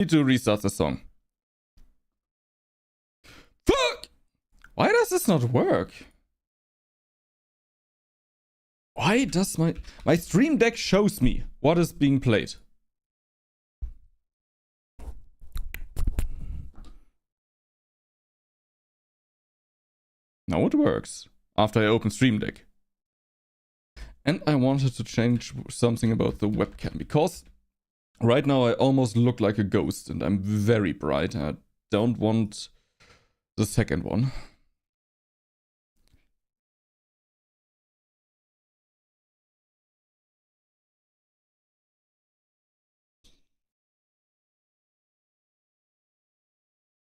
Need to restart the song. Fuck! Why does this not work? Why does my stream deck shows me what is being played? Now it works after I open stream deck. And I wanted to change something about the webcam because right now I almost look like a ghost and I'm very bright. I don't want the second one.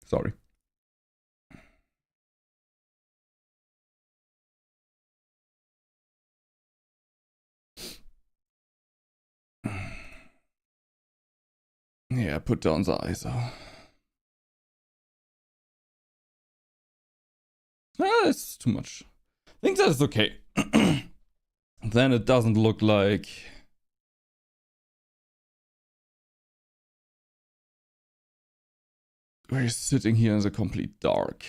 Sorry. Yeah, put down the ISO. Ah, it's too much. I think that is okay. Then it doesn't look like... we're sitting here in the complete dark.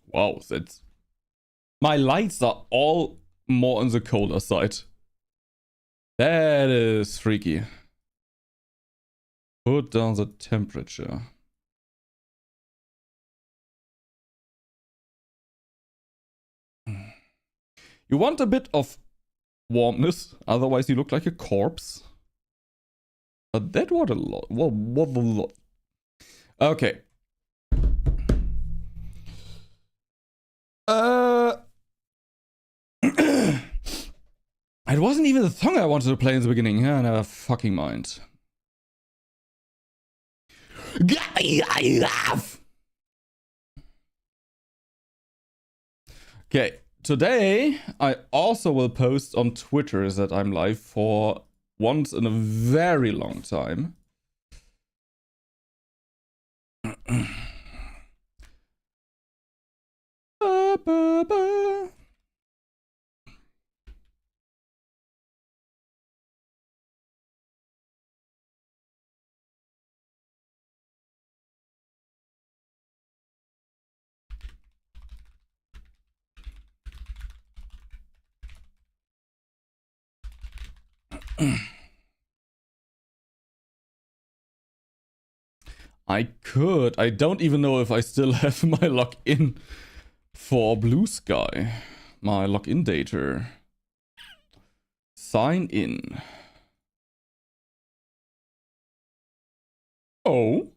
Wow, that's... my lights are all more on the colder side. That is freaky. Put down the temperature. You want a bit of warmness, otherwise you look like a corpse. But that was a lot. What a lot. Okay. It wasn't even the song I wanted to play in the beginning. Yeah, never fucking mind. Okay, today I also will post on Twitter that I'm live for once in a very long time. I could. I don't even know if I still have my login for Blue Sky. My login data. Sign in. Oh.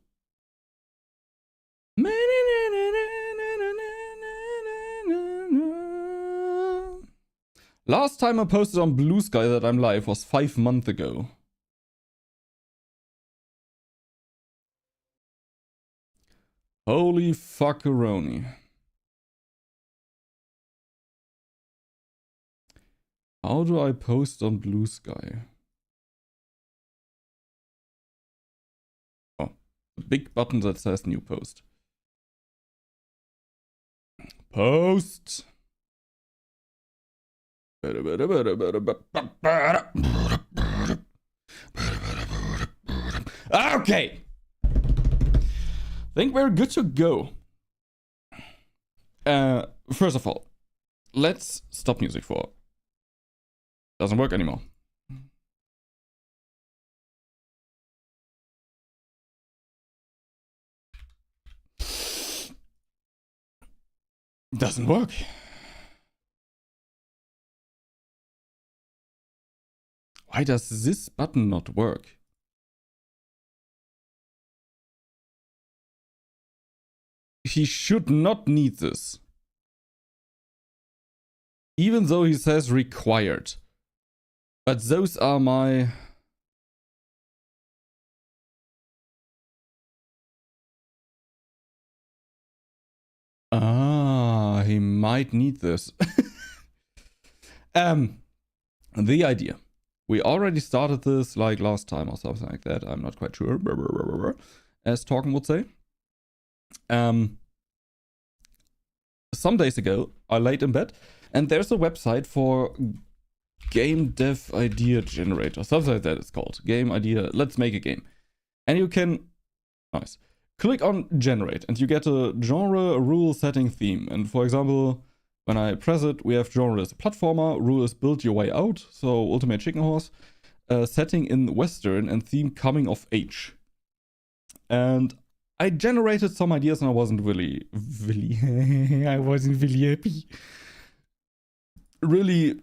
Last time I posted on Blue Sky that I'm live was 5 months ago. Holy fuckeroni. How do I post on Blue Sky? Oh, a big button that says new post. Post. Okay. Think we're good to go. First of all, let's stop music for. Doesn't work anymore. Doesn't work. Why does this button not work? He should not need this. Even though he says required. But those are my... ah, he might need this. The idea. We already started this like last time or something like that. I'm not quite sure. As Talken would say. Some days ago, I laid in bed, and there's a website for game dev idea generator, something like that it's called. Game idea, let's make a game. And you can, nice, click on generate and you get a genre, rule, setting, theme. And for example, when I press it, we have genre as a platformer, rule is build your way out, so ultimate chicken horse, setting in Western, and theme coming of age. And I generated some ideas and I wasn't really happy. Really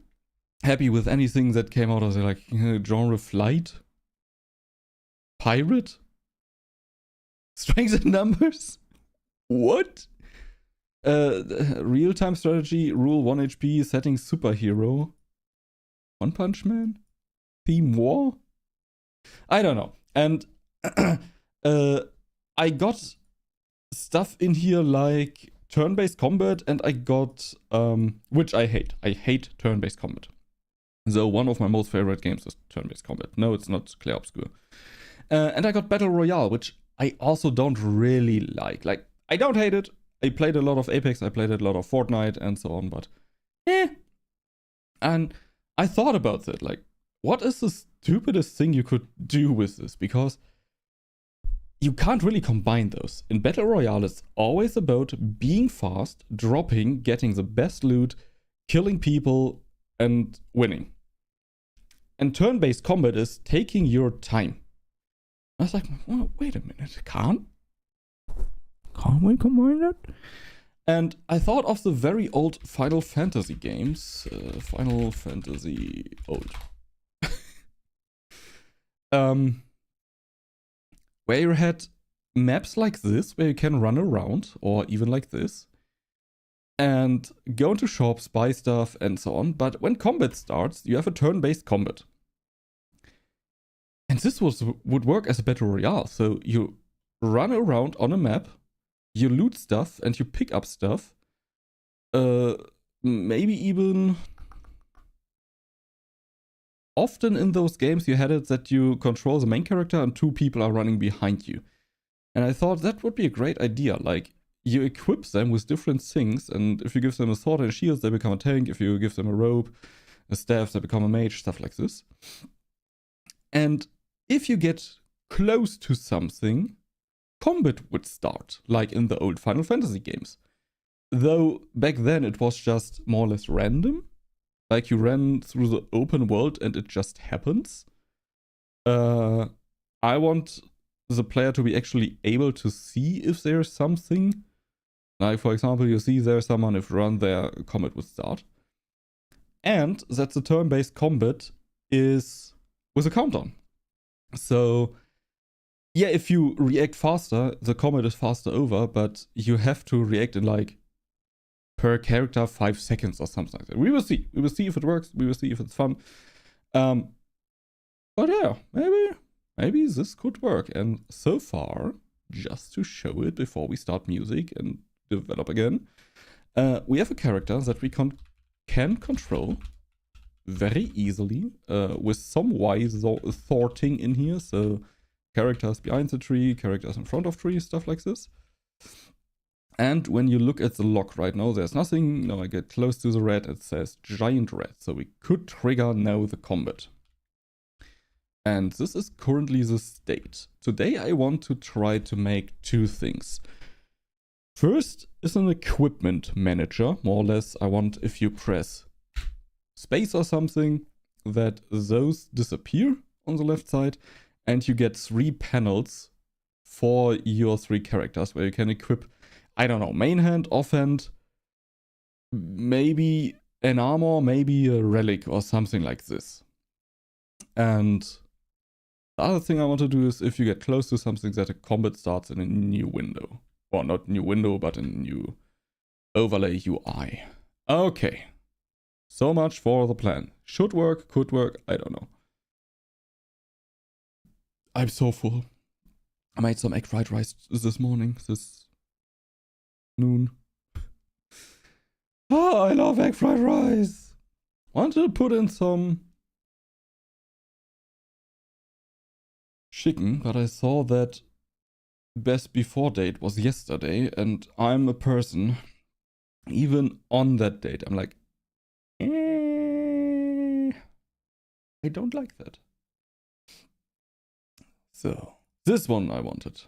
happy with anything that came out of the like genre flight, pirate, strength and numbers. What? Real-time strategy, rule 1 HP, setting superhero, One Punch Man, theme war. I don't know. And I got stuff in here like turn-based combat, and I got which I hate. I hate turn-based combat. So one of my most favorite games is turn-based combat. No, it's not Clair Obscur. And I got Battle Royale, which I also don't really like. Like, I don't hate it. I played a lot of Apex, I played a lot of Fortnite and so on, but And I thought about that, like, what is the stupidest thing you could do with this? Because you can't really combine those. In Battle Royale, it's always about being fast, dropping, getting the best loot, killing people, and winning. And turn-based combat is taking your time. I was like, well, wait a minute, can't we combine that? And I thought of the very old Final Fantasy games. Final Fantasy old. Where you had maps like this, where you can run around, or even like this, and go into shops, buy stuff, and so on. But when combat starts, you have a turn-based combat. And this would work as a battle royale. So you run around on a map, you loot stuff, and you pick up stuff. Maybe even... Often in those games you had it that you control the main character and 2 people are running behind you. And I thought that would be a great idea. Like, you equip them with different things, and if you give them a sword and shields, they become a tank. If you give them a robe, a staff, they become a mage, stuff like this. And if you get close to something, combat would start, like in the old Final Fantasy games. Though back then it was just more or less random. Like you ran through the open world and it just happens. I want the player to be actually able to see if there's something. Like, for example, you see there's someone, if you run there, combat would start. And that the turn-based combat is with a countdown. So, yeah, if you react faster, the combat is faster over, but you have to react in like per character 5 seconds or something like that. We will see. We will see if it works. We will see if it's fun. But yeah, maybe this could work. And so far, just to show it before we start music and develop again, we have a character that we can control very easily with some wise sorting in here. So characters behind the tree, characters in front of trees, stuff like this. And when you look at the log right now, there's nothing. Now I get close to the red, it says giant red. So we could trigger now the combat. And this is currently the state. Today I want to try to make 2 things. First is an equipment manager. More or less, I want, if you press space or something, that those disappear on the left side. And you get 3 panels for your 3 characters where you can equip, I don't know, main hand, offhand, maybe an armor, maybe a relic or something like this. And the other thing I want to do is if you get close to something, that a combat starts in a new window. Or not new window, but a new overlay UI. Okay. So much for the plan. Should work, could work, I don't know. I'm so full. I made some egg fried rice this morning, this noon. Oh, I love egg fried rice. Wanted to put in some chicken, but I saw that best before date was yesterday, and I'm a person, even on that date, I'm like, I don't like that. So This one I wanted.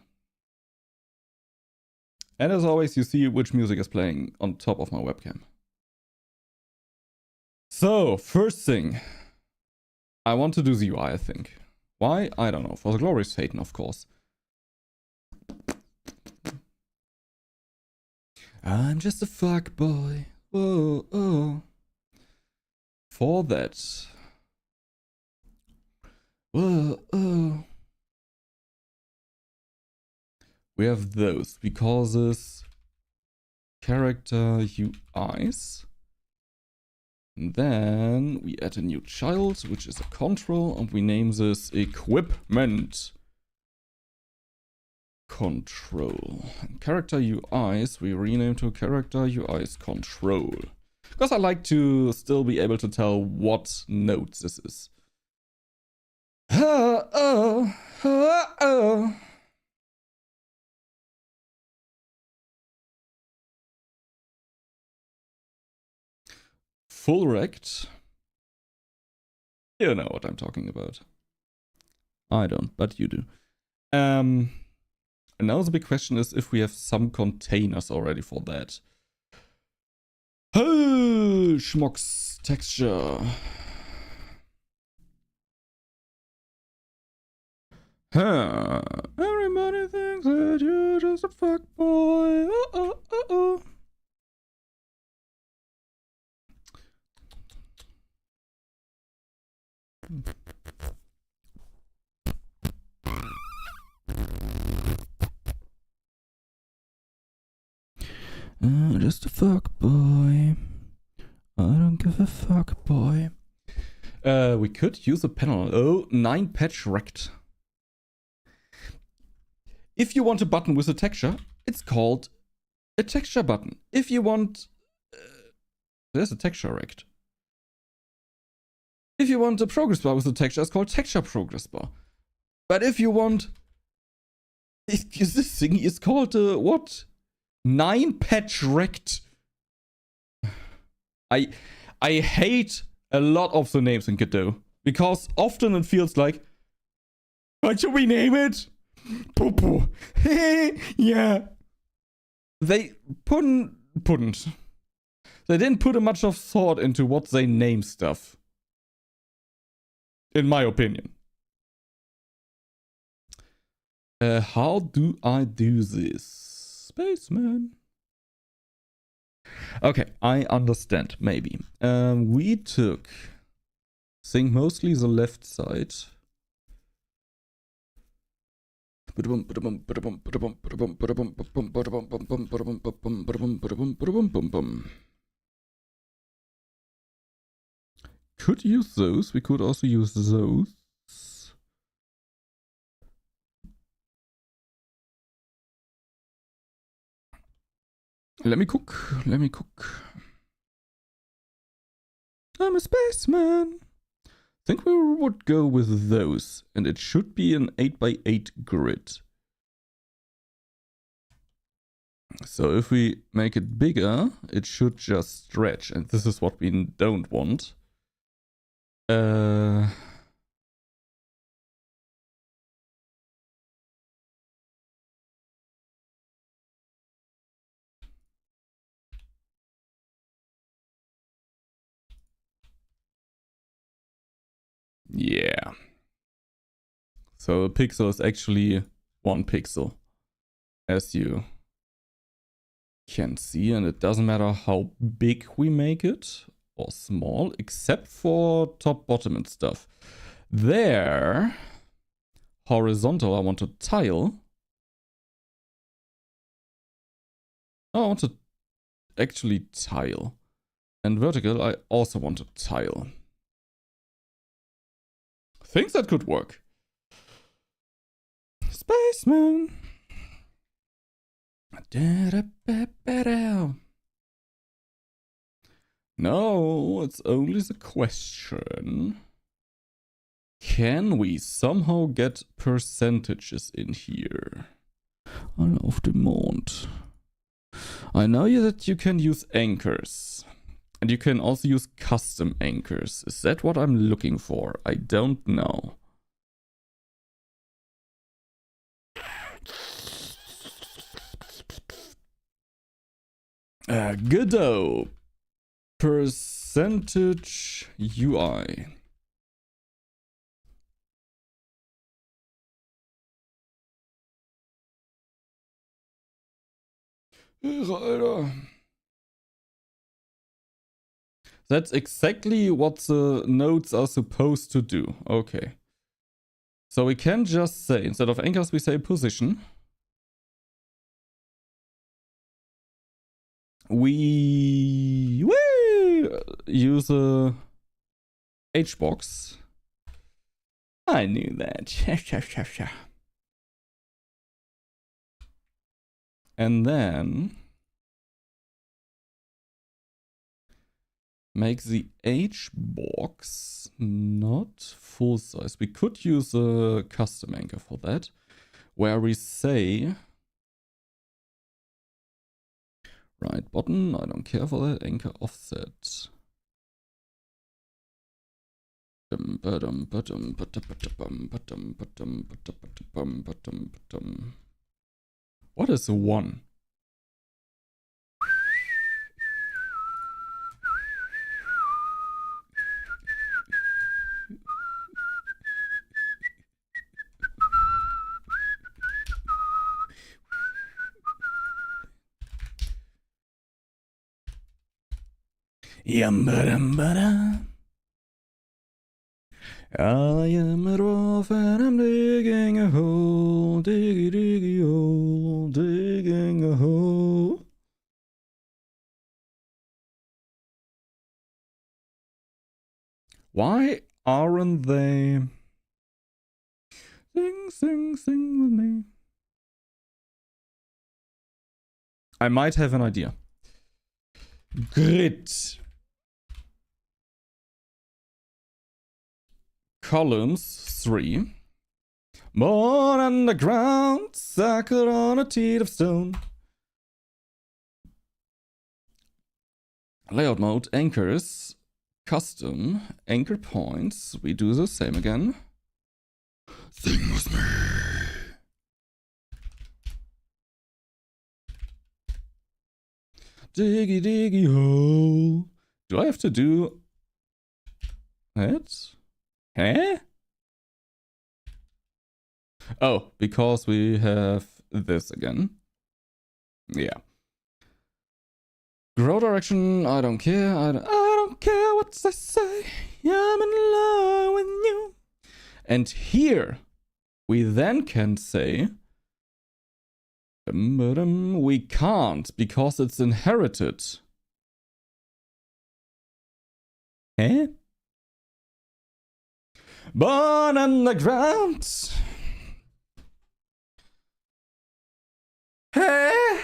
And as always, you see which music is playing on top of my webcam. So, first thing. I want to do the UI, I think. Why? I don't know. For the glory of Satan, of course. I'm just a fuck boy. Whoa, oh. For that. Whoa, oh. We have those. We call this character UIs. And then we add a new child, which is a control, and we name this equipment control. Character UIs, we rename to character UIs control. Because I like to still be able to tell what node this is. Full rect. You know what I'm talking about. I don't, but you do. And now the big question is if we have some containers already for that. Oh, schmucks texture. Huh. Everybody thinks that you're just a fuckboy. Oh. Just a fuck boy. I don't give a fuck boy. We could use a panel. Oh, 9 patch rect. If you want a button with a texture, it's called a texture button. If you want... there's a texture rect. If you want a progress bar with a texture, it's called texture progress bar. But if you want... this thing is called what? 9 patch rect. I hate a lot of the names in Godot. Because often it feels like... what should we name it? Poo-poo. Yeah. They couldn't. They didn't put much of thought into what they name stuff. In my opinion. How do I do this? Spaceman. Okay, I understand, maybe. We took, I think mostly the left side. Could use those. We could also use those. Let me cook. I'm a spaceman. I think we would go with those. And it should be an 8x8 grid. So if we make it bigger, it should just stretch. And this is what we don't want. Yeah. So a pixel is actually 1 pixel. As you can see, and it doesn't matter how big we make it or small, except for top, bottom and stuff. There, horizontal, I want a tile. Oh, I want to actually tile. And vertical, I also want a tile. Think that could work. Spaceman. No, it's only the question. Can we somehow get percentages in here? Auf dem Mond. I know that you can use anchors. And you can also use custom anchors. Is that what I'm looking for? I don't know. Goodo. Percentage UI. Alter. That's exactly what the nodes are supposed to do. Okay. So we can just say, instead of anchors, we say position. We use a H-box. I knew that. And then make the H-box not full size. We could use a custom anchor for that, where we say right button, I don't care for that, anchor offset. What is a 1? Yum-ba-dum-ba-dum. I am a dwarf and I'm digging a hole, diggy diggy hole, digging a hole. Why aren't they? Sing, sing, sing with me. I might have an idea. Grid. Columns 3. Born underground, circled on a teat of stone. Layout mode, anchors, custom, anchor points. We do the same again. Sing with me. Diggy diggy hole. Do I have to do that? Huh? Oh, because we have this again. Yeah. Grow direction, I don't care. I don't care what they say. I'm in love with you. And here we then can say we can't because it's inherited. Eh? Born underground. Hey?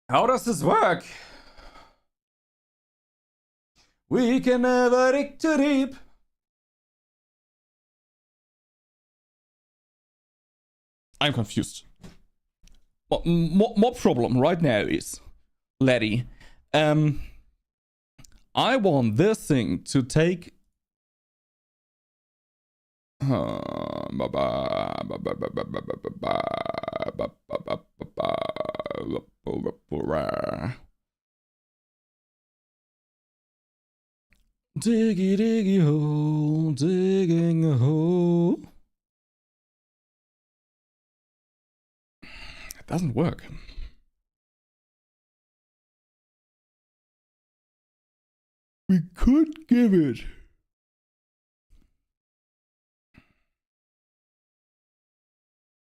How does this work? We can never dig too deep. I'm confused. What problem right now is, laddie, I want this thing to take diggy diggy hole, digging a hole. It doesn't work. We could give it.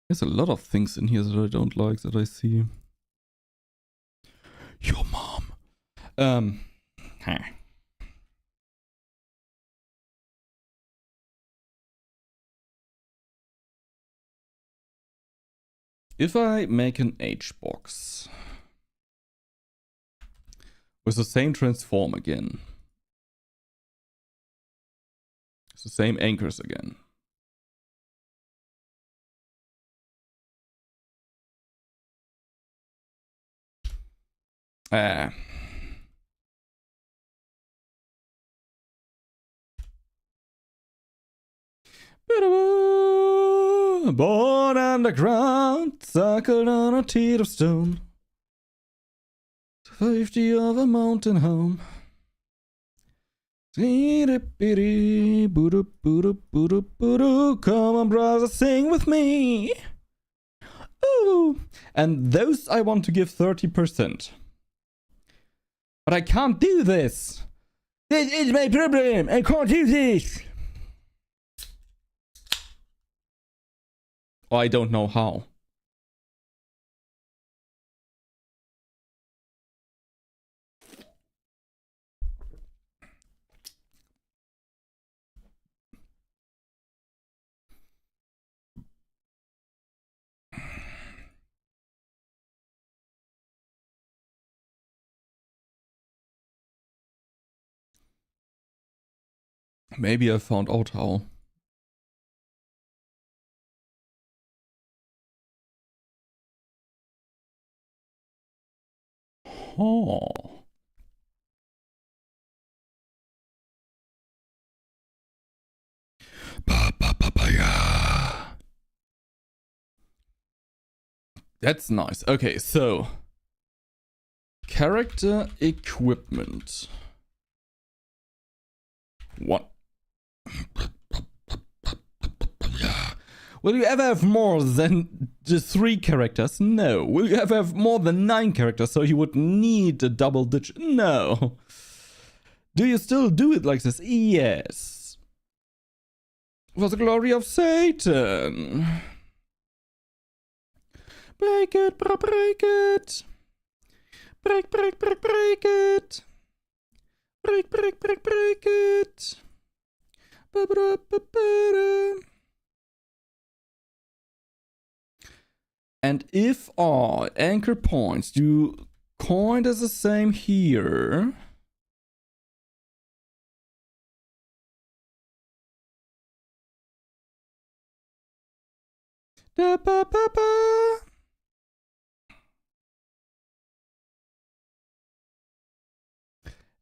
There's a lot of things in here that I don't like that I see. Your mom. If I make an H box with the same transform again, it's the same anchors again. Born underground, circled on a teat of stone. Safety of a mountain home. Come on, brother, sing with me. Ooh. And those I want to give 30%. But I can't do this. This is my problem. I can't do this. Oh, I don't know how. Maybe I found out how. Oh. Papaya. That's nice. Okay, so character equipment. What? Will you ever have more than just 3 characters? No. Will you ever have more than 9 characters so you would need a double digit? No. Do you still do it like this? Yes. For the glory of Satan. Break it, break it. Break, break, break, break it. Break, break, break, break it. And if all anchor points do count as the same here,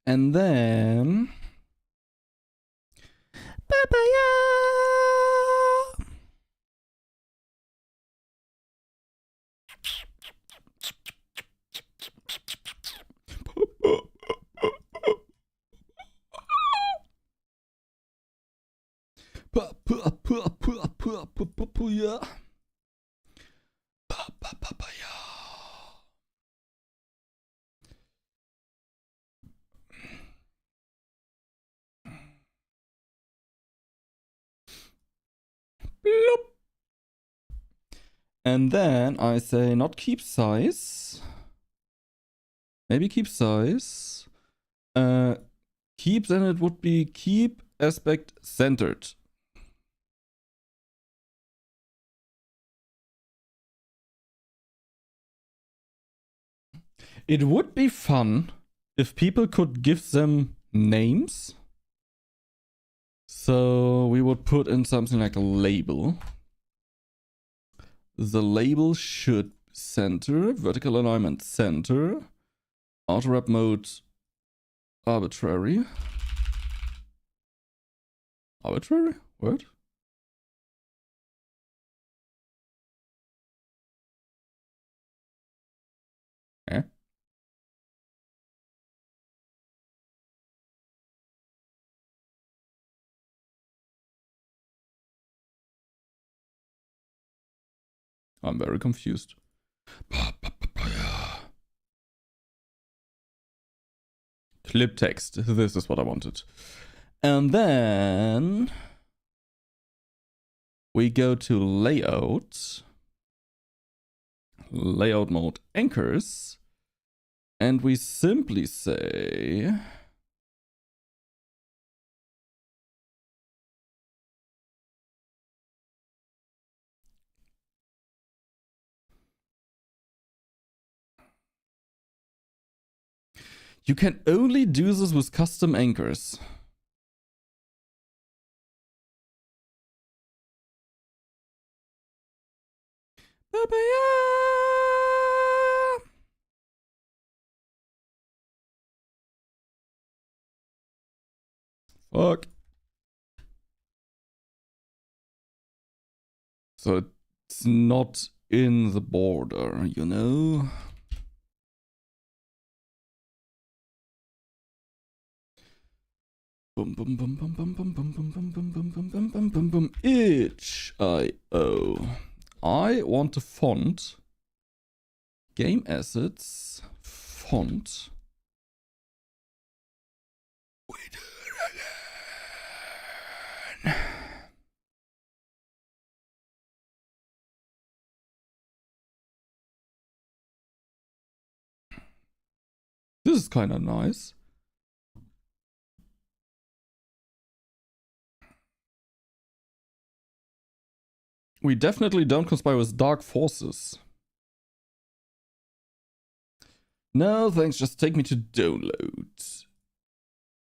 and then papaya. Papaya. Bloop. And then I say not keep size. Maybe keep size. Keep, then it would be keep aspect centered. It would be fun if people could give them names. So we would put in something like a label. The label should center, vertical alignment center, auto wrap mode arbitrary. Arbitrary? What? Eh? I'm very confused. Clip text. This is what I wanted. And then we go to layout. Layout mode anchors. And we simply say you can only do this with custom anchors. Fuck. So it's not in the border, you know? Boom, boom, boom, boom, boom, boom, boom, boom, boom, boom, boom, boom, boom, boom, boom, boom. itch.io. I want a font. Game assets. Font. We do it again. This is kind of nice. We definitely don't conspire with dark forces. No, thanks, just take me to download.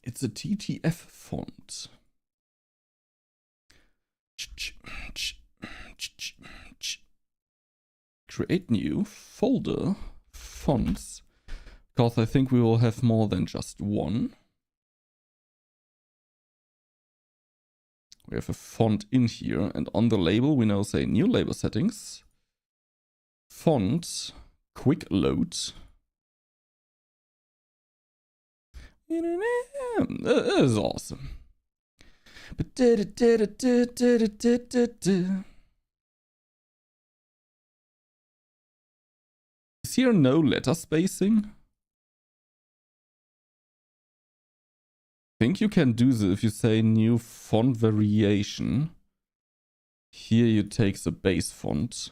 It's a TTF font. Create new folder fonts. Because I think we will have more than just one. We have a font in here, and on the label we now say new label settings. Font, quick load. That is awesome. Is here no letter spacing? I think you can do this if you say new font variation. Here you take the base font.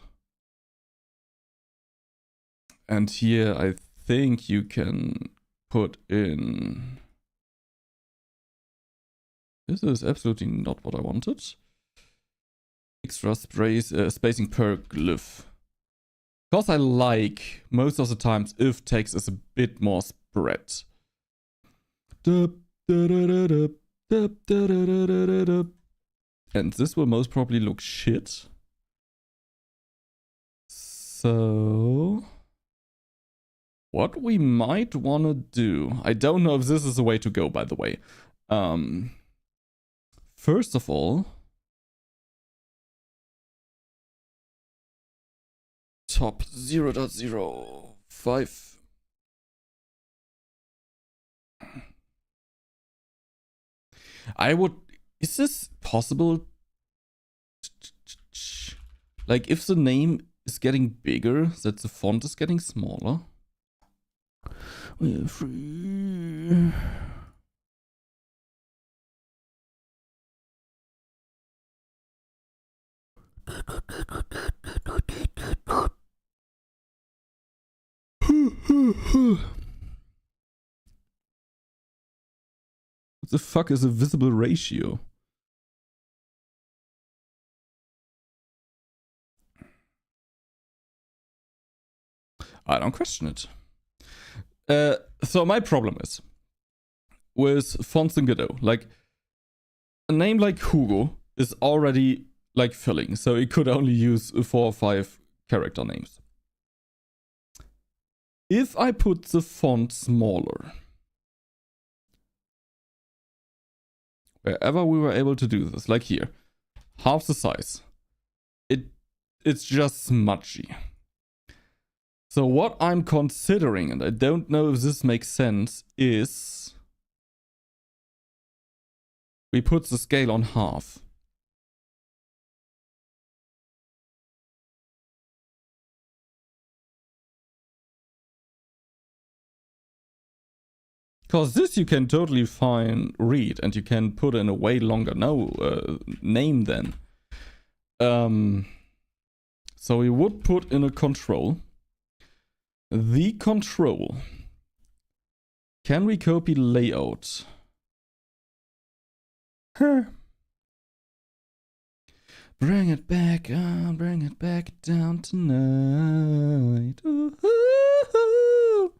And here I think you can put in... This is absolutely not what I wanted. Extra spacing per glyph. Because I like, most of the times, if text is a bit more spread. And this will most probably look shit. So... what we might want to do... I don't know if this is the way to go, by the way. First of all... top 0.05... I would... is this possible? Like, if the name is getting bigger, that the font is getting smaller? We're free. What the fuck is a visible ratio? I don't question it. So my problem is with fonts in Godot, like a name like Hugo is already like filling, so it could only use 4 or 5 character names. If I put the font smaller, wherever we were able to do this, like here, half the size, it's just smudgy. So what I'm considering, and I don't know if this makes sense, is we put the scale on half. Because this you can totally fine read, and you can put in a way longer name then. So we would put in a control. The control. Can we copy layout? Huh. Bring it back on, bring it back down tonight. Ooh-hoo-hoo.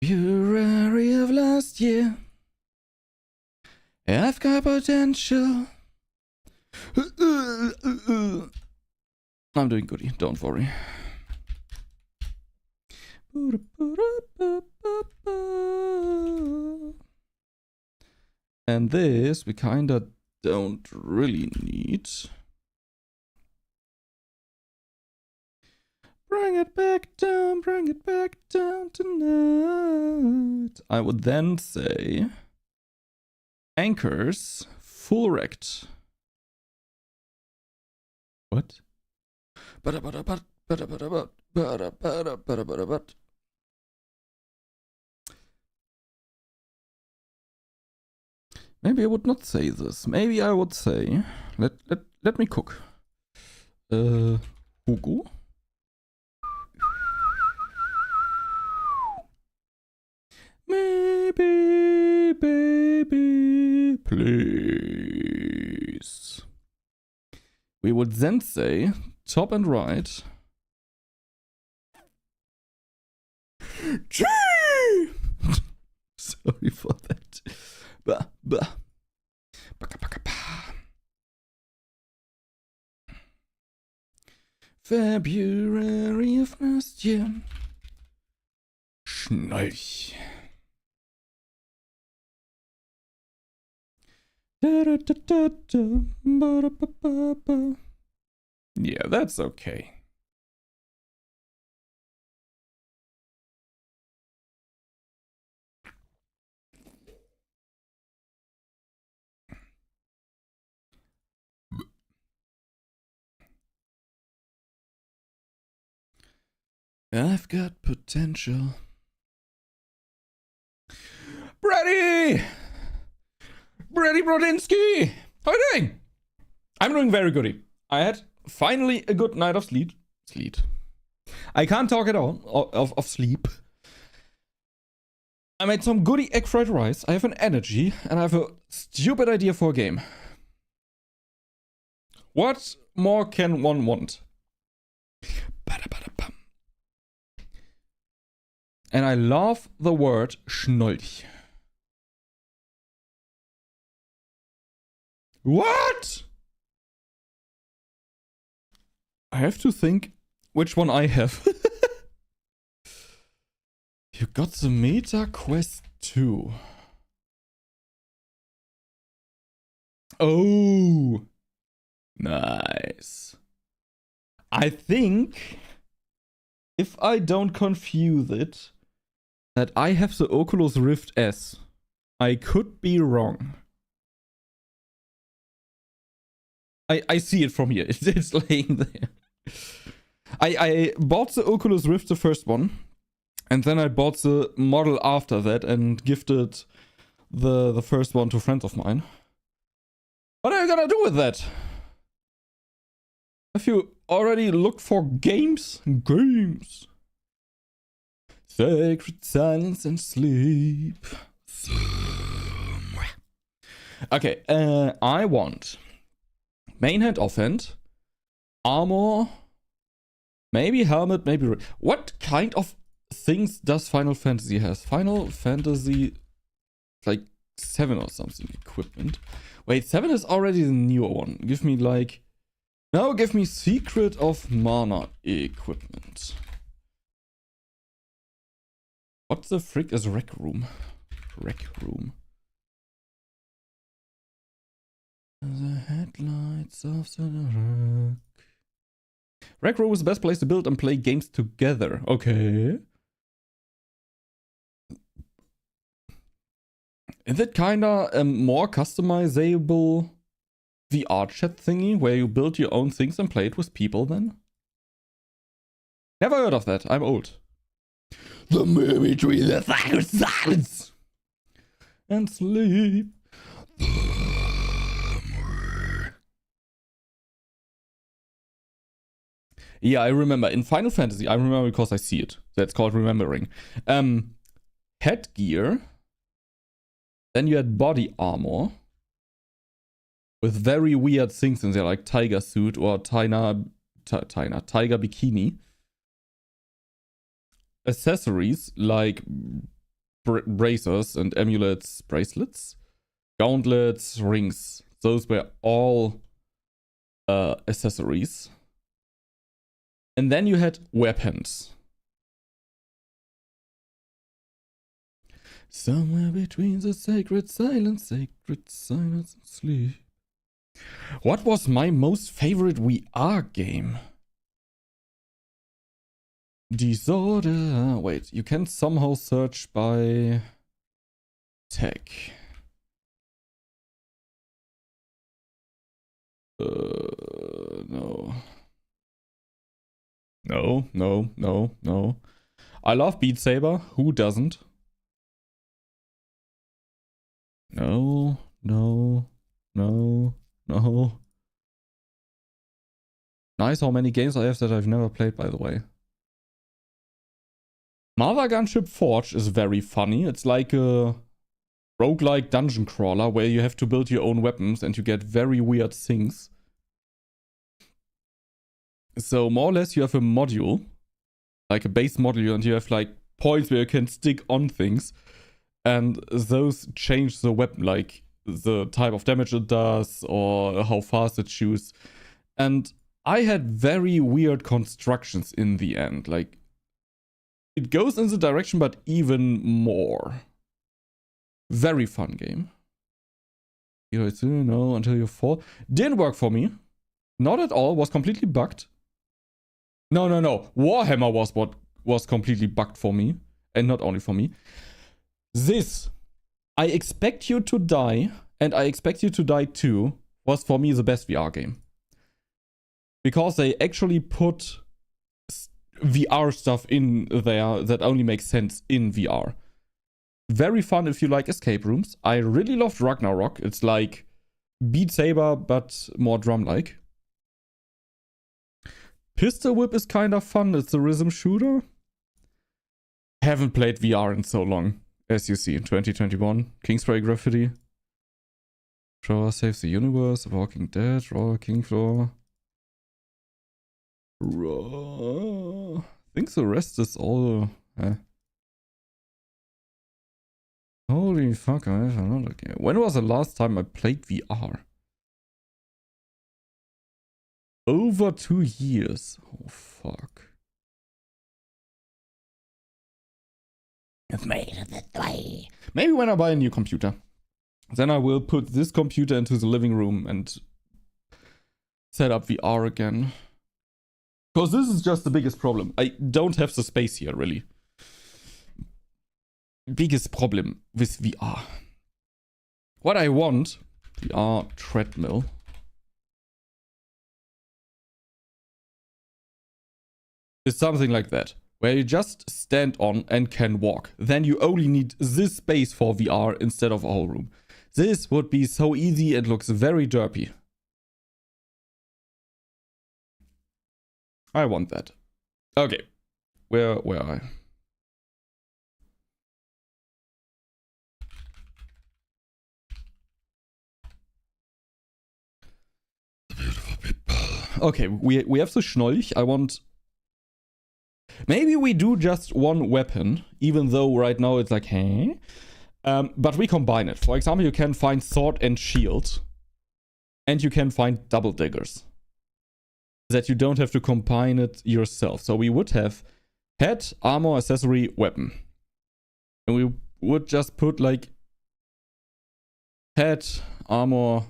February of last year, I've got potential. I'm doing goody, don't worry. And this we kinda don't really need. Bring it back down tonight. I would then say anchors full rect. What? Maybe I would not say this. Maybe I would say, let me cook. Hugo. Maybe, baby, please. We would then say top and right. Sorry for that. February of last year. Schnarch. Yeah, that's okay. I've got potential. Brady Brodinski! How are you doing? I'm doing very goody. I had finally a good night of sleep. I can't talk at all of sleep. I made some goody egg fried rice. I have an energy and I have a stupid idea for a game. What more can one want? And I love the word Schnolch. What? I have to think which one I have. You got the Meta Quest 2. Oh. Nice. I think, if I don't confuse it, that I have the Oculus Rift S. I could be wrong. I see it from here. It's laying there. I bought the Oculus Rift, the first one, and then I bought the model after that and gifted the first one to friends of mine. What are you gonna do with that? Have you already looked for games? Games. Sacred silence and sleep. Okay, I want main hand, offhand, armor, maybe helmet, maybe. What kind of things does Final Fantasy has? Final Fantasy, like 7 or something equipment. Wait, 7 is already the newer one. Give me like. Now give me Secret of Mana equipment. What the frick is Rec Room? Rec Room. The headlights of the wreck. Rec Room is the best place to build and play games together. Okay. Is it kinda a more customizable VR chat thingy where you build your own things and play it with people then? Never heard of that. I'm old. The mirror between the silence and sleep. Yeah, I remember. In Final Fantasy, I remember because I see it. That's called remembering. Headgear. Then you had body armor. With very weird things in there, like tiger suit or tiger bikini. Accessories like bracers and amulets, bracelets, gauntlets, rings. Those were all accessories. And then you had weapons. Somewhere between the sacred silence and sleep. What was my most favorite VR game? Disorder. Wait, you can somehow search by tech. No. No. I love Beat Saber. Who doesn't? No. Nice how many games I have that I've never played, by the way. Mother Gunship Forge is very funny. It's like a roguelike dungeon crawler where you have to build your own weapons and you get very weird things. So more or less you have a module, like a base module, and you have like points where you can stick on things. And those change the weapon, like the type of damage it does or how fast it shoots. And I had very weird constructions in the end. Like, it goes in the direction, but even more. Very fun game. You know, until you fall. Didn't work for me. Not at all. Was completely bugged. No. Warhammer was what was completely bugged for me. And not only for me. This, I expect you to die, and I expect you to die too, was for me the best VR game. Because they actually put VR stuff in there that only makes sense in VR. Very fun if you like escape rooms. I really loved Ragnarok. It's like Beat Saber, but more drum-like. Pistol Whip is kind of fun. It's a rhythm shooter. Haven't played VR in so long, as you see in 2021. Kingspray Graffiti. Shower Saves the Universe. Walking Dead. Raw King Floor. I think the rest is all. Holy fuck, I have another game. When was the last time I played VR? Over 2 years. Oh fuck. I've made it that way. Maybe when I buy a new computer. Then I will put this computer into the living room and set up VR again. Because this is just the biggest problem. I don't have the space here, really. Biggest problem with VR. What I want, VR treadmill. Is something like that. Where you just stand on and can walk. Then you only need this space for VR instead of a whole room. This would be so easy and looks very derpy. I want that. Okay. Where are I? Beautiful people. Okay, we have the Schnolch. I want... Maybe we do just one weapon, even though right now it's like, hey? But we combine it. For example, you can find sword and shield. And you can find double daggers. That you don't have to combine it yourself. So we would have head, armor, accessory, weapon. And we would just put like head, armor,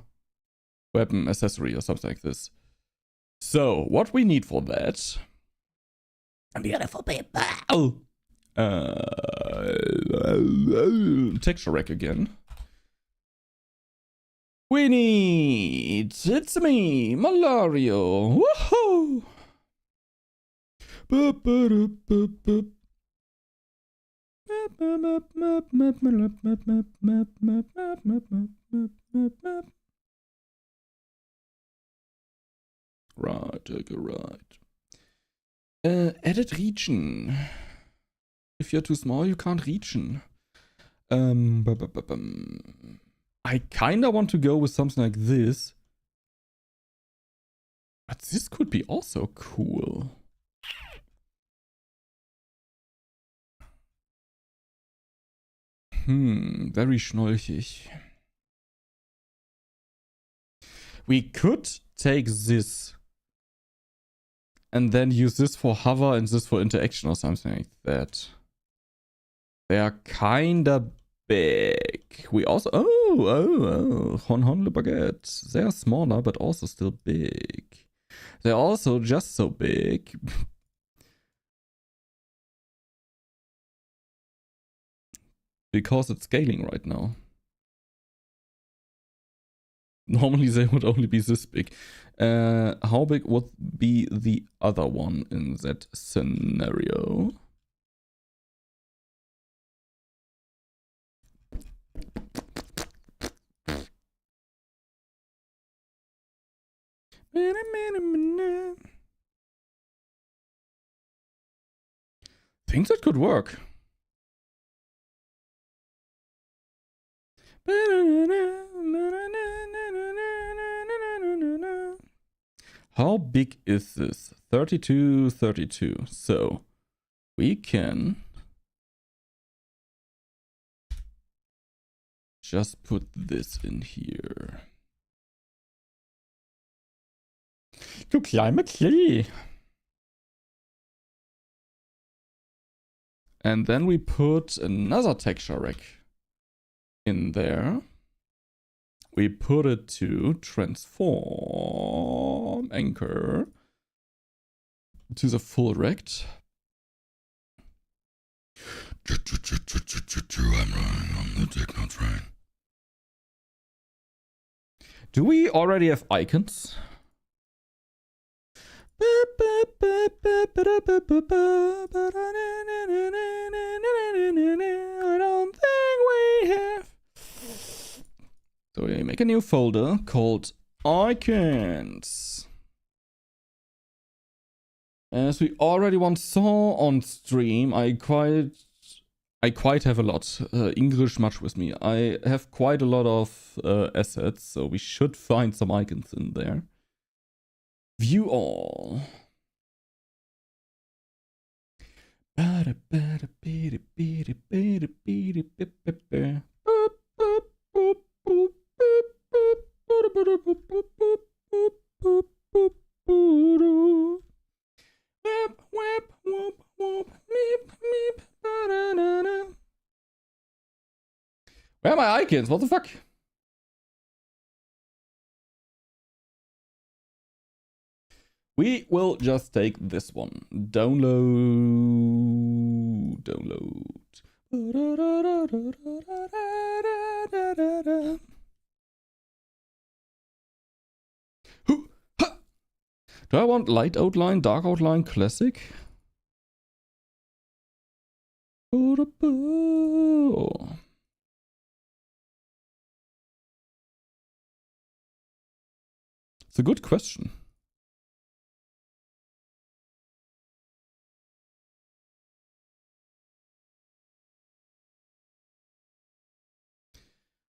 weapon, accessory or something like this. So what we need for that... Beautiful people. Texture rack again. We need... It's me, Malario. Woohoo! Right, take a right. Edit region. If you're too small, you can't region. I kinda want to go with something like this. But this could be also cool. Very schnolchig. We could take this. And then use this for hover and this for interaction or something like that. They are kinda big. We also... Oh. Hon le baguette. They're smaller, but also still big. They're also just so big. Because it's scaling right now. Normally they would only be this big. How big would be the other one in that scenario? Think that could work. How big is this? 32. So we can just put this in here. Du kleine Klee. And then we put another texture rack in there. We put it to transform anchor to the full rect. I'm running on the techno train. Do we already have icons? I don't think we have. So we make a new folder called icons. As we already once saw on stream, I quite have a lot. English much with me. I have quite a lot of assets, so we should find some icons in there. View all. Where are my icons? What the fuck? We will just take this one. Download. Do I want light outline, dark outline, classic? It's a good question.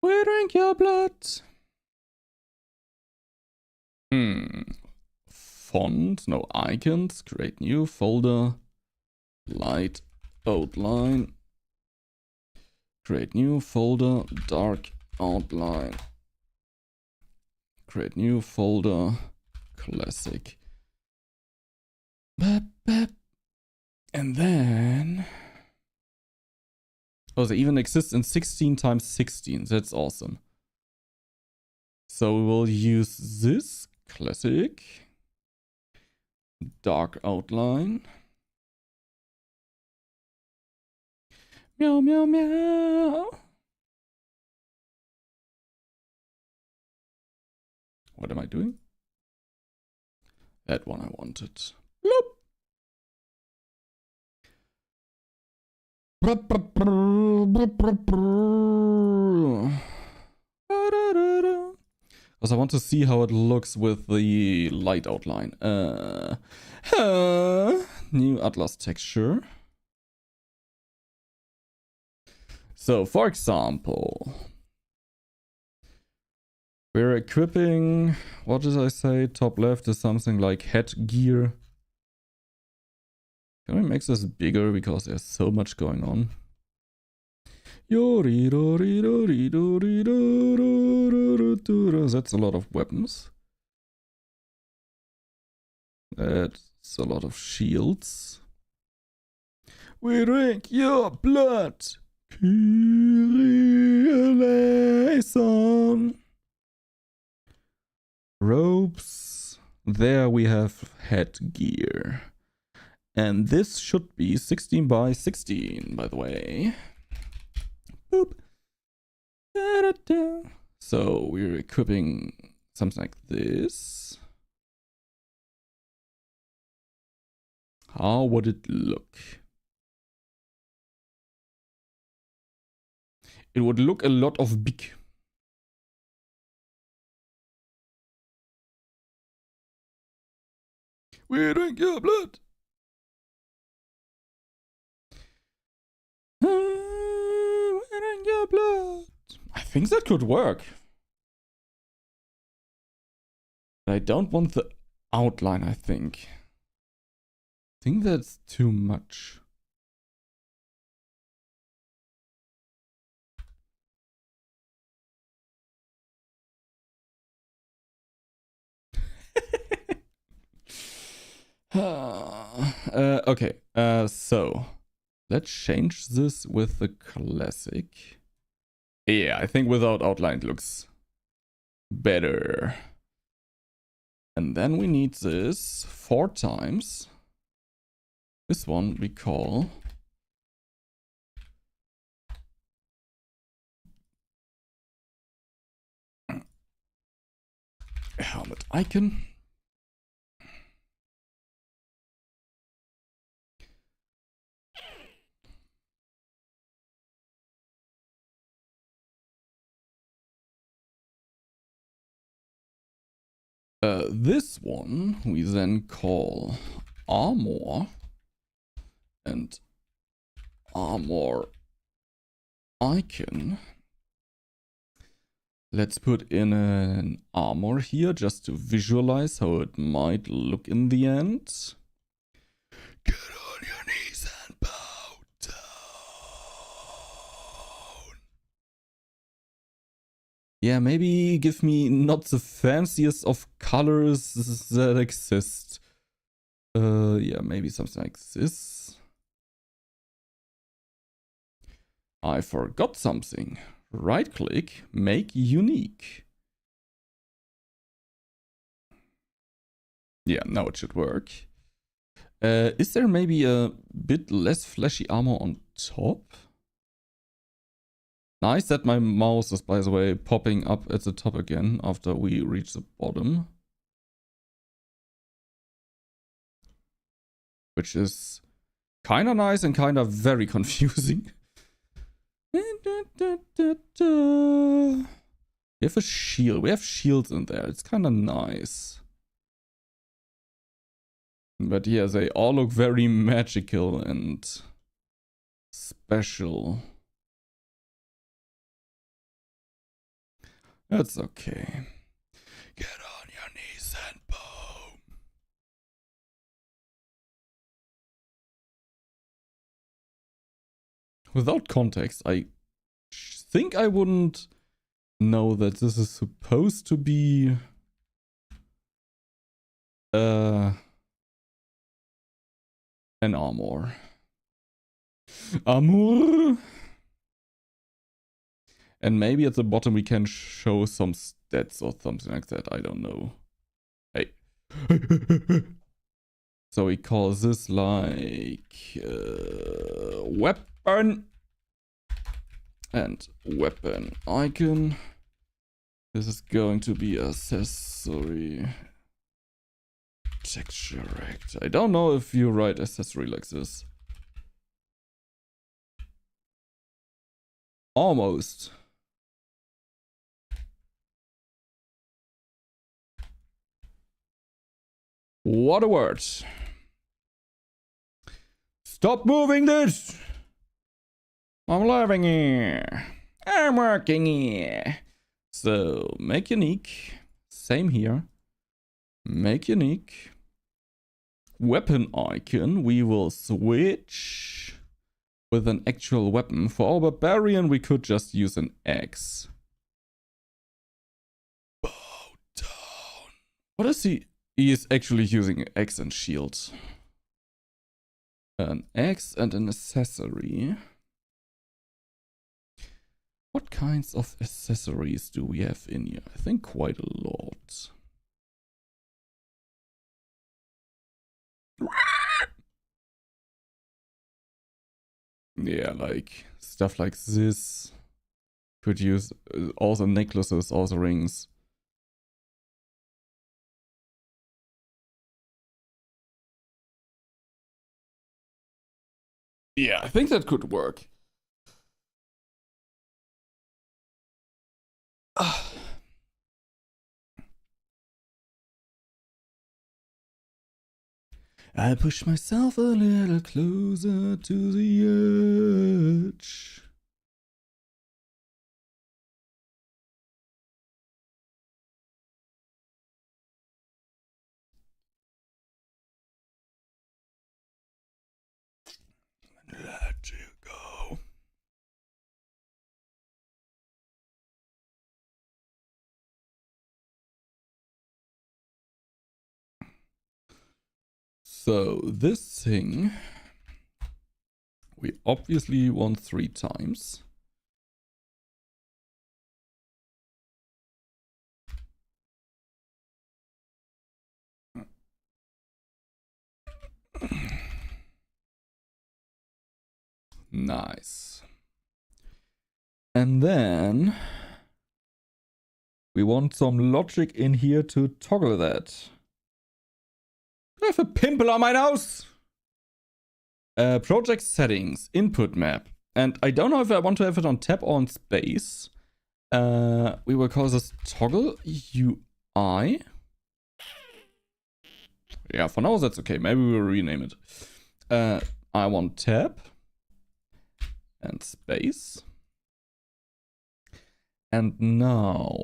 We drink your blood. Font, no icons. Create new folder. Light outline. Create new folder. Dark outline. Create new folder. Classic. And then... Oh, they even exist in 16 times 16. That's awesome. So we will use this classic dark outline. Meow, meow, meow. What am I doing? That one I wanted. Bloop. Because I want to see how it looks with the light outline. New Atlas texture. So, for example, we're equipping, what did I say? Top left is something like headgear. Can we make this bigger because there's so much going on? That's a lot of weapons. That's a lot of shields. We drink your blood. Eleison. Robes. There we have headgear. And this should be 16 by 16, by the way. Boop. Da-da-da. So we're equipping something like this. How would it look? It would look a lot of big. We drink your blood. We drink your blood. I think that could work. I don't want the outline, I think. I think that's too much. Okay, so let's change this with the classic. Yeah, I think without outline it looks better. And then we need this 4 times. This one we call helmet icon. This one we then call armor and armor icon. Let's put in an armor here just to visualize how it might look in the end. Get on your knees and bow down. Yeah, maybe give me not the fanciest of colors that exist. Yeah, maybe something like this. I forgot something. Right click, make unique. Yeah, now it should work. Is there maybe a bit less flashy armor on top? Nice that my mouse is, by the way, popping up at the top again after we reach the bottom. Which is kind of nice and kind of very confusing. We have a shield. We have shields in there. It's kind of nice. But yeah, they all look very magical and special. That's okay. Get on your knees and bow. Without context, I think I wouldn't know that this is supposed to be an armor. Armor. And maybe at the bottom we can show some stats or something like that. I don't know. Hey. So we call this like weapon and weapon icon. This is going to be accessory texture rect. I don't know if you write accessory like this. Almost. What a word. Stop moving this. I'm living here. I'm working here. So make unique. Same here. Make unique. Weapon icon. We will switch with an actual weapon. For our barbarian, we could just use an axe. Bow down. What is he? He is actually using an axe and shield. An axe and an accessory. What kinds of accessories do we have in here? I think quite a lot. Yeah, like stuff like this. Could use also necklaces, also rings. Yeah, I think that could work. I push myself a little closer to the edge. Let you go. So this thing we obviously want 3 times. Nice. And then we want some logic in here to toggle that. I have a pimple on my nose. Project settings, input map. And I don't know if I want to have it on tab or on space. We will call this toggle UI. Yeah, for now that's okay. Maybe we'll rename it. I want tab and space. And now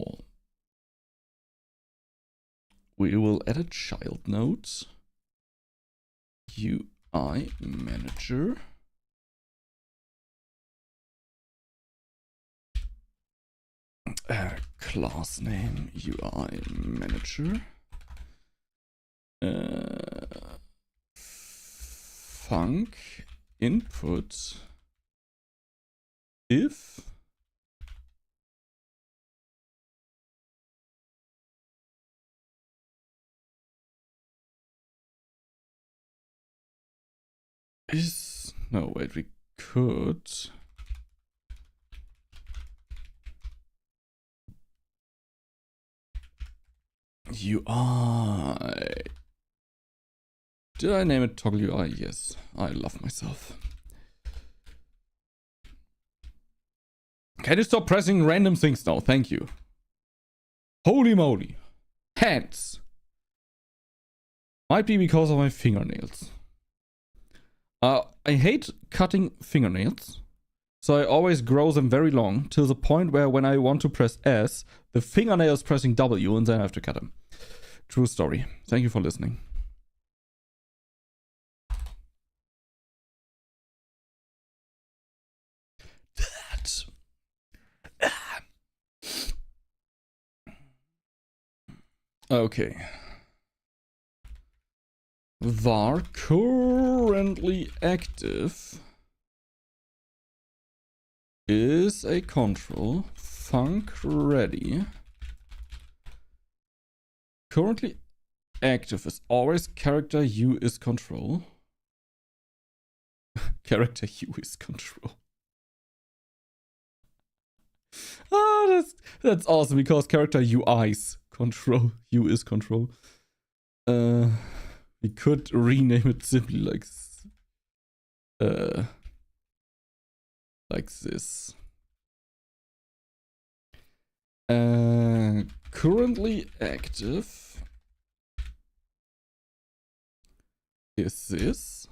we will add a child node. UI manager. Class name UI manager. Func input if is no wait we could UI. Did I name it toggle UI? Yes, I love myself. Can you stop pressing random things now? Thank you. Holy moly. Hands. Might be because of my fingernails. I hate cutting fingernails. So I always grow them very long to the point where when I want to press S, the fingernail is pressing W and then I have to cut them. True story. Thank you for listening. That. Okay. var currently active is a control func ready. Currently active is always character u is control. Character u is control. Oh, that's awesome because character UI's control. U is control. We could rename it simply like this. Currently active is this.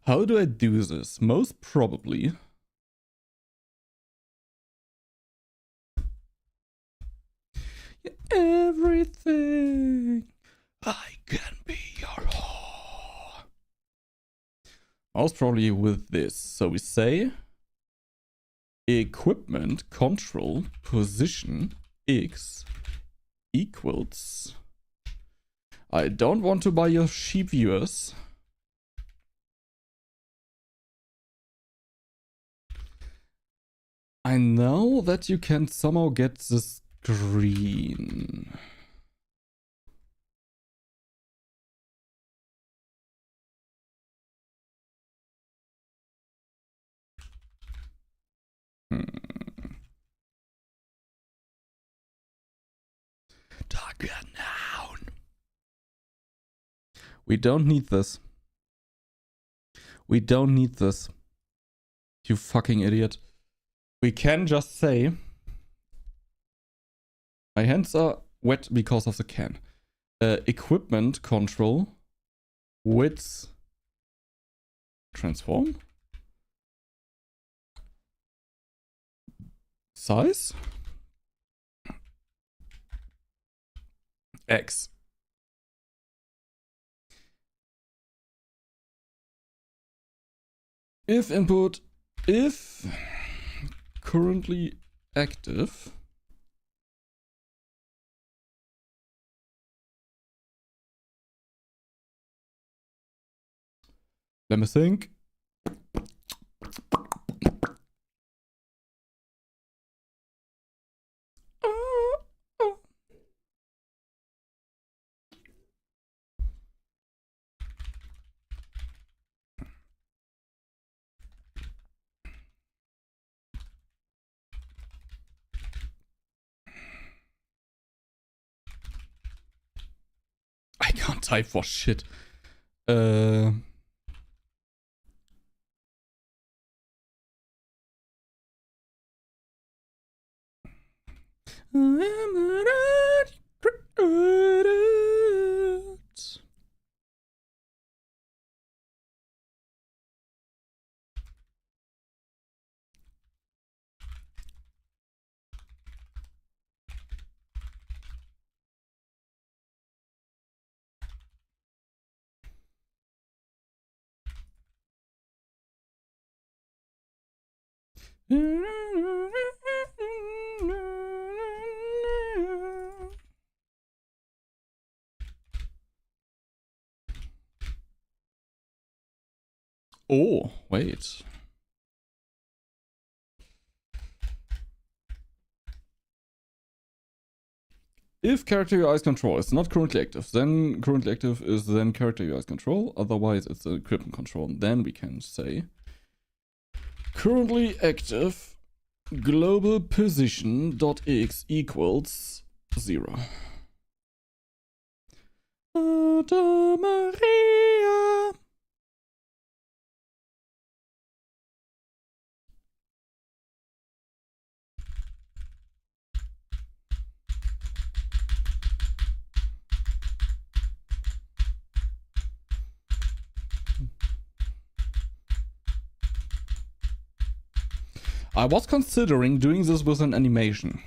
How do I do this? Most probably everything I can be your whore. Most probably with this. So we say equipment control position x equals. I don't want to buy your sheep viewers. I know that you can somehow get this green. Talk now. We don't need this. We don't need this. You fucking idiot. We can just say, my hands are wet because of the can. Equipment control, width, transform, size, X. If input, if currently active, let me think. I can't type for shit. Oh, wait. If character UI's control is not currently active, then currently active is then character UI's control. Otherwise, it's the equipment control. And then we can say currently active global position dot x equals 0. Ave Maria. I was considering doing this with an animation,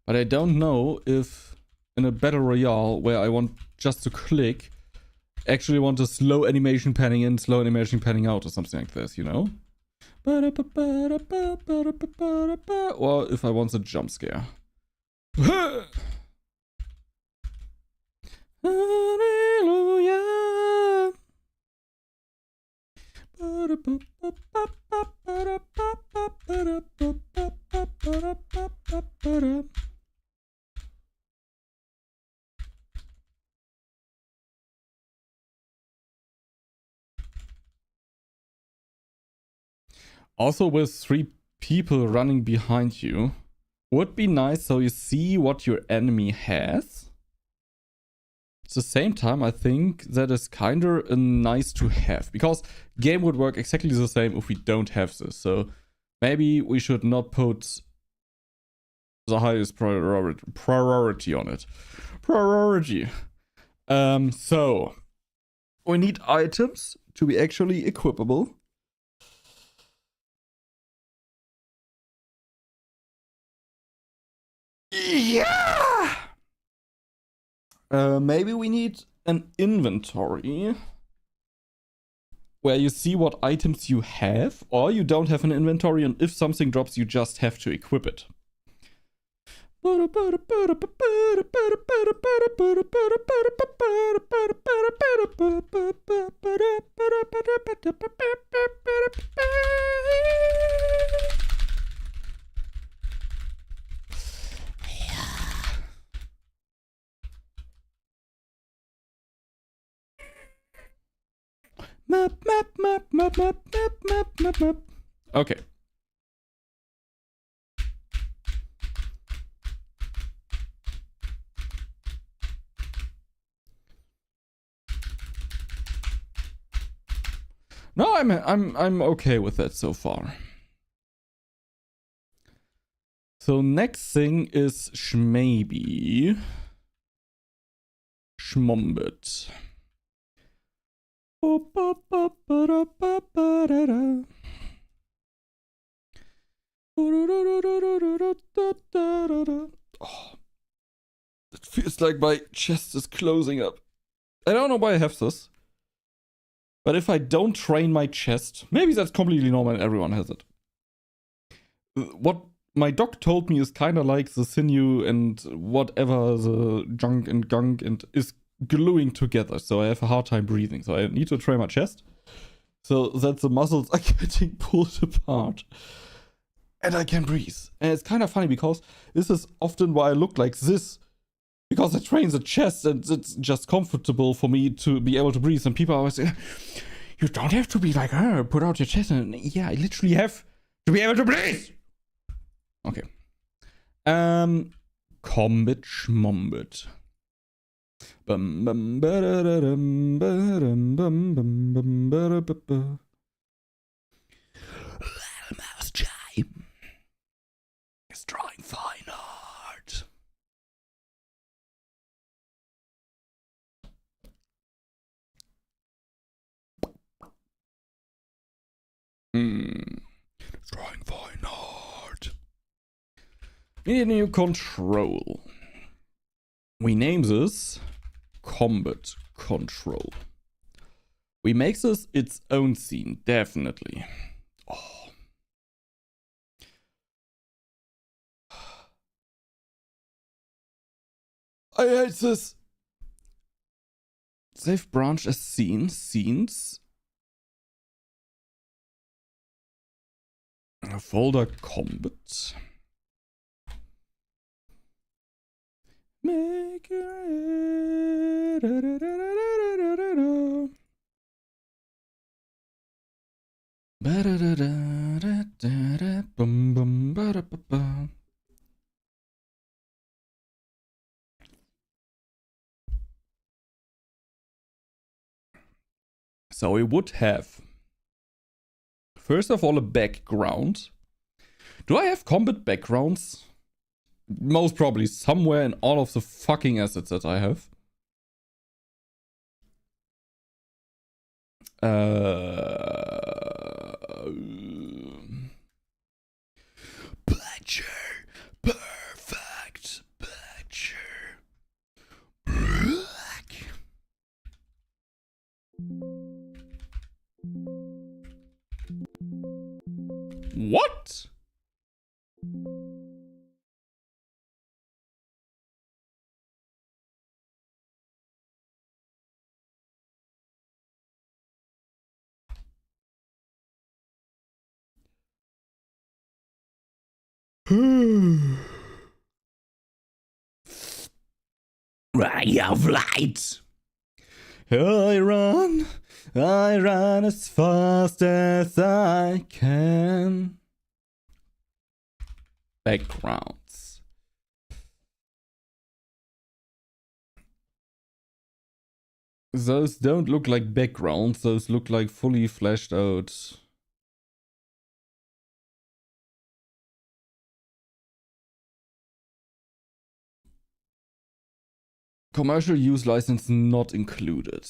but I don't know if in a battle royale where I want just to click, actually want a slow animation panning in, slow animation panning out or something like this, you know? Or if I want a jump scare. Hallelujah. Also, with 3 people running behind you, would be nice so you see what your enemy has. At the same time, I think that is kinda nice to have, because game would work exactly the same if we don't have this. So maybe we should not put the highest priority on it. Priority. So we need items to be actually equipable. Yeah. Maybe we need an inventory where you see what items you have, or you don't have an inventory, and if something drops, you just have to equip it. Map, map, map, map, map, map, map, map, map. Okay. No, I'm okay with that so far. So next thing is Schmaybe. Schmombit. Oh, it feels like my chest is closing up. I don't know why I have this. But if I don't train my chest, maybe that's completely normal and everyone has it. What my doc told me is kind of like the sinew and whatever the junk and gunk and is gluing together. So I have a hard time breathing. So I need to train my chest so that the muscles are getting pulled apart. And I can breathe. And it's kind of funny because this is often why I look like this. Because I train the chest and it's just comfortable for me to be able to breathe. And people always say, you don't have to be like her, put out your chest. And yeah, I literally have to be able to breathe. Okay. Combat Schmombit. Bum bum ba-da-da-dum, ba-dum, bum bum bum ba-da-ba-ba. Mouse chime is drawing fine art. It's drawing fine art. We need a new control. We name this Combat Control. We make this its own scene, definitely. Oh. I hate this. Save branch as scenes. Folder combat. Make it. So we would have, first of all, a background. Do I have combat backgrounds? Most probably somewhere in all of the fucking assets that I have. Picture. Perfect picture. Black. What? Ray of light. I run as fast as I can. Backgrounds. Those don't look like backgrounds, those look like fully fleshed out. Commercial use license not included.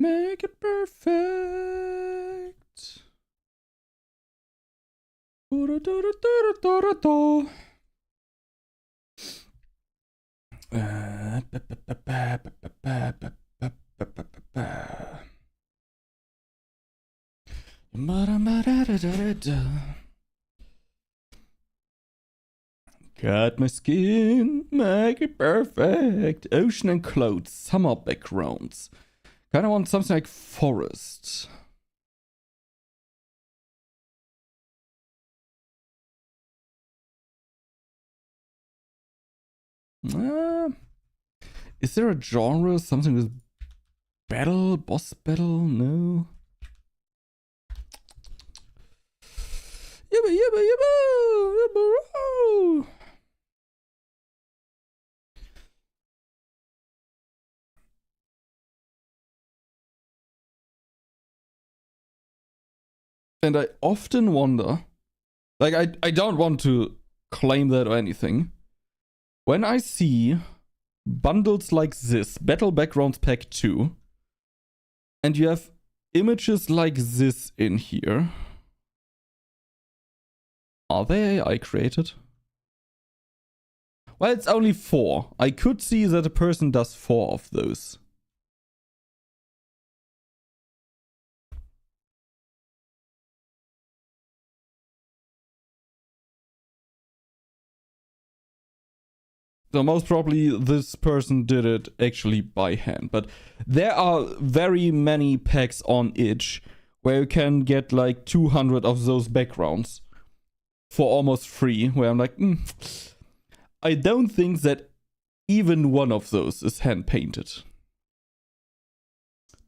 Make it perfect. Cut my skin, make it perfect. Ocean and clothes, summer backgrounds. Kind of want something like forest. Is there a genre? Something with battle? Boss battle? No. Yibba yibba yibba! Yibba! And I often wonder, like I don't want to claim that or anything. When I see bundles like this, Battle Backgrounds Pack 2, and you have images like this in here, are they AI created? Well, it's only 4. I could see that a person does 4 of those. So most probably this person did it actually by hand. But there are very many packs on itch where you can get like 200 of those backgrounds for almost free. Where I'm like, I don't think that even one of those is hand painted.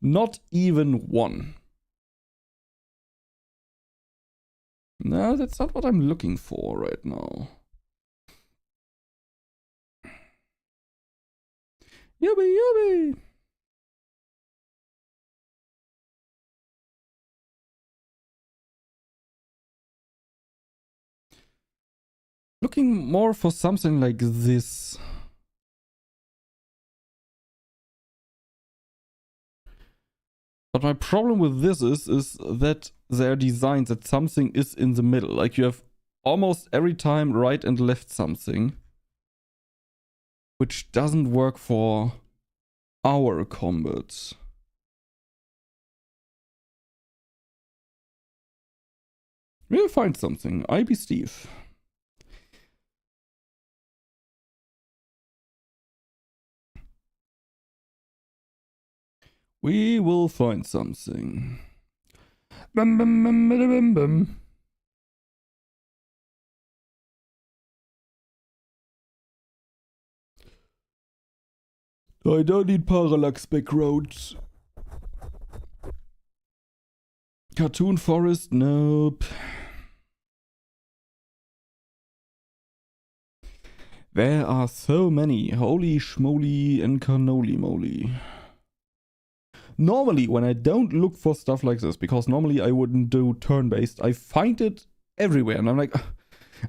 Not even one. No, that's not what I'm looking for right now. Yubby yubby! Looking more for something like this. But my problem with this is that they're designed that something is in the middle. Like you have almost every time right and left something. Which doesn't work for our combats. We'll find something. I be Steve. We will find something. Bum, bum, bum, bum, bum. I don't need parallax backgrounds. Cartoon forest? Nope. There are so many. Holy schmoly and cannoli moly. Normally, when I don't look for stuff like this, because normally I wouldn't do turn-based, I find it everywhere. And I'm like,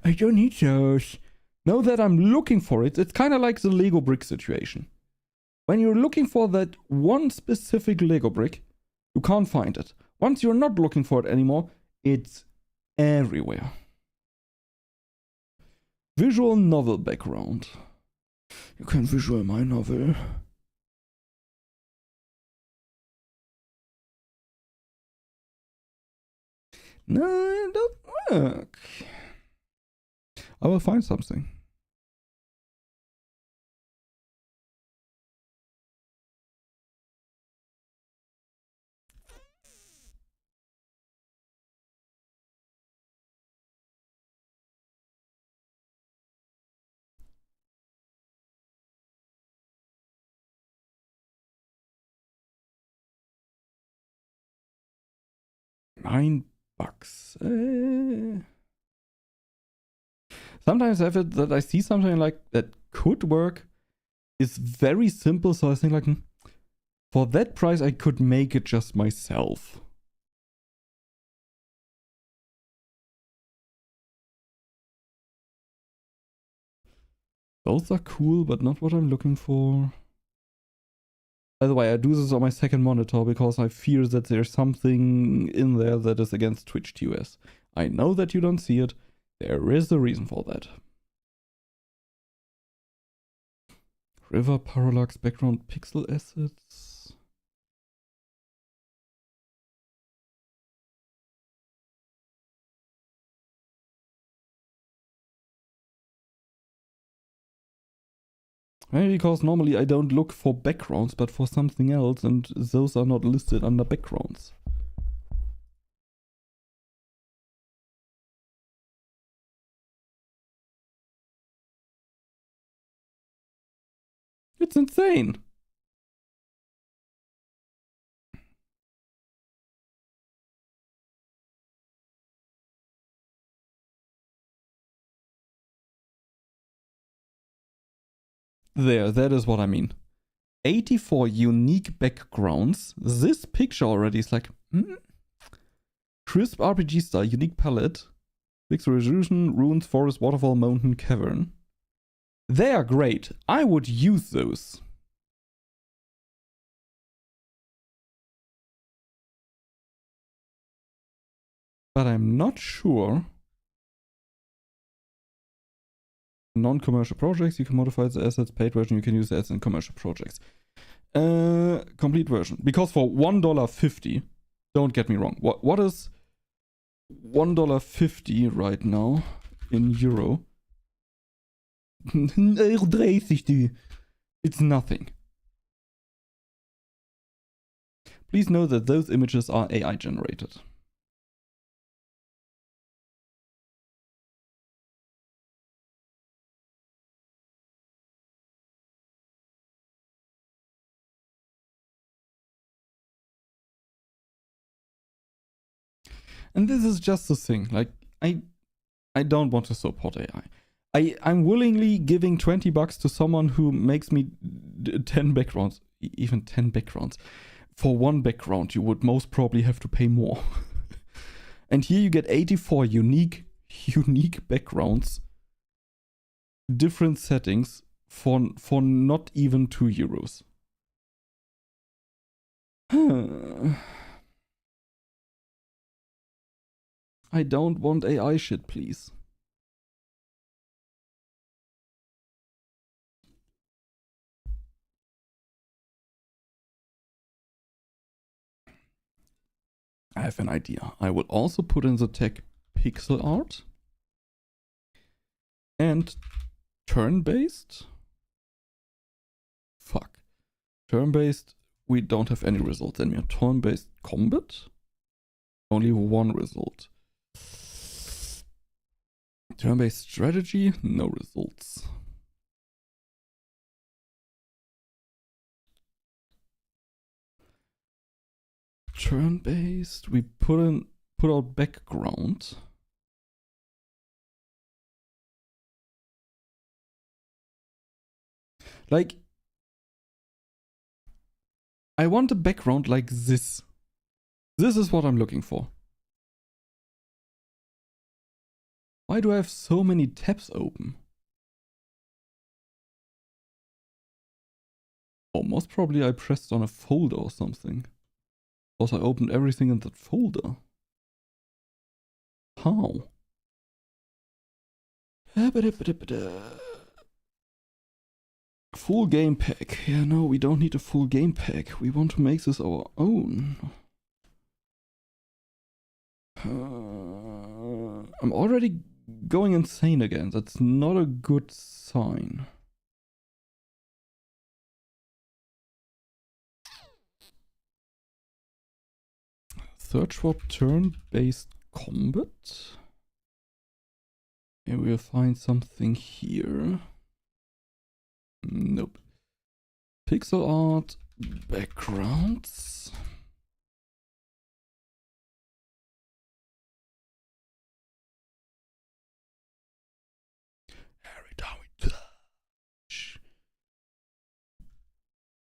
I don't need those. Now that I'm looking for it, it's kind of like the Lego brick situation. When you're looking for that one specific Lego brick, you can't find it. Once you're not looking for it anymore, it's everywhere. Visual novel background. You can visual my novel. No, it don't work. I will find something. $9. Sometimes I have it that I see something like that could work. Is very simple, so I think like, for that price I could make it just myself. Those are cool, but not what I'm looking for. By the way, I do this on my second monitor because I fear that there's something in there that is against Twitch TOS. I know that you don't see it, There is a reason for that. River parallax background pixel assets. Maybe because normally I don't look for backgrounds, but for something else, and those are not listed under backgrounds. It's insane. There, that is what I mean. 84 unique backgrounds. This picture already is like, crisp RPG style, unique palette, pixel resolution, ruins, forest, waterfall, mountain, cavern. They are great. I would use those. But I'm not sure. Non-commercial projects, you can modify the assets. Paid version, you can use the assets in commercial projects. Complete version. Because for $1.50, don't get me wrong. What is $1.50 right now in euro? It's nothing. Please know that those images are AI generated. And this is just the thing. Like, I don't want to support AI. I'm willingly giving $20 to someone who makes me 10 backgrounds, even 10 backgrounds. For one background, you would most probably have to pay more. And here you get 84 unique backgrounds, different settings for not even €2. I don't want AI shit, please. I have an idea. I will also put in the tag pixel art and turn-based. Fuck. Turn-based, we don't have any results. Then we have turn-based combat. Only one result. Turn-based strategy, no results. Turn-based, we put out background. Like, I want a background like this. This is what I'm looking for. Why do I have so many tabs open? Oh, most probably I pressed on a folder or something. Because I opened everything in that folder. How? Full game pack. Yeah, no, we don't need a full game pack. We want to make this our own. I'm already going insane again. That's not a good sign. Search for turn-based combat. And we'll find something here. Nope. Pixel art, backgrounds. Every time we touch.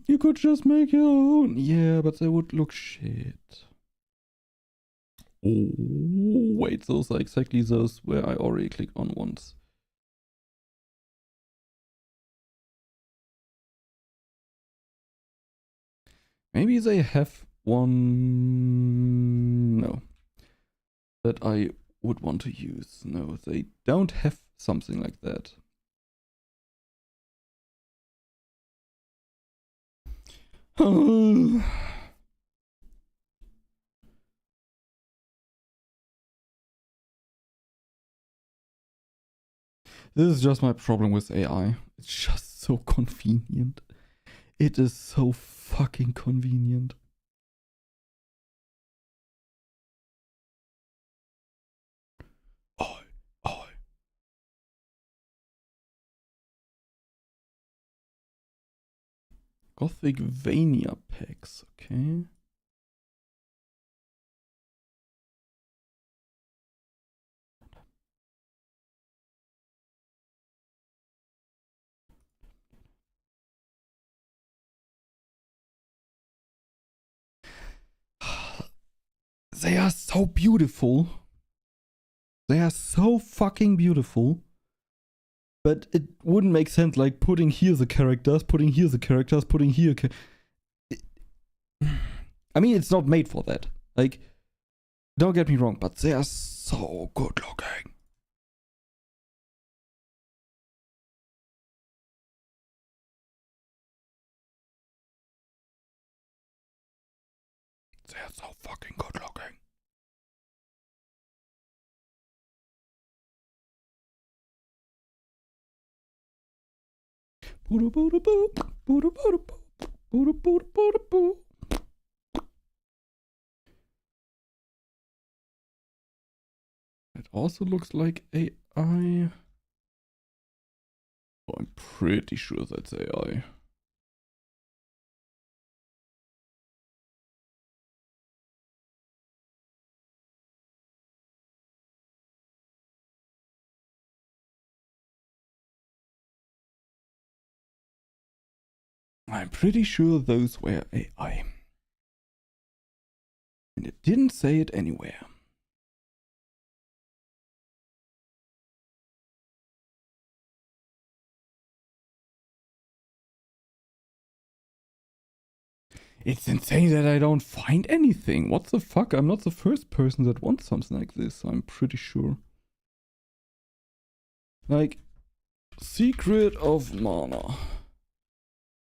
You could just make your own. Yeah, but they would look shit. Oh, wait, those are exactly those where I already clicked on once. Maybe they have one... No. That I would want to use. No, they don't have something like that. This is just my problem with AI. It's just so convenient. It is so fucking convenient. Oh. Gothic Vania packs, okay. They are so beautiful. They are so fucking beautiful. But it wouldn't make sense, like, putting here the characters, putting here the characters, putting here... I mean, it's not made for that. Like, don't get me wrong, but they are so good looking. They are so fucking good looking. It also looks like AI. Oh, I'm pretty sure that's AI. I'm pretty sure those were AI. And it didn't say it anywhere. It's insane that I don't find anything. What the fuck? I'm not the first person that wants something like this, I'm pretty sure. Like, Secret of Mana.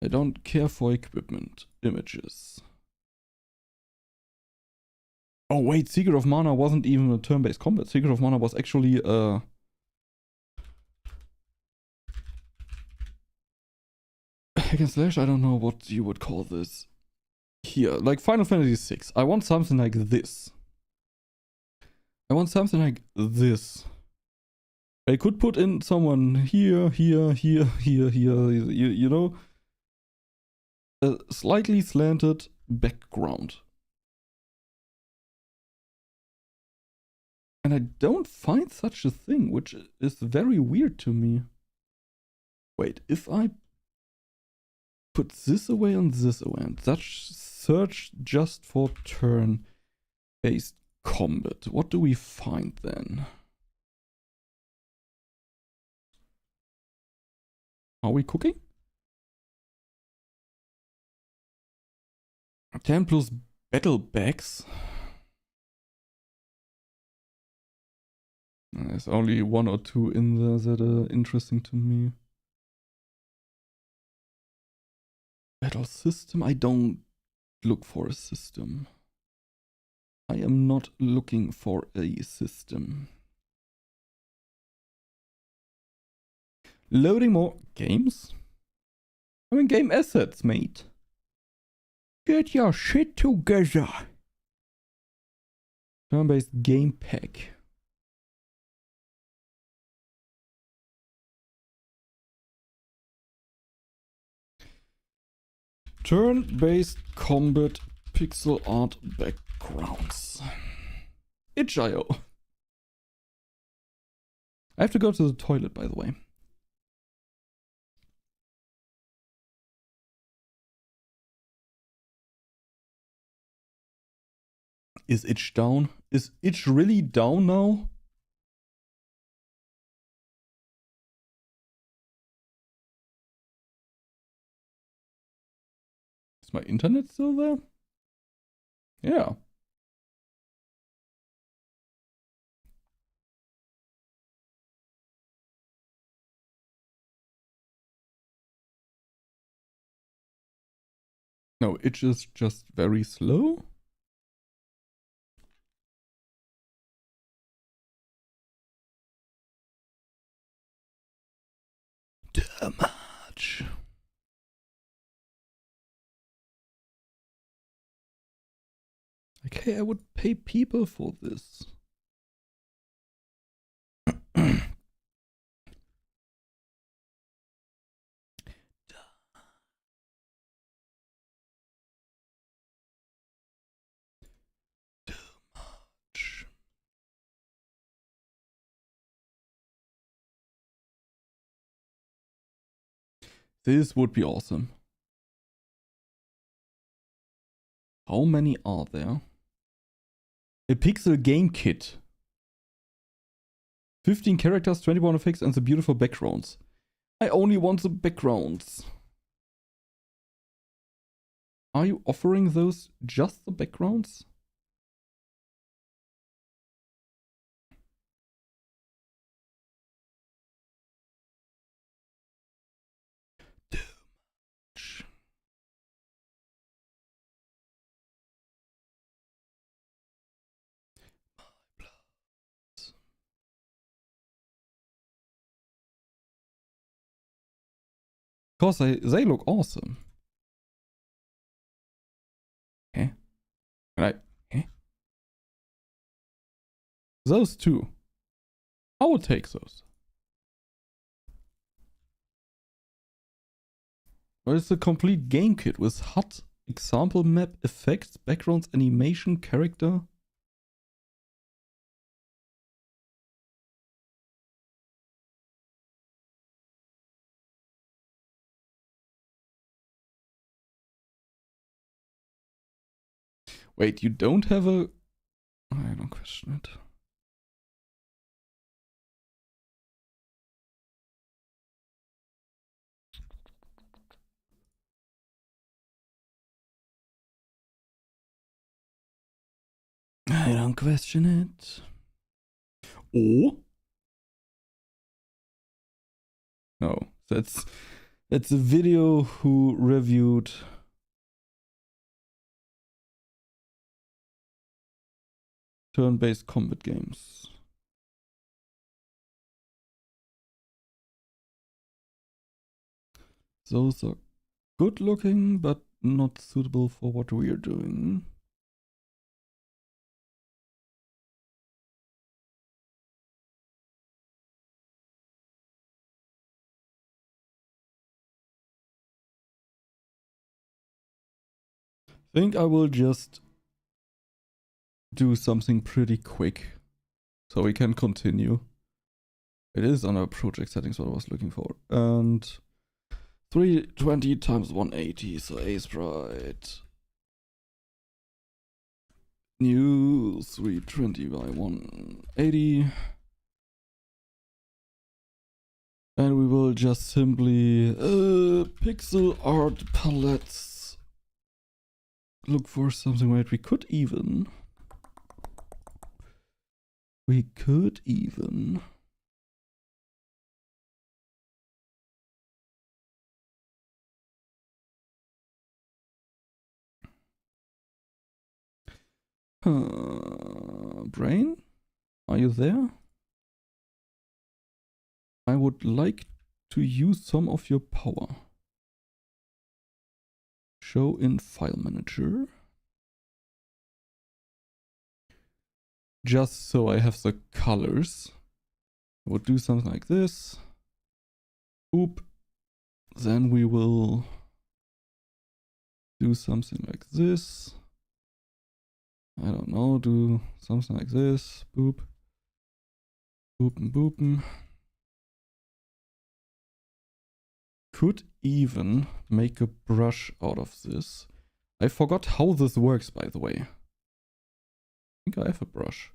I don't care for equipment. Images. Oh wait, Secret of Mana wasn't even a turn-based combat. Secret of Mana was actually hack and slash. I don't know what you would call this. Here, like Final Fantasy VI. I want something like this. I want something like this. I could put in someone here, here, here, here, here. You know, a slightly slanted background. And I don't find such a thing, which is very weird to me. Wait, if I put this away and this away and search just for turn-based combat, what do we find then? Are we cooking? 10 plus battle bags. There's only one or two in there that are interesting to me. Battle system? I don't look for a system. I am not looking for a system. Loading more games? I mean, game assets, mate. Get your shit together. Turn-based game pack. Turn-based combat pixel art backgrounds. itch.io. I have to go to the toilet, by the way. Is itch down? Is itch really down now? Is my internet still there? Yeah. No, itch is just very slow. Damage. Okay, I would pay people for this. This would be awesome. How many are there? A pixel game kit. 15 characters, 21 effects, and the beautiful backgrounds. I only want the backgrounds. Are you offering those just the backgrounds? Because they look awesome. Okay. Right. Okay. Those two. I will take those. But it's a complete game kit with HUD, example map, effects, backgrounds, animation, character. Wait, you don't have a... I don't question it. I don't question it. Oh? No, that's a video who reviewed turn-based combat games. Those are good looking, but not suitable for what we are doing. I think I will just do something pretty quick so we can continue. It is on our project settings what I was looking for. And 320 times 180, so A sprite. New 320 by 180. And we will just simply pixel art palettes. Look for something. Wait, we could even. Brain, are you there? I would like to use some of your power. Show in file manager. Just so I have the colors. I would do something like this. Oop. Then we will do something like this. I don't know, do something like this. Boop. Boopin' boopin'. Could even make a brush out of this. I forgot how this works, by the way. I think I have a brush.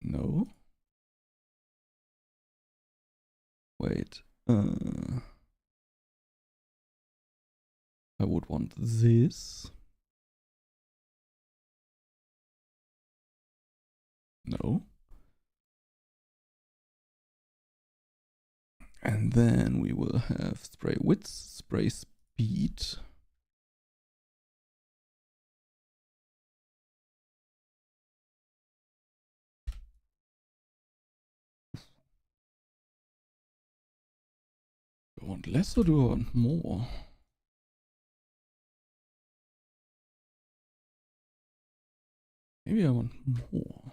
No. Wait. I would want this. No. And then we will have spray width, spray speed. Do I want less or do I want more? Maybe I want more.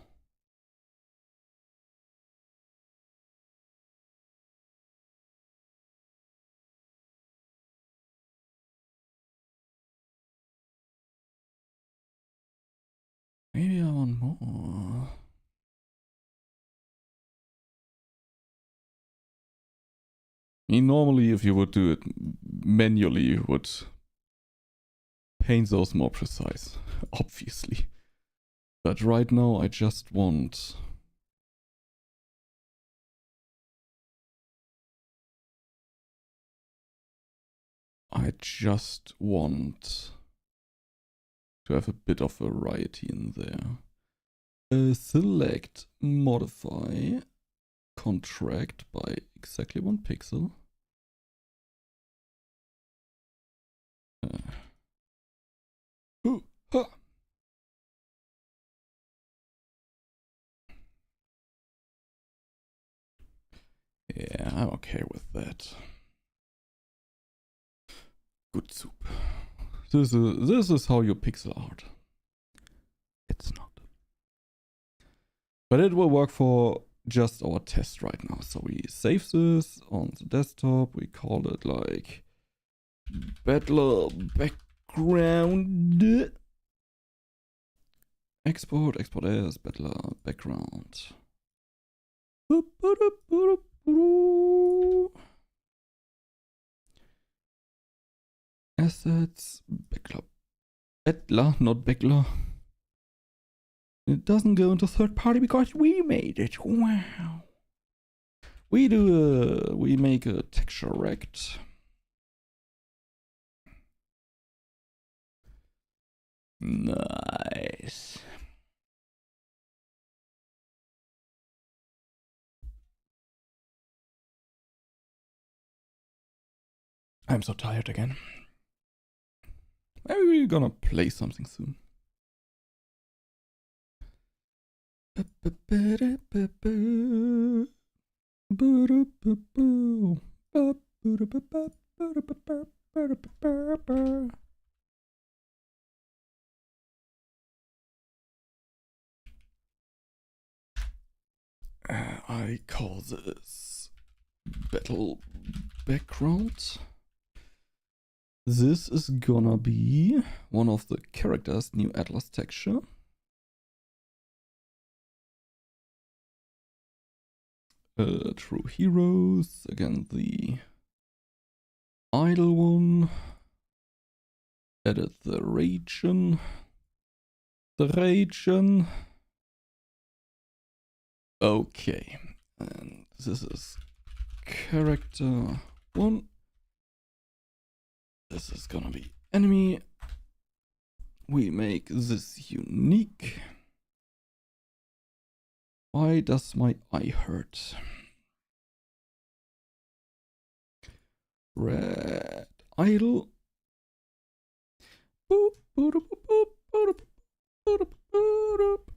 Maybe I want more. I mean, normally if you would do it manually, you would paint those more precise, obviously. But right now I just want... I just want to have a bit of variety in there. Select, modify, contract by exactly 1 pixel. Yeah, I'm okay with that. Good soup. This is how you pixel art. It's not. But it will work for just our test right now. So we save this on the desktop. We call it like Battler background. Export as Battler background. Assets, Battler, not Backler. It doesn't go into third party because we made it. Wow. We make a texture rect. Nice. I'm so tired again. Maybe we're gonna play something soon. I call this battle background. This is gonna be one of the characters' new Atlas texture. True heroes, again the idle one. Edit the region. Okay, and this is character 1. This is gonna be enemy. We make this unique. Why does my eye hurt? Red idle. Boop, boop, boop, boop, boop, boop, boop, boop.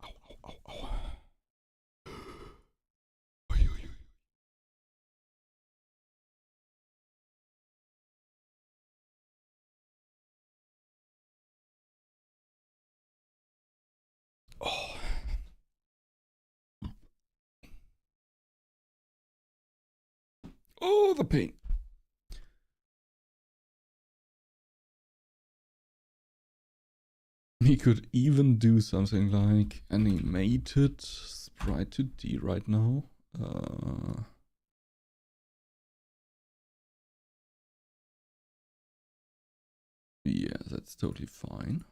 Ow. Oh. Oh, the pain. He could even do something like animated sprite to D right now. Yeah, that's totally fine.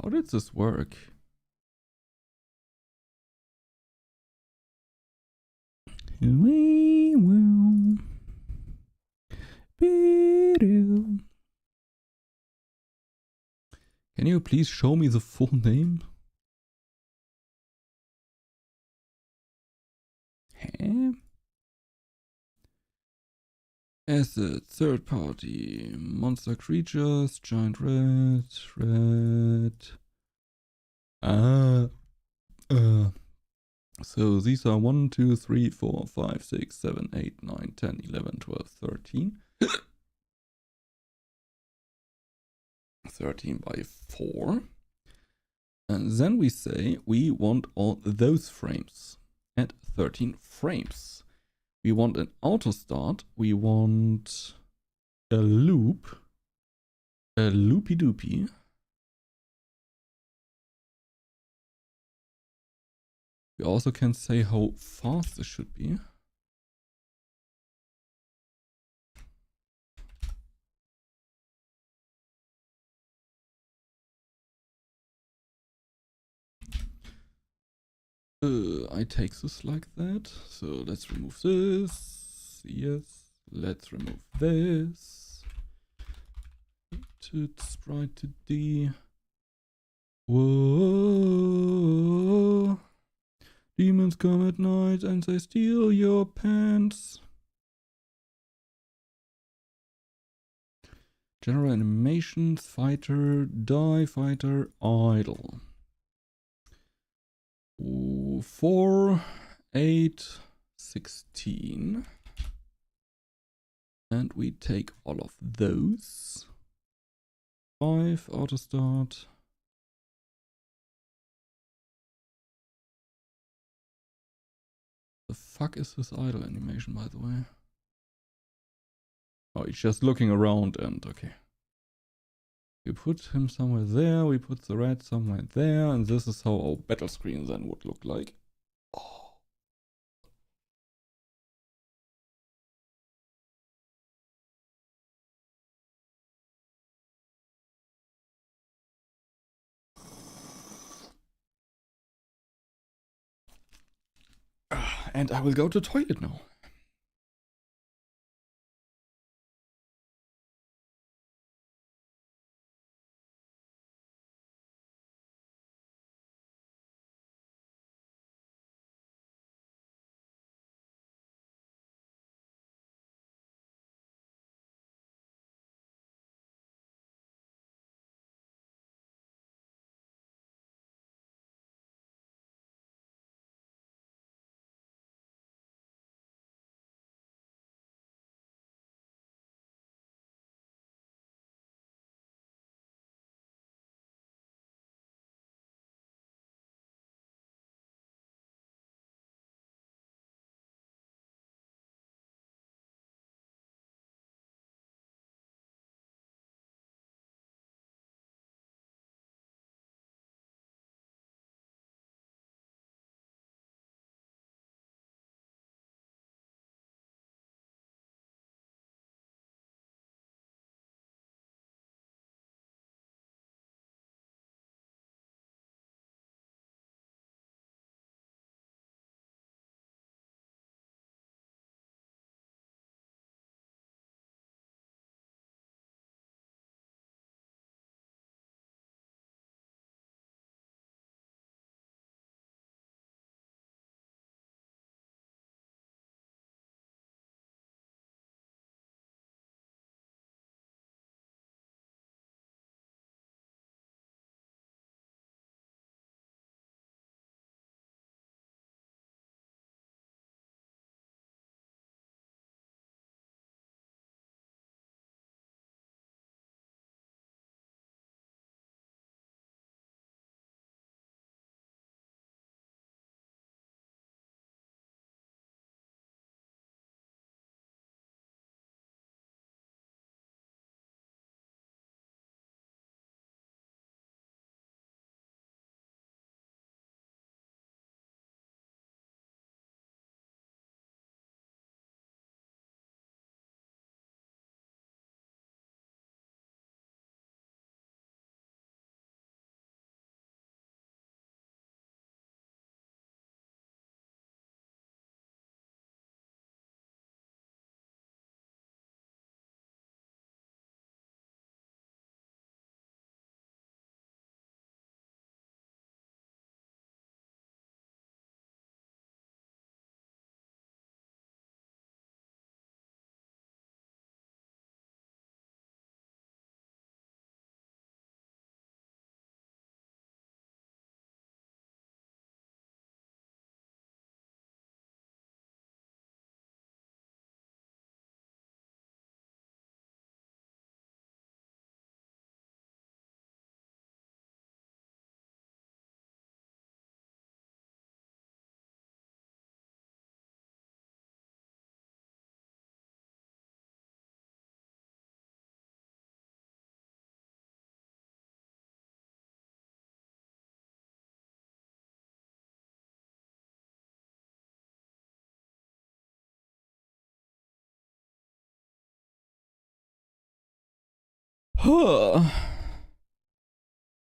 How did this work? We will be real. Can you please show me the full name? Huh? Asset, third party, monster creatures, giant red. So these are 1, 2, 3, 4, 5, 6, 7, 8, 9, 10, 11, 12, 13. 13 by 4. And then we say we want all those frames at 13 frames. We want an auto start. We want a loop. A loopy doopy. We also can say how fast this should be. I take this like that. So let's remove this. Yes. Let's remove this. To sprite to D. Whoa. Demons come at night and they steal your pants. General animations, fighter, die, fighter, idle. 4, 8, 16. And we take all of those. 5, auto start. The fuck is this idle animation, by the way? Oh, he's just looking around and okay. We put him somewhere there, we put the red somewhere there, and this is how our battle screen then would look like. Oh. And I will go to the toilet now.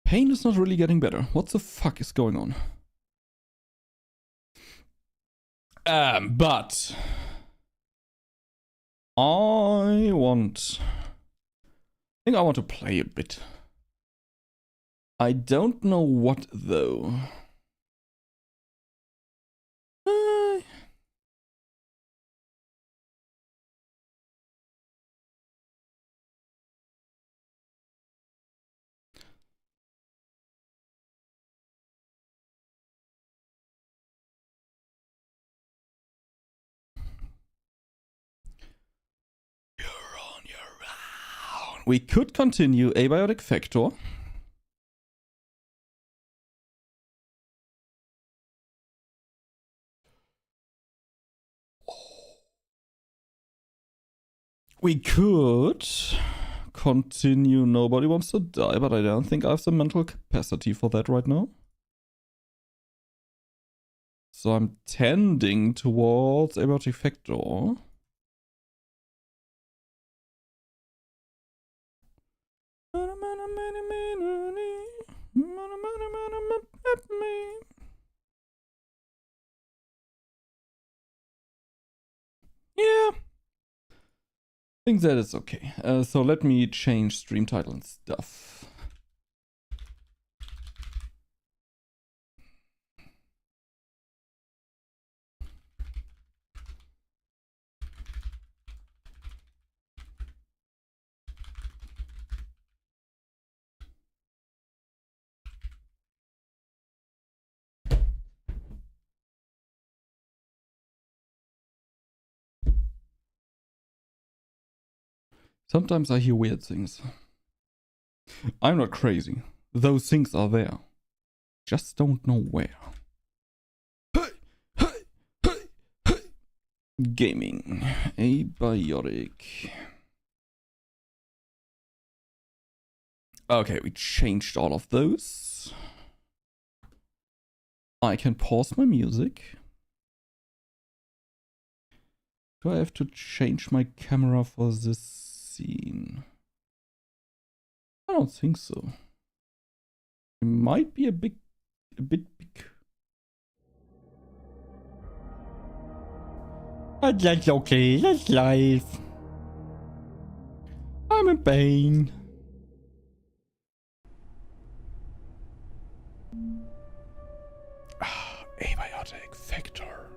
Pain is not really getting better. What the fuck is going on? But I think I want to play a bit. I don't know what though. We could continue abiotic factor. We could continue Nobody Wants to Die, but I don't think I have the mental capacity for that right now. So I'm tending towards abiotic factor. Yeah. I think that is okay. So let me change stream title and stuff. Sometimes I hear weird things. I'm not crazy. Those things are there. Just don't know where. Gaming. Abiotic. Okay, we changed all of those. I can pause my music. Do I have to change my camera for this scene? I don't think so. It might be a bit big. But that's okay, that's life. I'm in pain. Abiotic factor.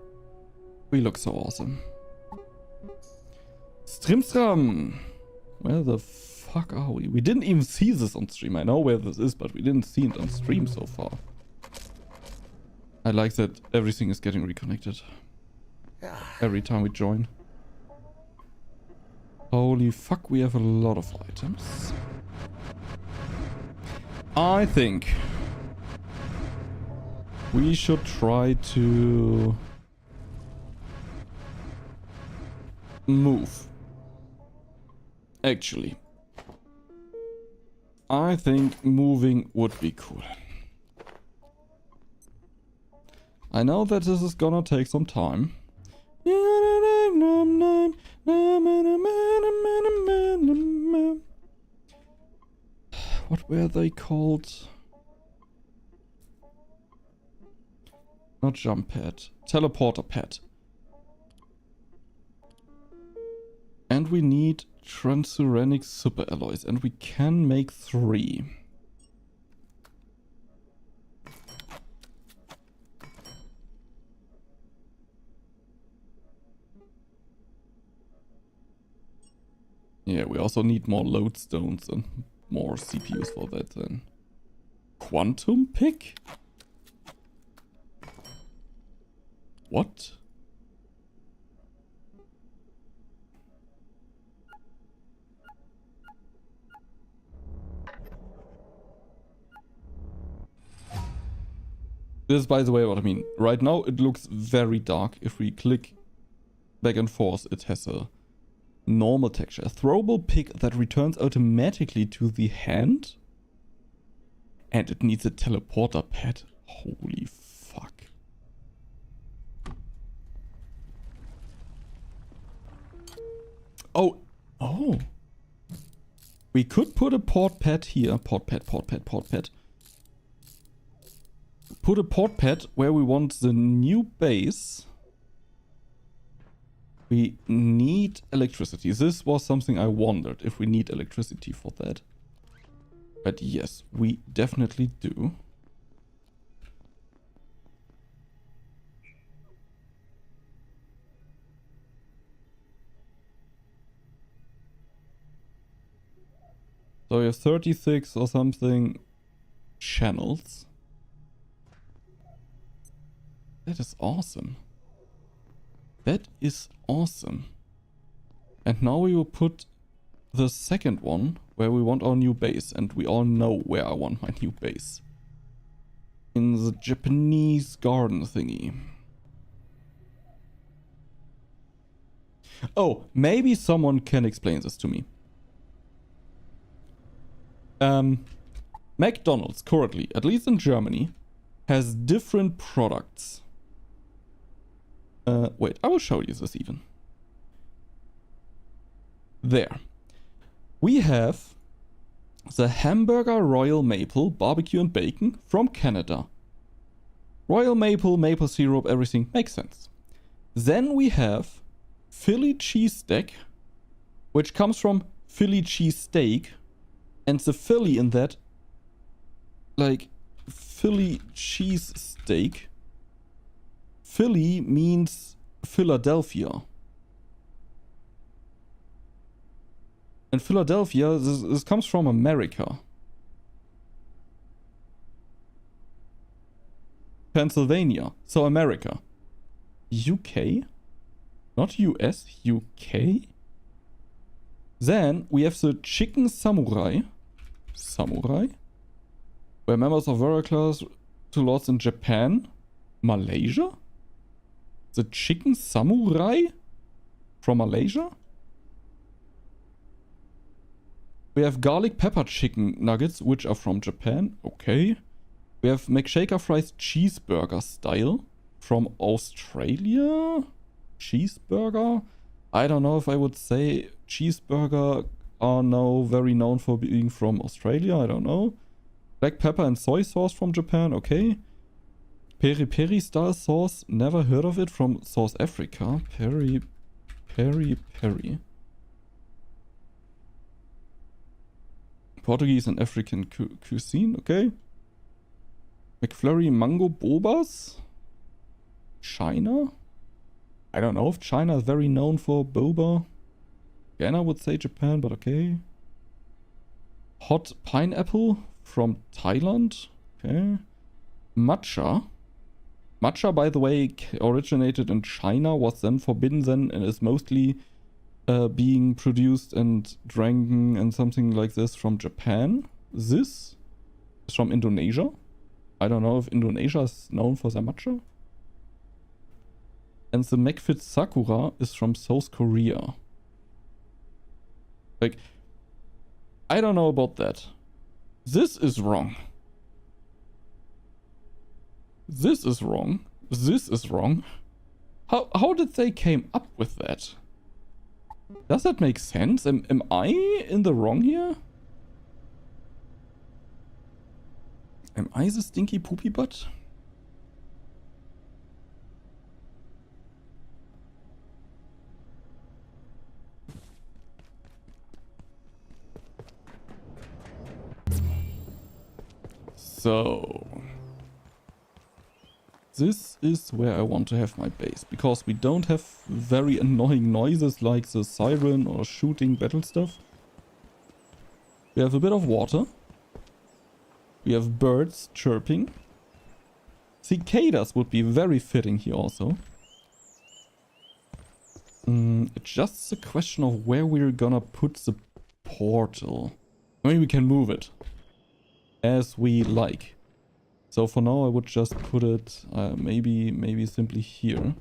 We look so awesome. Strimstram. Where the fuck are we? We didn't even see this on stream. I know where this is, but we didn't see it on stream so far. I like that everything is getting reconnected. Every time we join. Holy fuck, we have a lot of items. I think we should try to move. Actually, I think moving would be cool. I know that this is gonna take some time. What were they called? Not jump pad. Teleporter pad. And we need transuranic super alloys. And we can make 3. Yeah, we also need more lodestones and more CPUs for that then. Quantum pick? What? This is, by the way, what I mean. Right now it looks very dark. If we click back and forth, it has a normal texture. A throwable pick that returns automatically to the hand. And it needs a teleporter pad. Holy fuck. Oh. Oh. We could put a port pad here. Port pad. Put a port pad where we want the new base. We need electricity. This was something I wondered if we need electricity for that. But yes, we definitely do. So you have 36 or something channels. That is awesome. That is awesome. And now we will put the second one where we want our new base. And we all know where I want my new base. In the Japanese garden thingy. Oh, maybe someone can explain this to me. McDonald's currently, at least in Germany, has different products. Wait, I will show you this even. There. We have the Hamburger Royal Maple Barbecue and Bacon from Canada. Royal Maple, maple syrup, everything makes sense. Then we have Philly cheesesteak, which comes from Philly cheesesteak. And the Philly in that, like, Philly cheese steak. Philly means Philadelphia. And Philadelphia, this comes from America. Pennsylvania, so America. UK? Not US, UK? Then we have the chicken samurai. Where members of warrior class to lords in Japan. Malaysia? The chicken samurai? From Malaysia? We have garlic pepper chicken nuggets, which are from Japan. Okay. We have McShaker fries cheeseburger style from Australia. Cheeseburger? I don't know if I would say cheeseburger are now very known for being from Australia. I don't know. Black pepper and soy sauce from Japan. Okay. Peri peri style sauce. Never heard of it, from South Africa. Peri. Portuguese and African cuisine. Okay. McFlurry mango bobas. China? I don't know if China is very known for boba. Again, I would say Japan, but okay. Hot pineapple from Thailand. Okay. Matcha. Matcha, by the way, originated in China, was then forbidden then, and is mostly being produced and drank and something like this from Japan. This is from Indonesia. I don't know if Indonesia is known for their matcha. And the McFit Sakura is from South Korea. Like, I don't know about that. This is wrong. This is wrong. This is wrong. How did they came up with that? Does that make sense? Am I in the wrong here? Am I the stinky poopy butt? So, this is where I want to have my base, because we don't have very annoying noises like the siren or shooting battle stuff. We have a bit of water. We have birds chirping. Cicadas would be very fitting here also. It's just a question of where we're gonna put the portal. I mean, we can move it as we like. So for now I would just put it maybe simply here.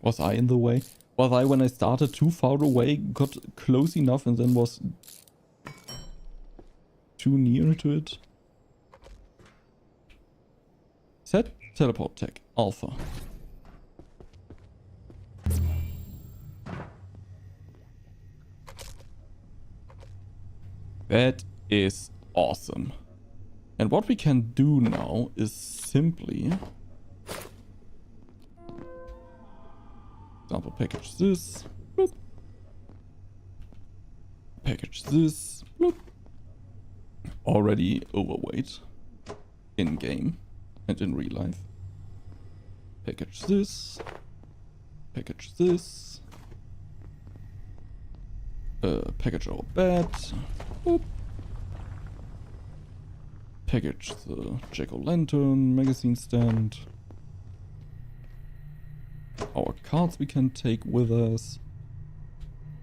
Was I in the way? Was I, when I started too far away, got close enough and then was too near to it? Set teleport tech alpha. That is awesome. And what we can do now is simply... Example, package this. Bloop. Package this. Bloop. Already overweight. In-game. And in real life. Package this. Package this. Package our bed. Boop. Package the jack-o'-lantern magazine stand. Our cards we can take with us.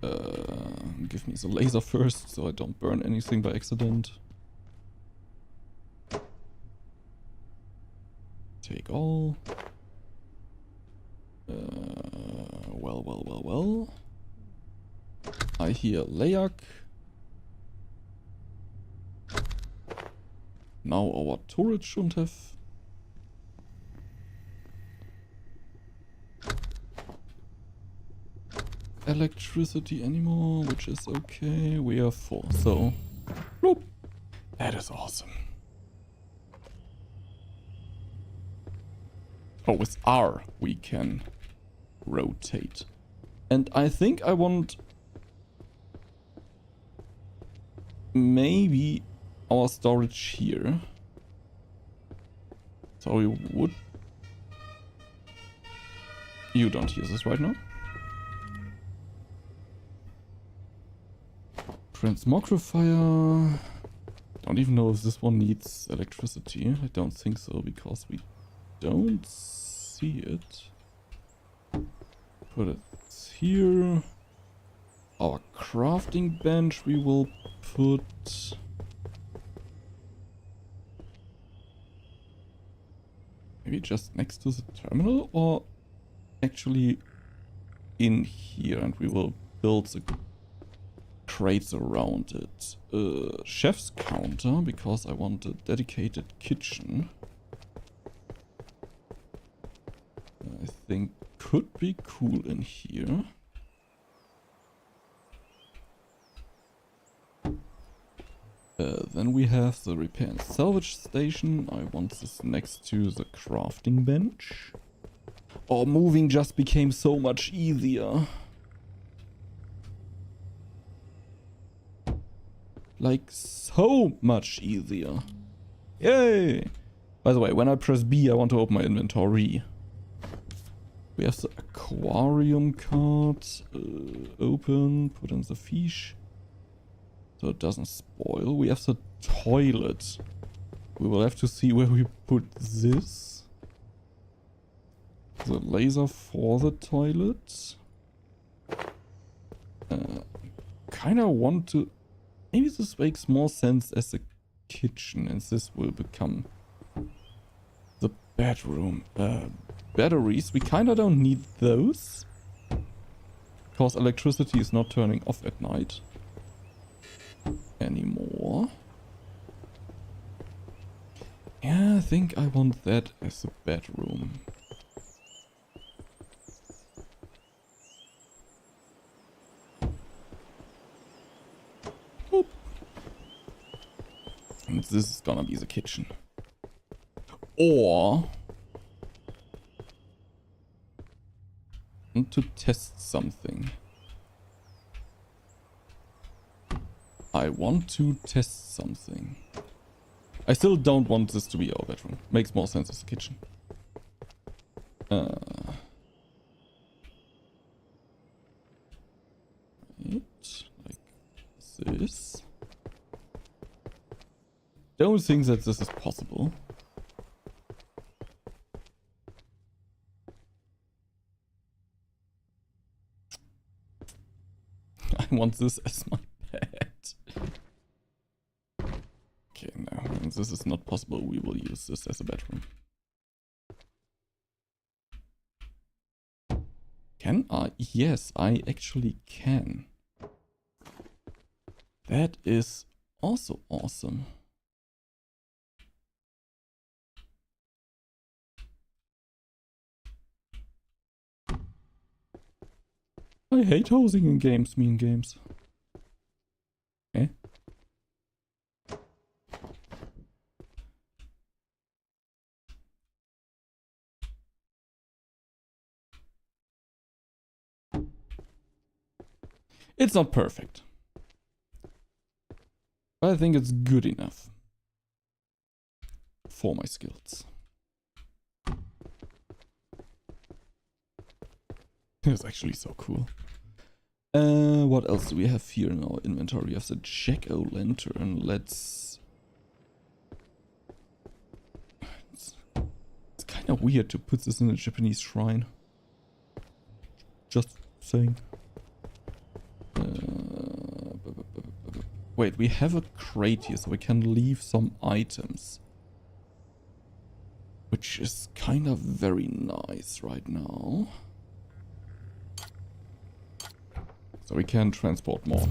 Give me the laser first so I don't burn anything by accident. Take all. Well. I hear Layak. Now our turret shouldn't have... electricity anymore, which is okay. We are full, so... Bloop. That is awesome. Oh, with R we can rotate. And I think I want... maybe our storage here. So we would... You don't use this right now. Transmogrifier. Don't even know if this one needs electricity. I don't think so because we don't see it. Put it here. Our crafting bench we will put... maybe just next to the terminal, or actually in here, and we will build the crates around it. Chef's counter, because I want a dedicated kitchen. I think could be cool in here. Then we have the repair and salvage station. I want this next to the crafting bench. Oh, moving just became so much easier. Like, so much easier. Yay! By the way, when I press B, I want to open my inventory. We have the aquarium card. Open, put in the fish. So it doesn't spoil. We have the toilet. We will have to see where we put this. The laser for the toilet. Kinda want to... maybe this makes more sense as a kitchen, and this will become the bedroom. Batteries, we kinda don't need those. Because electricity is not turning off at night anymore. Yeah, I think I want that as a bedroom. Boop. And this is gonna be the kitchen. Or... to test something. I want to test something. I still don't want this to be our bedroom. Makes more sense as a kitchen. Right, like this. Don't think that this is possible. I want this as my bed. Okay, no, this is not possible. We will use this as a bedroom. Can I? Yes, I actually can. That is also awesome. I hate housing in games, mean games. Okay. It's not perfect. But I think it's good enough for my skills. It's actually so cool. What else do we have here in our inventory? We have the jack-o'-lantern. Let's... It's kind of weird to put this in a Japanese shrine. Just saying. Wait, we have a crate here, so we can leave some items. Which is kind of very nice right now. So we can transport more.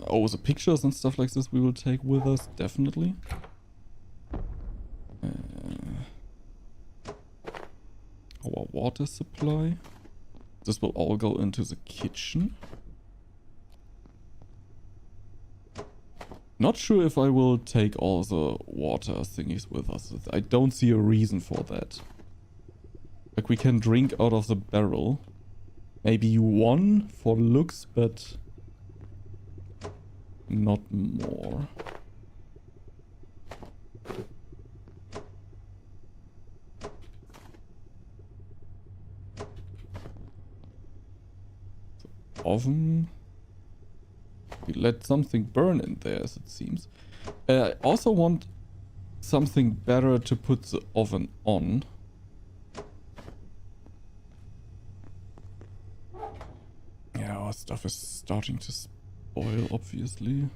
Oh, the pictures and stuff like this we will take with us, definitely. Our water supply. This will all go into the kitchen. Not sure if I will take all the water thingies with us. I don't see a reason for that. Like, we can drink out of the barrel. Maybe one for looks, but not more. Oven. We let something burn in there, as it seems. I also want something better to put the oven on. Yeah, our stuff is starting to spoil, obviously.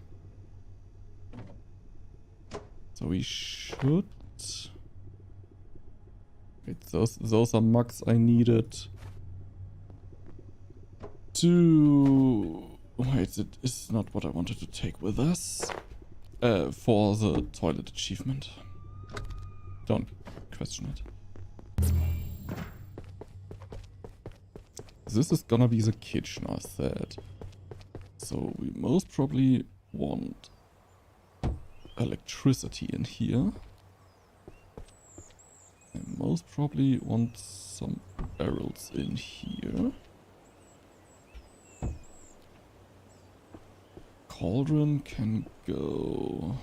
So we should... Wait, those are mugs I needed to... Wait, it is not what I wanted to take with us. For the toilet achievement. Don't question it. This is gonna be the kitchen, I said. So we most probably want electricity in here. I most probably want some barrels in here. Cauldron can go...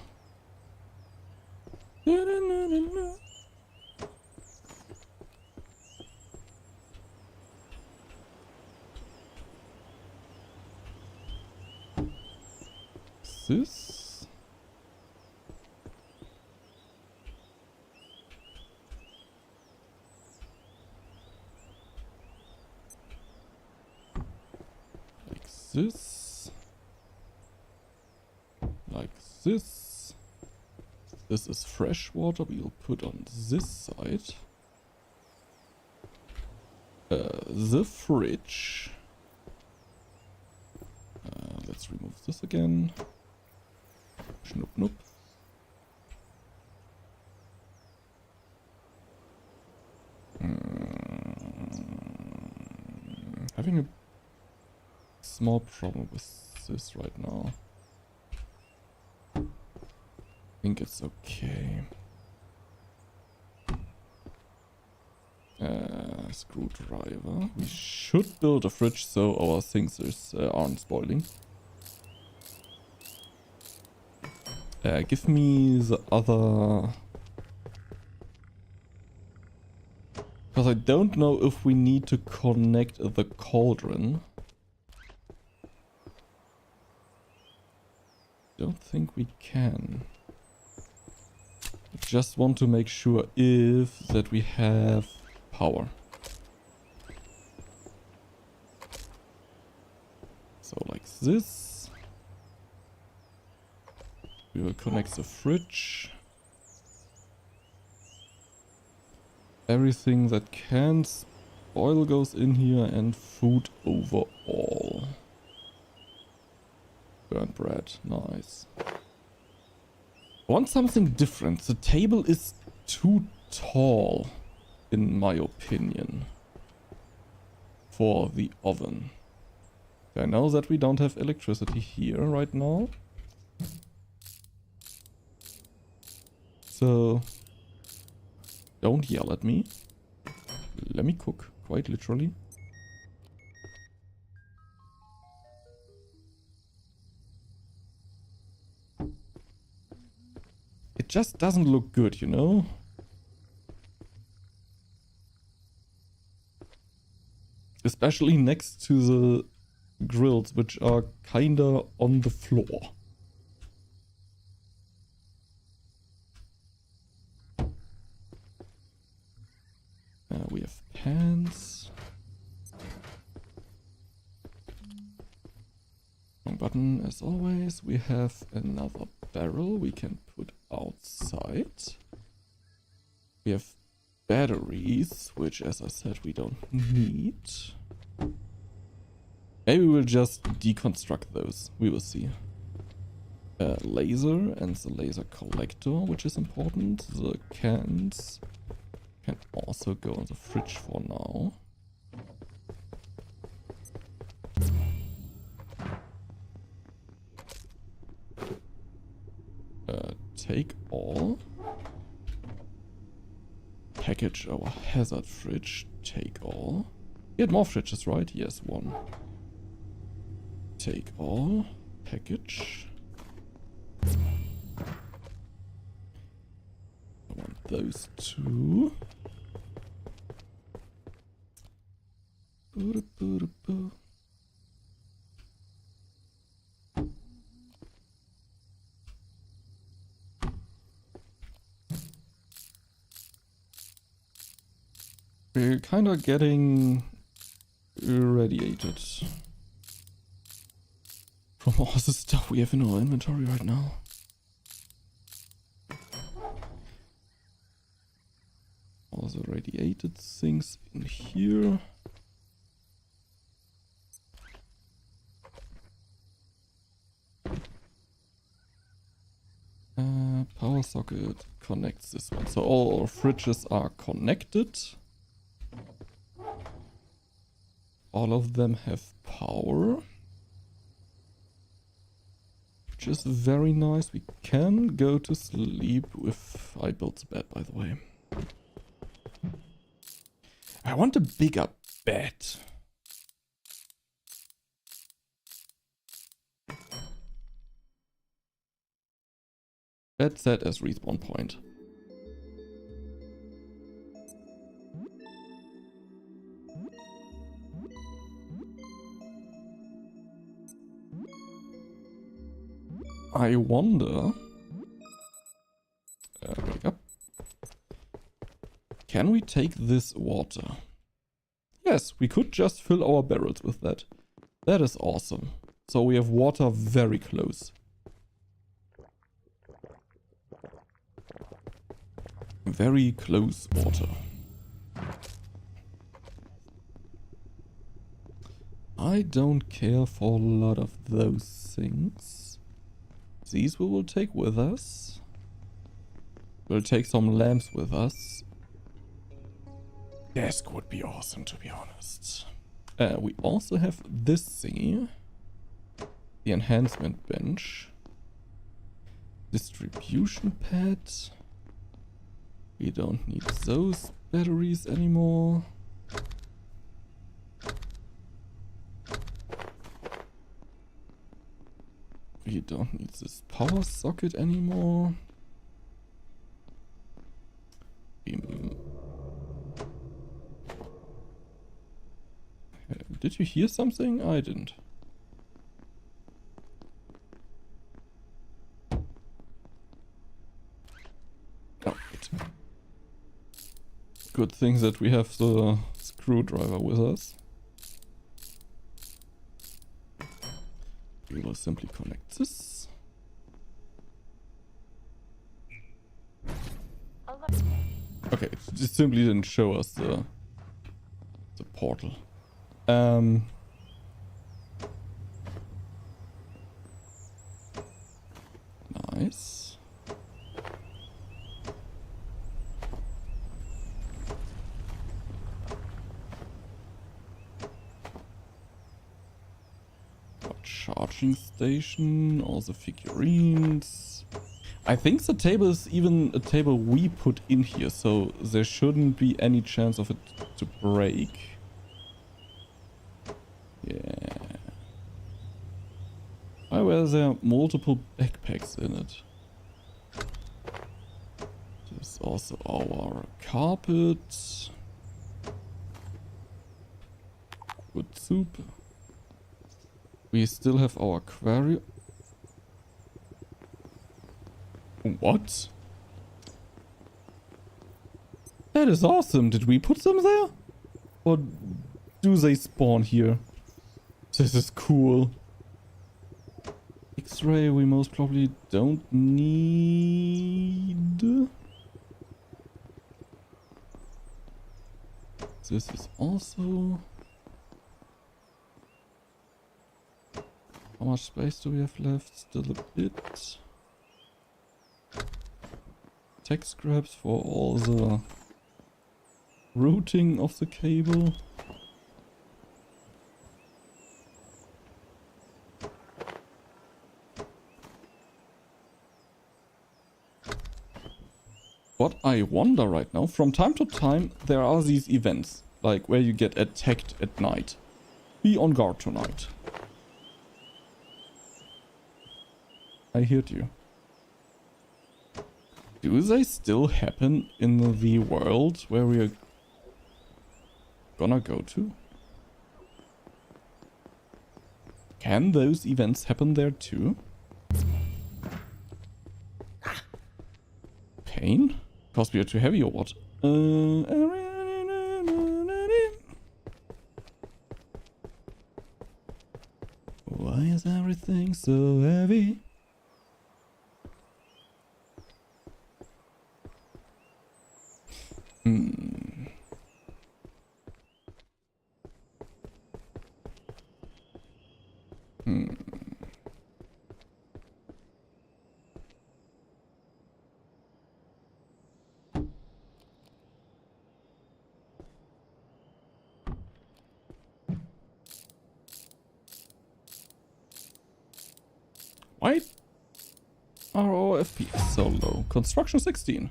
This? Like this? Like this. This is fresh water. We'll put on this side. The fridge. Let's remove this again. Schnupp, schnupp. Having a small problem with this right now. I think it's okay. Screwdriver. We should build a fridge so our things aren't spoiling. Give me the other... Because I don't know if we need to connect the cauldron. Don't think we can. I just want to make sure that we have power. So like this. We will connect the fridge. Everything that can spoil goes in here, and food overall. Burnt bread, nice. I want something different. The table is too tall, in my opinion, for the oven. I know that we don't have electricity here right now. So, don't yell at me. let me cook, quite literally. It just doesn't look good, you know? Especially next to the grills, which are kinda on the floor. We have pans. Wrong button, as always. We have another barrel we can put outside. We have batteries, which, as I said, we don't need. Maybe we'll just deconstruct those. We will see. Laser and the laser collector, which is important. The cans can also go in the fridge for now. Take all. Package our hazard fridge. Take all. We had more fridges, right? Yes, one. Take all. Package. I want those two. We're kind of getting irradiated from all the stuff we have in our inventory right now. All the radiated things in here. Power socket connects this one. So all our fridges are connected. All of them have power, which is very nice. We can go to sleep if I built the bed, by the way. I want a bigger bed. Bed set as respawn point. I wonder... wake up. Can we take this water? Yes, we could just fill our barrels with that. That is awesome. So we have water very close. Very close water. I don't care for a lot of those things. These we will take with us. We'll take some lamps with us. Desk would be awesome, to be honest. We also have this thingy. The enhancement bench. Distribution pad. We don't need those batteries anymore. We don't need this power socket anymore. Did you hear something? I didn't. Oh, wait. Good thing that we have the screwdriver with us. We will simply connect this. Okay, it just simply didn't show us the portal. Nice. Charging station, all the figurines. I think the table is even a table we put in here, so there shouldn't be any chance of it to break. Yeah. Why were there multiple backpacks in it? There's also our carpet. Good soup. We still have our aquarium. What? That is awesome. Did we put them there? Or do they spawn here? This is cool. X-ray we most probably don't need. This is also... How much space do we have left? Still a bit. Tech scraps for all the routing of the cable. What I wonder right now, from time to time there are these events, like where you get attacked at night. Be on guard tonight. I heard you. Do they still happen in the world where we are gonna go to? Can those events happen there too? Pain? Because we are too heavy or what? Why is everything so heavy? Why are our FPS so low? Construction 16.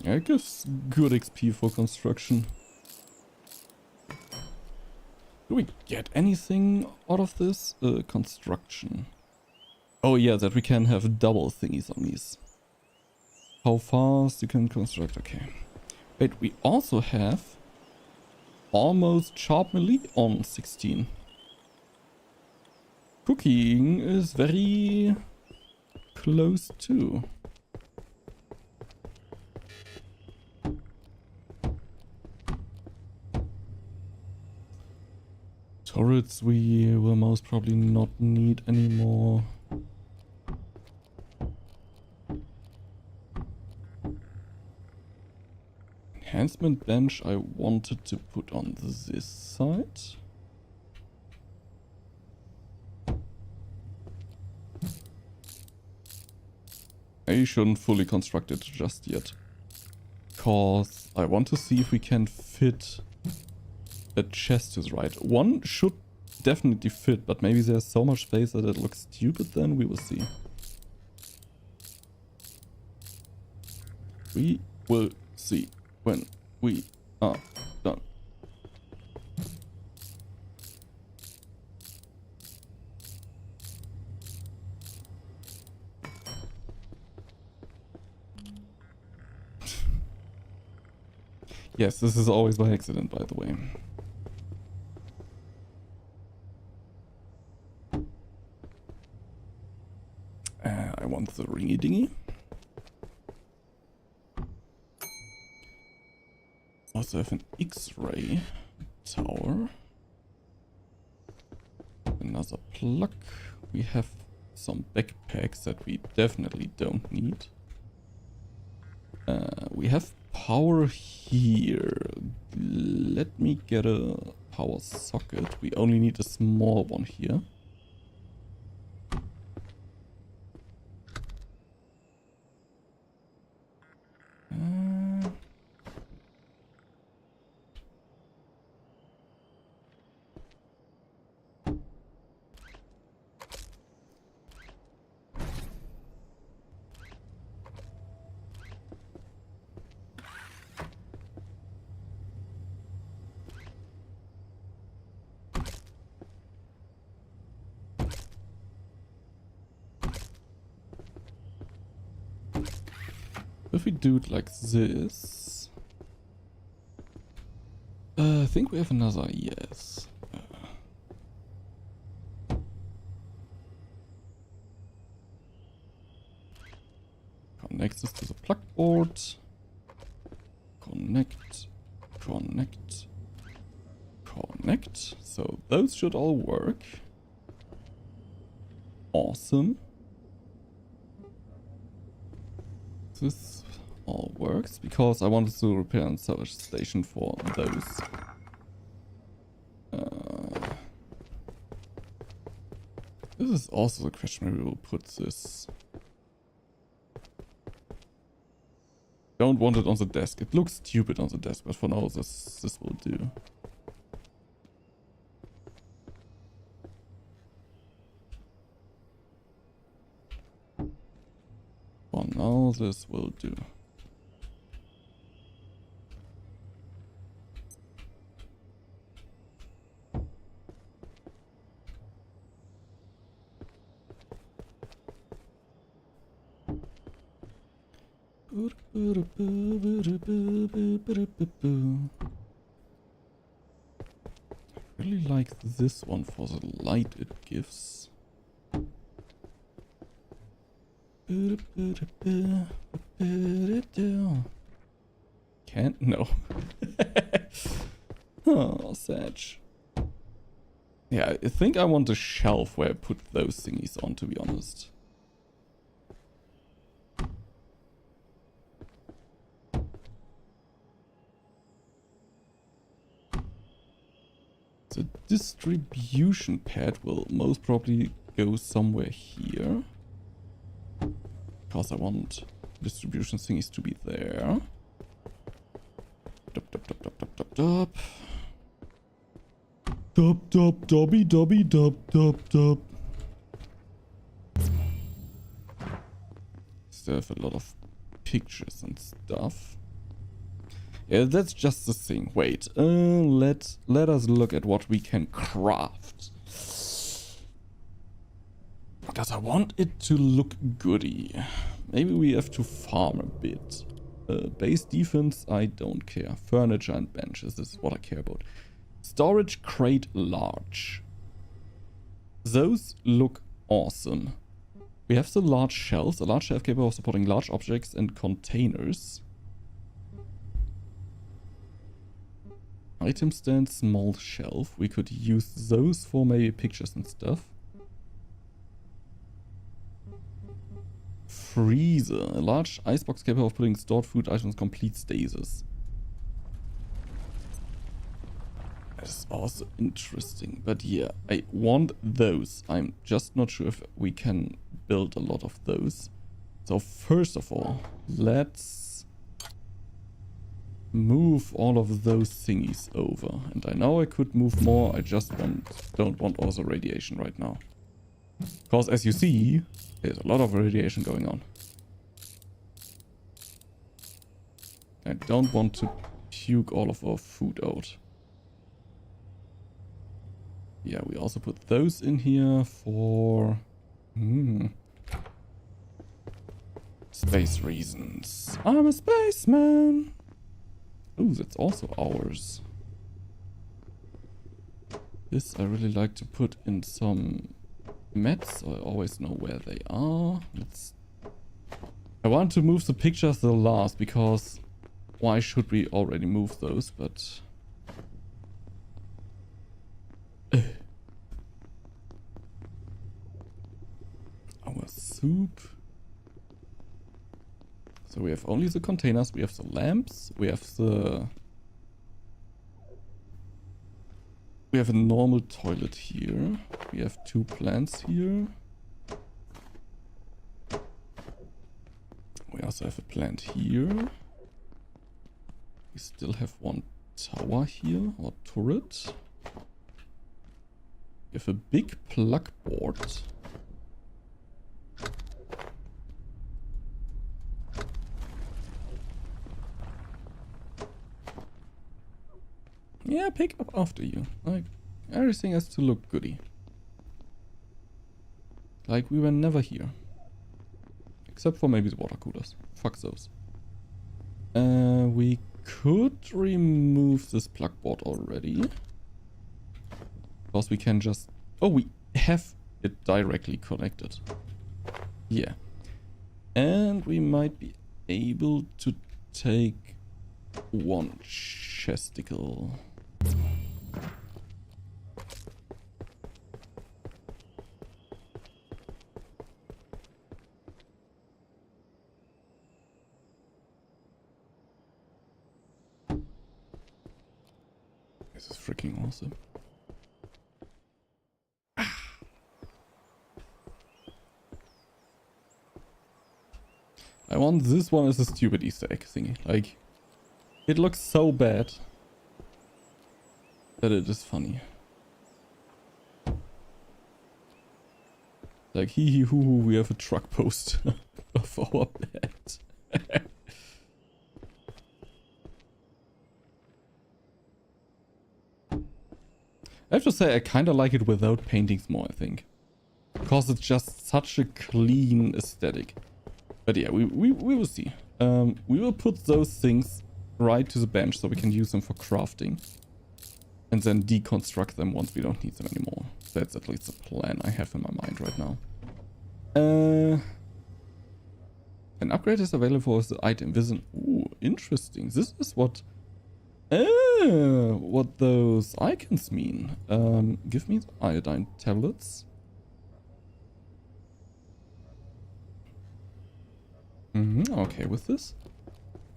I guess good XP for construction. Do we get anything out of this? Construction. Oh yeah, that we can have double thingies on these. How fast you can construct, okay. Wait, we also have almost sharp melee on 16. Cooking is very close too. Turrets we will most probably not need anymore. Enhancement bench I wanted to put on this side. I shouldn't fully construct it just yet. Cause I want to see if we can fit a chest is right. One should definitely fit, but maybe there's so much space that it looks stupid then. We will see. We will see when we are done. Yes, this is always by accident, by the way. I want the ringy dingy. Also have an X-ray tower. Another plug. We have some backpacks that we definitely don't need. We have power here. Let me get a power socket. We only need a small one here. If we do it like this... I think we have another, yes. Connect this to the plug board. Connect, connect, connect. So those should all work. Awesome. This all works because I wanted to repair and salvage station for those. This is also the question. Maybe we'll put this. Don't want it on the desk. It looks stupid on the desk, but for now this will do. For now this will do. I really like this one for the light it gives. Can't? No. Oh, Sag. Yeah, I think I want a shelf where I put those thingies on, to be honest. The distribution pad will most probably go somewhere here. Because I want distribution thingies to be there. Dup, dup, dup, dup, dup, dup, dup. Dup, dup, dubby, dubby, dup, dup, dup. Still have a lot of pictures and stuff. Yeah, that's just the thing. Wait, let us look at what we can craft. Because I want it to look goody. Maybe we have to farm a bit. Base defense, I don't care. Furniture and benches, this is what I care about. Storage crate large. Those look awesome. We have the large shelves. A large shelf capable of supporting large objects and containers. Item stand, small shelf. We could use those for maybe pictures and stuff. Freezer. A large icebox capable of putting stored food items complete stasis. That is also interesting. But yeah, I want those. I'm just not sure if we can build a lot of those. So first of all, let's move all of those thingies over. And I know I could move more. I just don't want also radiation right now. Because as you see, there's a lot of radiation going on. I don't want to puke all of our food out. Yeah, we also put those in here for space reasons. I'm a spaceman. Ooh, that's also ours. This I really like to put in some mats, so I always know where they are. I want to move the pictures the last, because why should we already move those, but... Our soup. So we have only the containers, we have the lamps, we have the... We have a normal toilet here. We have 2 plants here. We also have a plant here. We still have 1 tower here, or turret. We have a big plug board. Yeah, pick up after you. Like, everything has to look goody. Like we were never here. Except for maybe the water coolers. Fuck those. We could remove this plug board already. Because we can just... Oh, we have it directly connected. Yeah. And we might be able to take one chesticle. This is freaking awesome. I want this one as a stupid Easter egg thingy. Like, it looks so bad that it is funny. Like, hee hee hoo hoo, we have a truck post of our bed. I have to say, I kind of like it without paintings more, I think. Because it's just such a clean aesthetic. But yeah, we will see. We will put those things right to the bench so we can use them for crafting. And then deconstruct them once we don't need them anymore. That's at least the plan I have in my mind right now. An upgrade is available as the item. Ooh, interesting. This is what those icons mean. Give me the iodine tablets. Okay with this.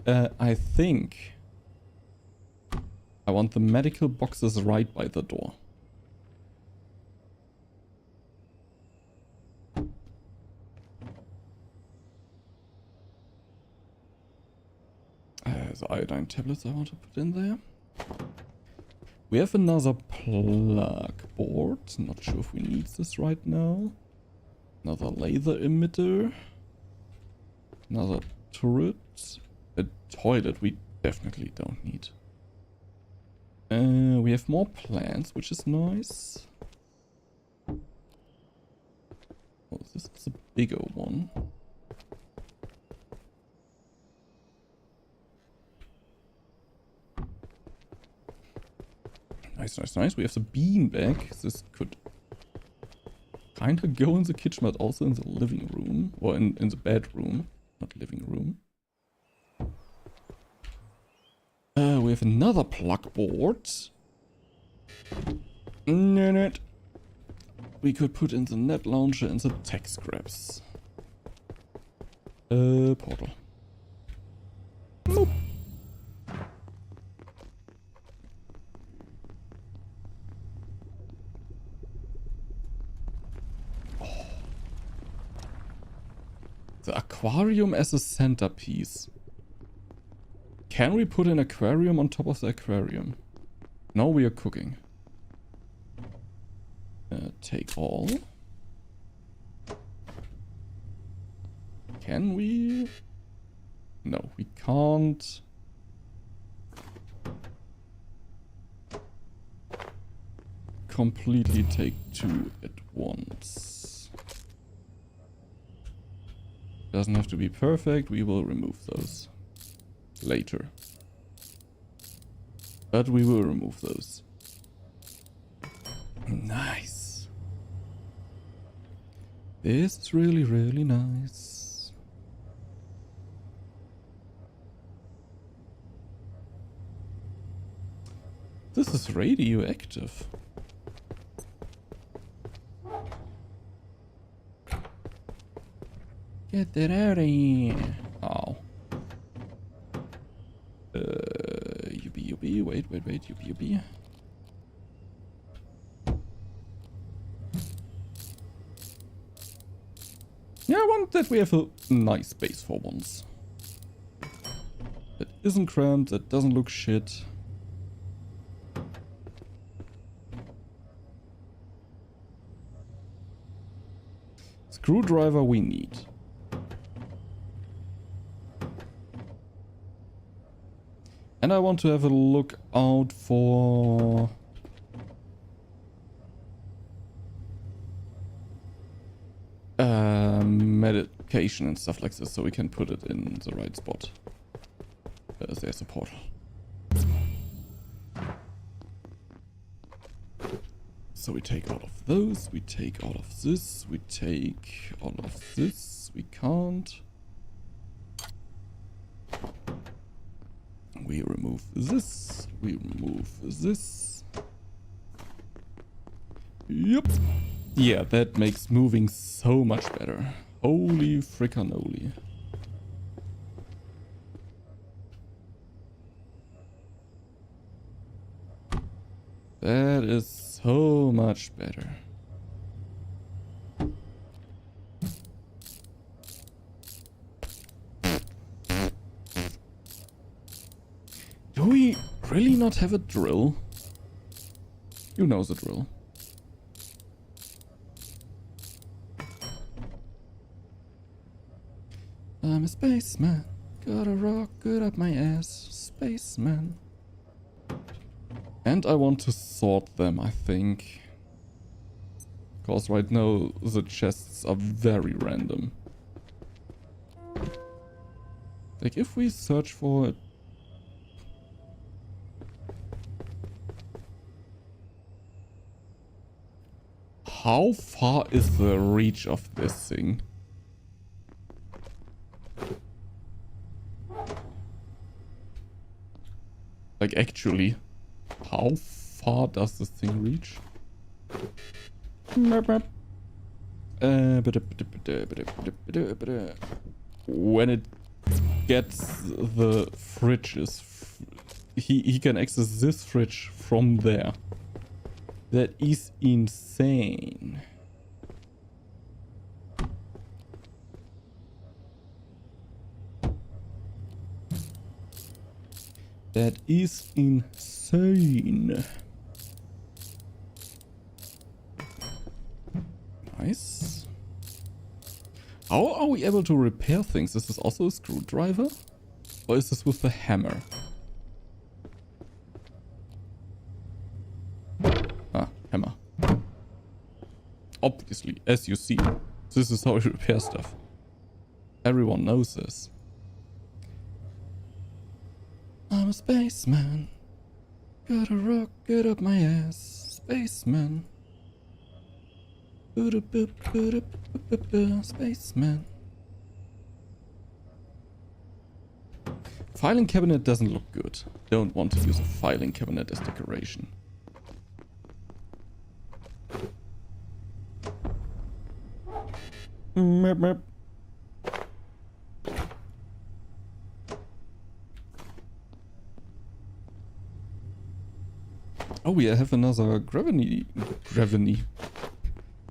I think I want the medical boxes right by the door. The iodine tablets I want to put in there. We have another plug board. Not sure if we need this right now. Another laser emitter. Another turret. A toilet we definitely don't need. We have more plants, which is nice. Oh, this is a bigger one. Nice, nice, nice. We have the beanbag. This could kind of go in the kitchen, but also in the living room. Or in the bedroom. Not living room. We have another plug board. Net. We could put in the net launcher and the tech scraps. Portal. Nope. The aquarium as a centerpiece. Can we put an aquarium on top of the aquarium? No, we are cooking. Take all. Can we? No, we can't. Completely take two at once. Doesn't have to be perfect, we will remove those later. But we will remove those. Nice. This is really, really nice. This is radioactive. Get that out of here. Oh. Yuppie. Wait. Yuppie. Yeah, I want that we have a nice base for once. That isn't cramped, that doesn't look shit. Screwdriver we need. And I want to have a look out for... medication and stuff like this, so we can put it in the right spot. There's a portal. So we take all of those, we take all of this, we take all of this, we can't. We remove this, we remove this. Yep. Yeah, that makes moving so much better. Holy frickanoli. That is so much better. Do we really not have a drill? You know the drill. I'm a spaceman. Got a rock good up my ass. Spaceman. And I want to sort them, I think. Because right now the chests are very random. Like if we search for it. How far is the reach of this thing? Like actually, how far does this thing reach? When it gets the fridges, he can access this fridge from there. That is insane. That is insane. Nice. How are we able to repair things? Is this also a screwdriver? Or is this with the hammer? Ah, hammer. Obviously, as you see, this is how you repair stuff. Everyone knows this. I'm a spaceman. Got a rocket up my ass. Spaceman. Spaceman. Filing cabinet doesn't look good. Don't want to use a filing cabinet as decoration. Merp, merp. Oh, we have another gravity.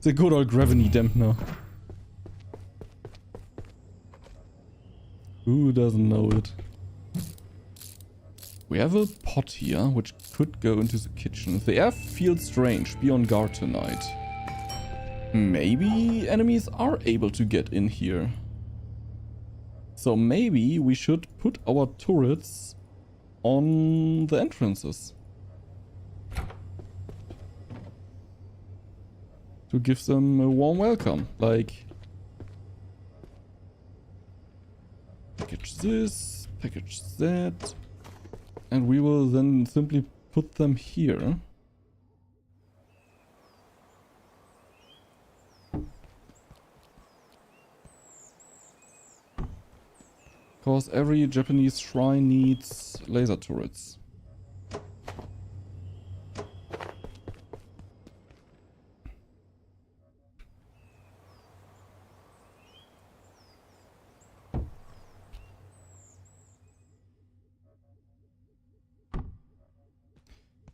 The good old gravity dampener. Who doesn't know it? We have a pot here, which could go into the kitchen. The air feels strange. Be on guard tonight. Maybe enemies are able to get in here. So maybe we should put our turrets on the entrances. To give them a warm welcome. Like, package this, package that. And we will then simply put them here. Because every Japanese shrine needs laser turrets.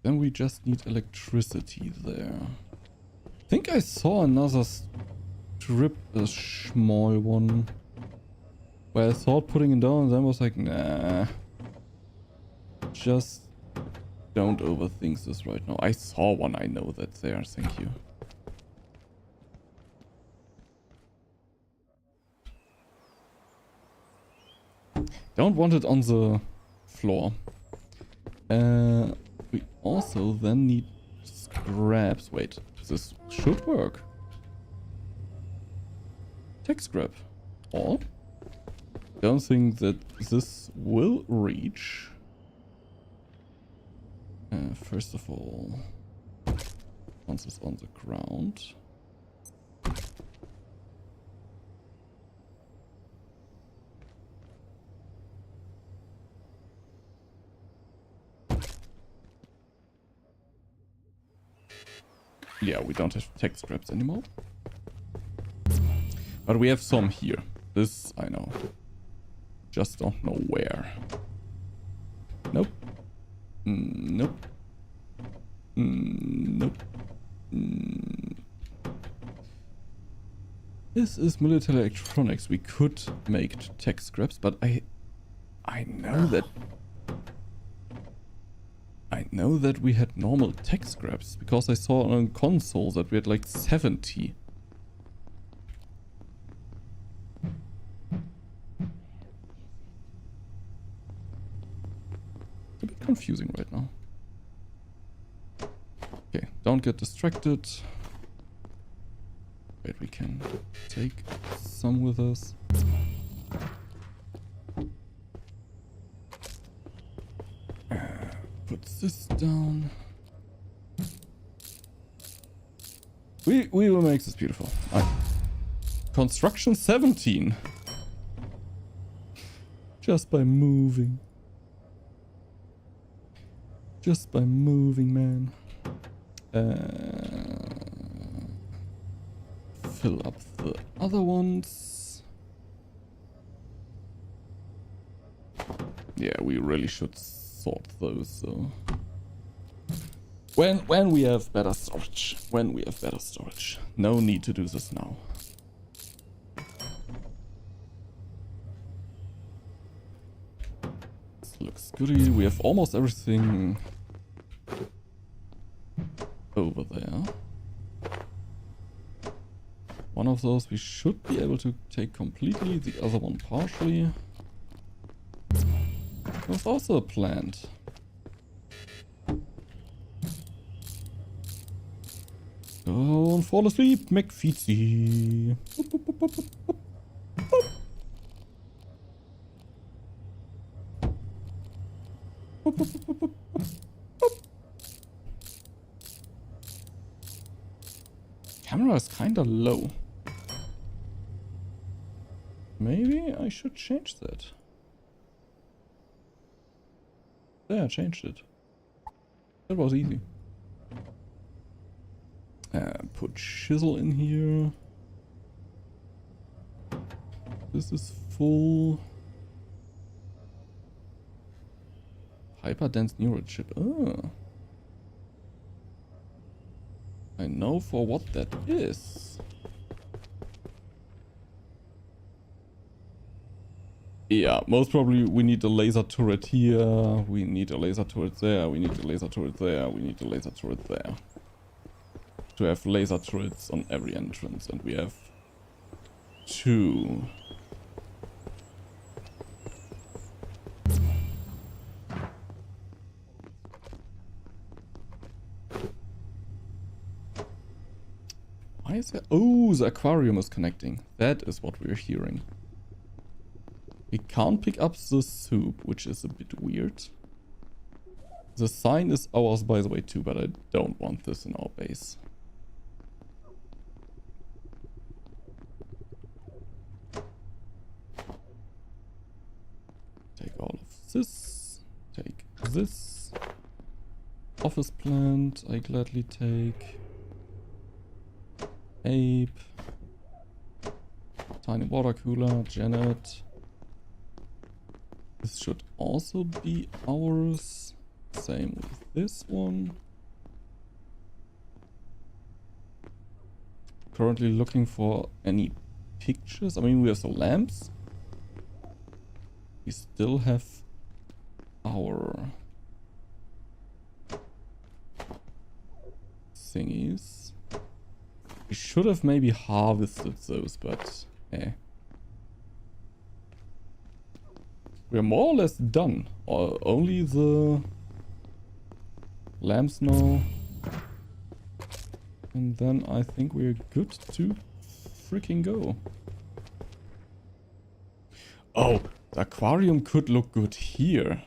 Then we just need electricity there. I think I saw another strip, a small one. Where I thought putting it down and then was like, nah. Just don't overthink this right now. I saw one, I know that's there, thank you. Don't want it on the floor. We also then need scraps. Wait, this should work. Tech scrap. Or Don't think that this will reach. First of all, once it's on the ground. Yeah, we don't have tech scraps anymore. But we have some here. This I know. Just don't know where. Nope. Nope. Nope. This is military electronics. We could make tech scraps, but I know that we had normal tech scraps because I saw on console that we had like 70. It's a bit confusing right now. Okay, don't get distracted. Wait, we can take some with us. Put this down. We will make this beautiful. Construction 17. Just by moving. Just by moving, man. Fill up the other ones. Yeah, we really should sort those though. When we have better storage. When we have better storage. No need to do this now. This looks goody. We have almost everything over there. One of those we should be able to take completely, the other one partially. There's also a plant. Don't fall asleep, McFeetsy. Camera is kinda low. Maybe I should change that. Yeah, I changed it. That was easy. Put chisel in here. This is full. Hyperdense neural chip. Ah. I know for what that is. Yeah, most probably we need a laser turret here. We need a laser turret there. We need a laser turret there. We need a laser turret there. To have laser turrets on every entrance, and we have 2. Why is that? Oh, the aquarium is connecting. That is what we're hearing. We can't pick up the soup, which is a bit weird. The sign is ours, by the way, too, but I don't want this in our base. Take all of this. Take this. Office plant, I gladly take. Ape. Tiny water cooler, Janet. This should also be ours. Same with this one. Currently looking for any pictures. I mean, we have the lamps. We still have our thingies. We should have maybe harvested those, but eh. We're more or less done. Only the lamps now. And then I think we're good to freaking go. Oh, the aquarium could look good here.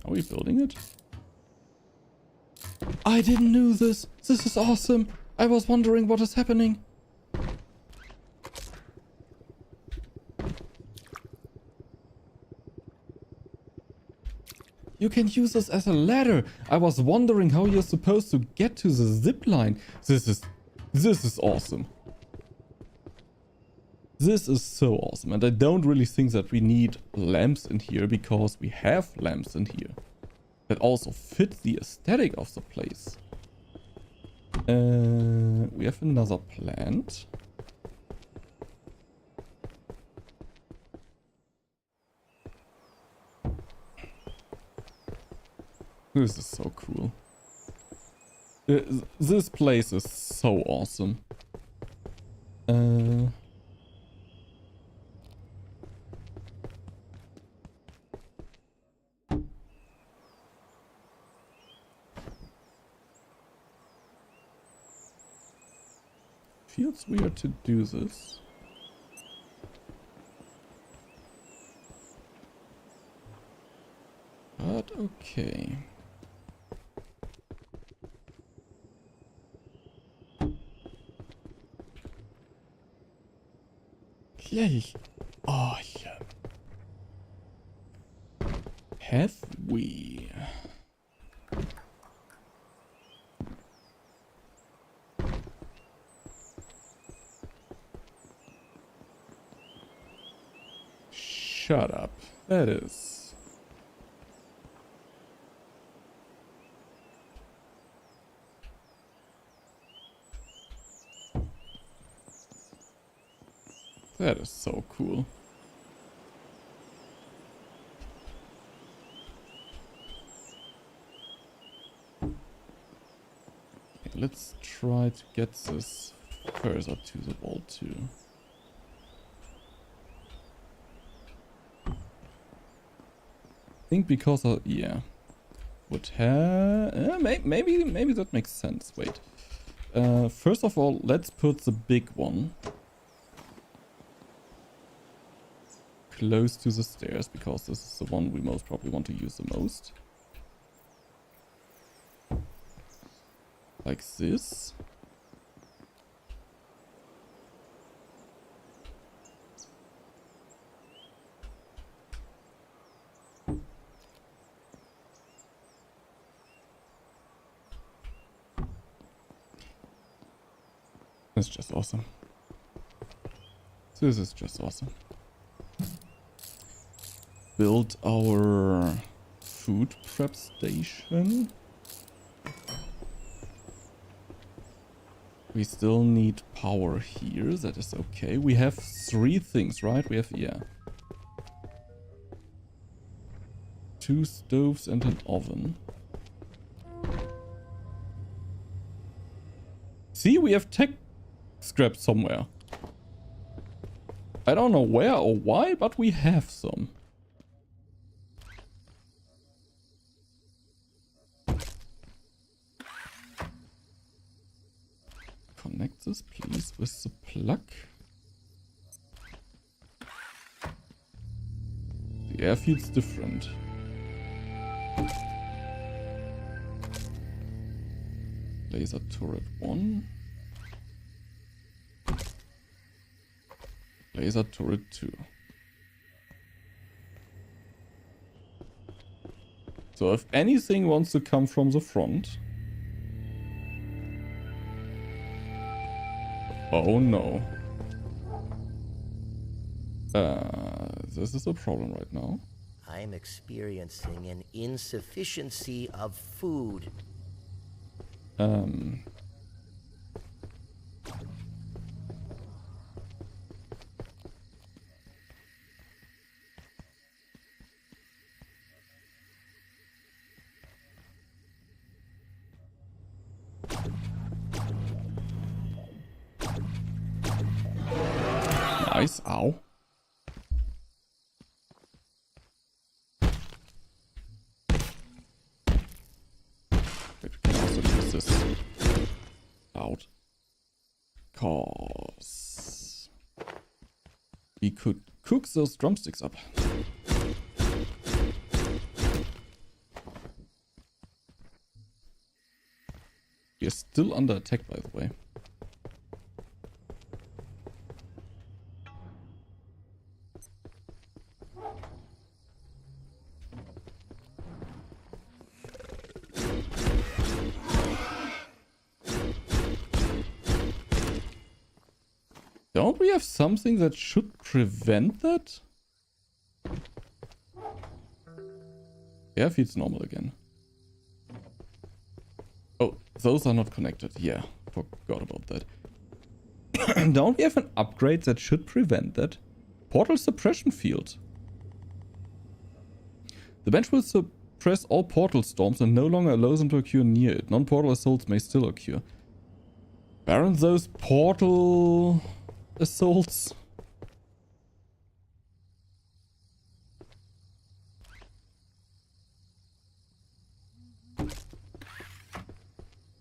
Are we building it? I didn't know this. This is awesome. I was wondering what is happening. You can use this as a ladder. I was wondering how you're supposed to get to the zip line. This is awesome. This is so awesome. And I don't really think that we need lamps in here because we have lamps in here that also fit the aesthetic of the place. We have another plant. This is so cool. This place is so awesome. Feels weird to do this. But okay. Yay. Oh, yeah. Have we? Shut up. That is. That is so cool. Okay, let's try to get this further to the wall too. I think because of, yeah, would have maybe that makes sense. Wait, first of all, let's put the big one close to the stairs because this is the one we most probably want to use the most. Like this. That's just awesome. This is just awesome. Build our food prep station. We still need power here. That is okay. We have 3 things, right? We have, yeah, 2 stoves and an oven. See, we have tech scrap somewhere. I don't know where or why, but we have some. Connect this, please, with the plug. The air feels different. Laser turret 1. Laser turret 2. So if anything wants to come from the front... Oh no. This is a problem right now. I'm experiencing an insufficiency of food. Nice, ow. Wait, we can also use this. Cause we could cook those drumsticks up. We are still under attack, by the way. Don't we have something that should prevent that? Yeah, feels normal again. Oh, those are not connected. Yeah, forgot about that. Don't we have an upgrade that should prevent that? Portal suppression field. The bench will suppress all portal storms and no longer allows them to occur near it. Non-portal assaults may still occur. Aren't those portal assaults?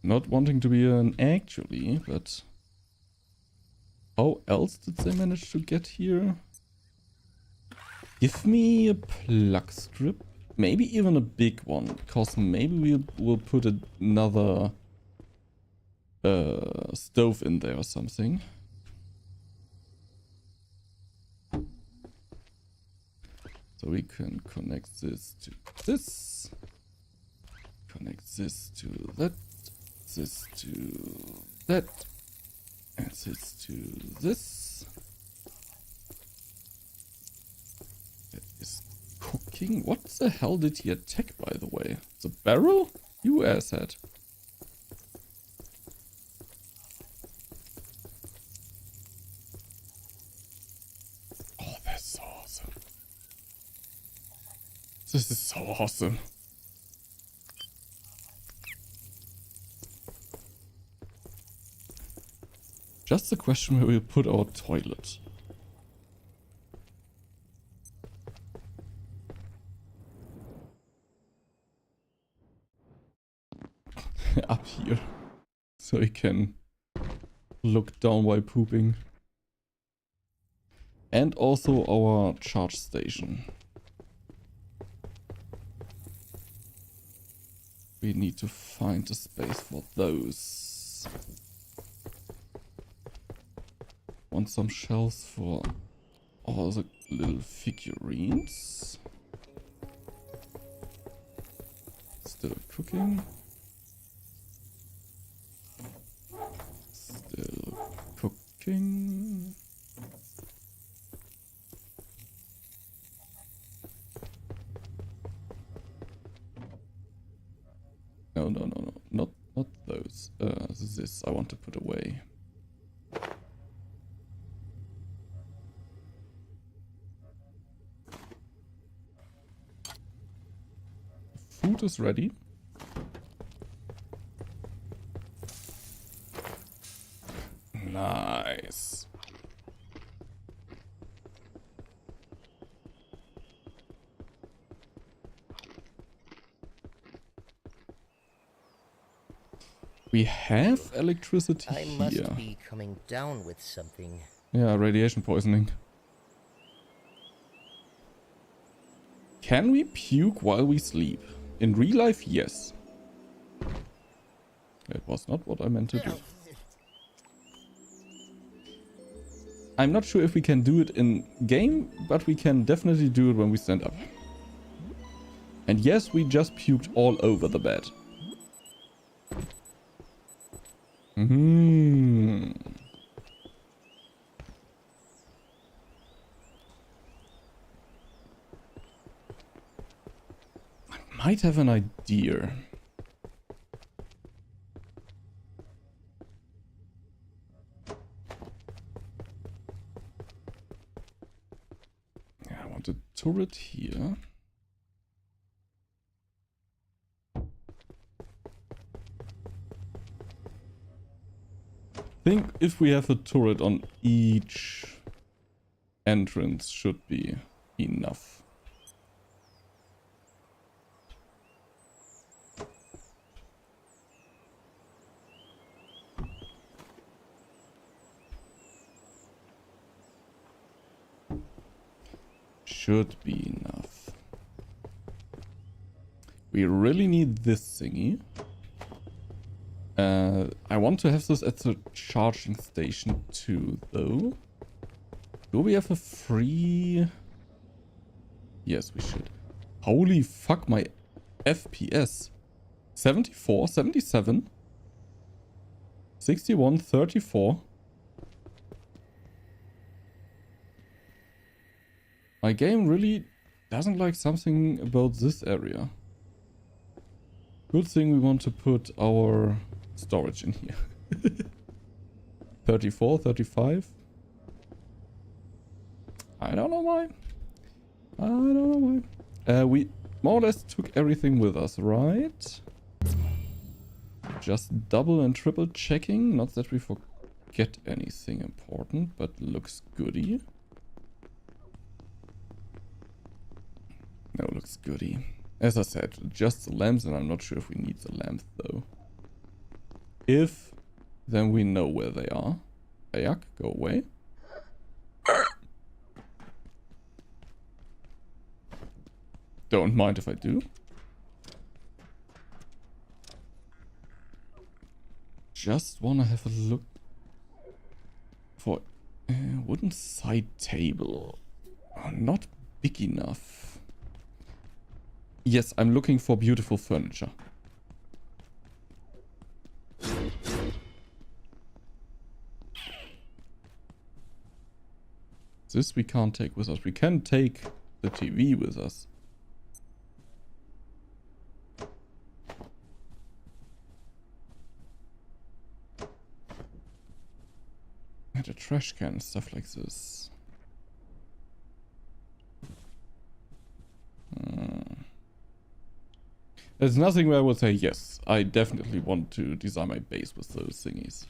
Not wanting to be an actually, but how else did they manage to get here? Give me a plug strip. Maybe even a big one, because maybe we'll put another stove in there or something. So we can connect this to this. Connect this to that. This to that. And this to this. That is cooking. What the hell did he attack, by the way? The barrel? You asshat. Oh, that's so awesome. This is so awesome. Just the question where we'll put our toilet. Up here. So he can look down while pooping. And also our charge station. We need to find a space for those. Want some shelves for all the little figurines. Still cooking. Still cooking. No. Not those. This I want to put away. Food is ready. Nice. We have electricity I here. must be coming down with something. Yeah, radiation poisoning. Can we puke while we sleep? In real life, yes. It was not what I meant to do. I'm not sure if we can do it in game, but we can definitely do it when we stand up. And yes, we just puked all over the bed. I might have an idea. Yeah, I want a turret here. I think if we have a turret on each entrance should be enough. should be enough. We really need this thingy. I want to have this at the charging station too, though. Do we have a free... Yes, we should. Holy fuck, my FPS. 74, 77, 61, 34. My game really doesn't like something about this area. Good thing we want to put our storage in here. 34, 35. I don't know why. I don't know why. We more or less took everything with us, right? Just double and triple checking. Not that we forget anything important, but looks goody. No, looks goody. As I said, just the lamps, and I'm not sure if we need the lamps though. If, then we know where they are. Ayak, go away. Don't mind if I do. Just wanna have a look for a wooden side table. Oh, not big enough. Yes, I'm looking for beautiful furniture. This we can't take with us. We can take the TV with us. And a trash can, stuff like this. There's nothing where I would say, yes, I definitely want to design my base with those thingies.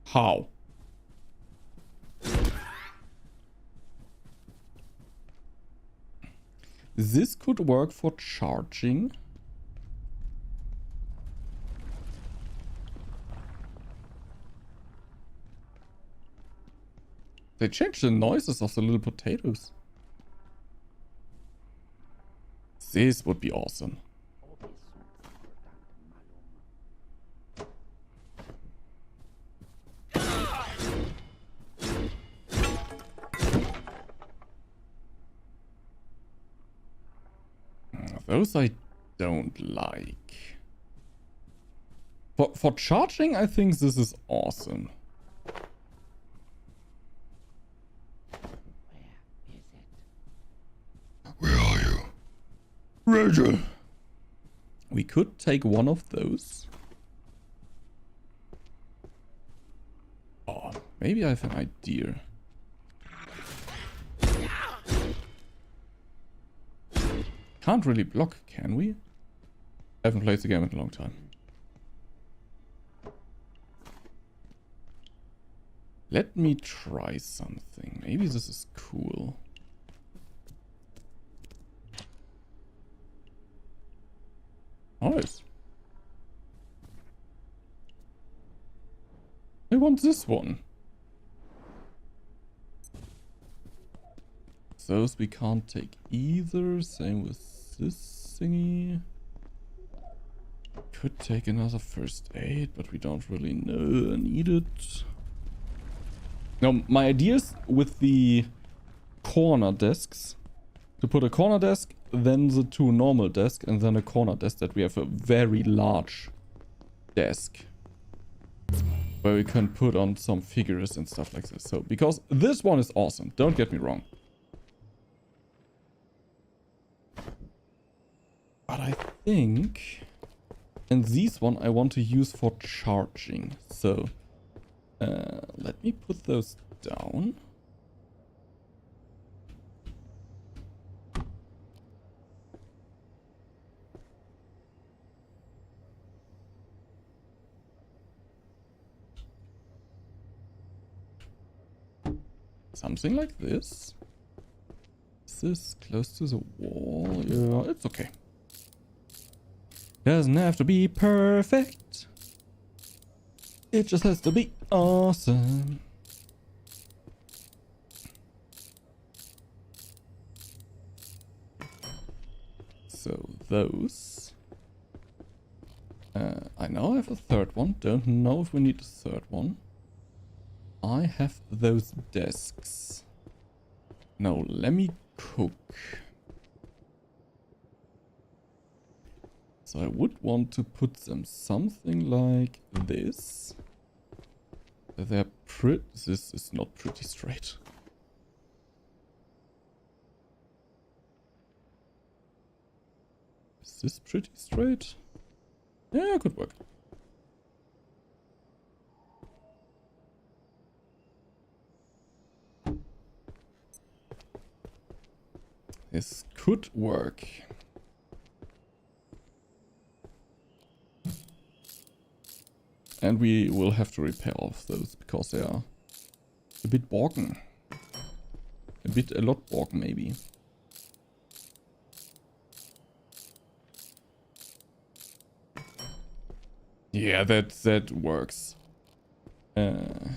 How? This could work for charging. They changed the noises of the little potatoes. This would be awesome. Those I don't like. For charging, I think this is awesome. Where are you? Rachel! We could take one of those. Oh, maybe I have an idea. Can't really block, can we? Haven't played the game in a long time. Let me try something. Maybe this is cool. Nice. I want this one. Those we can't take either. Same with this thingy. Could take another first aid, but we don't really need it. Now, my ideas with the corner desks, to put a corner desk, then the two normal desks, and then a corner desk, that we have a very large desk where we can put on some figures and stuff like this. So, because this one is awesome, don't get me wrong. But I think, and this one I want to use for charging. So, let me put those down. Something like this. Is this close to the wall? Yeah, it's okay. Doesn't have to be perfect. It just has to be awesome. So those. I now have a third one. Don't know if we need a third one. I have those desks. Now let me cook. So I would want to put them something like this. They're pretty. This is not pretty straight. Is this pretty straight? Yeah, could work. This could work. And we will have to repair off those because they are a bit broken. A lot broken maybe. Yeah, that works. I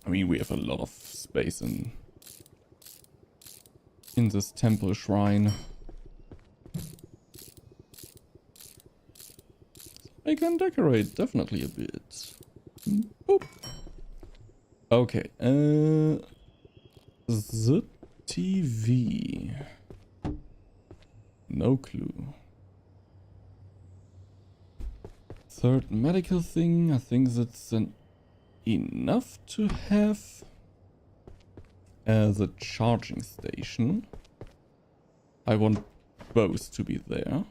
mean, we have a lot of space in this temple shrine. I can decorate definitely a bit. Boop. Okay, the TV. No clue. Third medical thing, I think that's enough to have as a charging station. I want both to be there.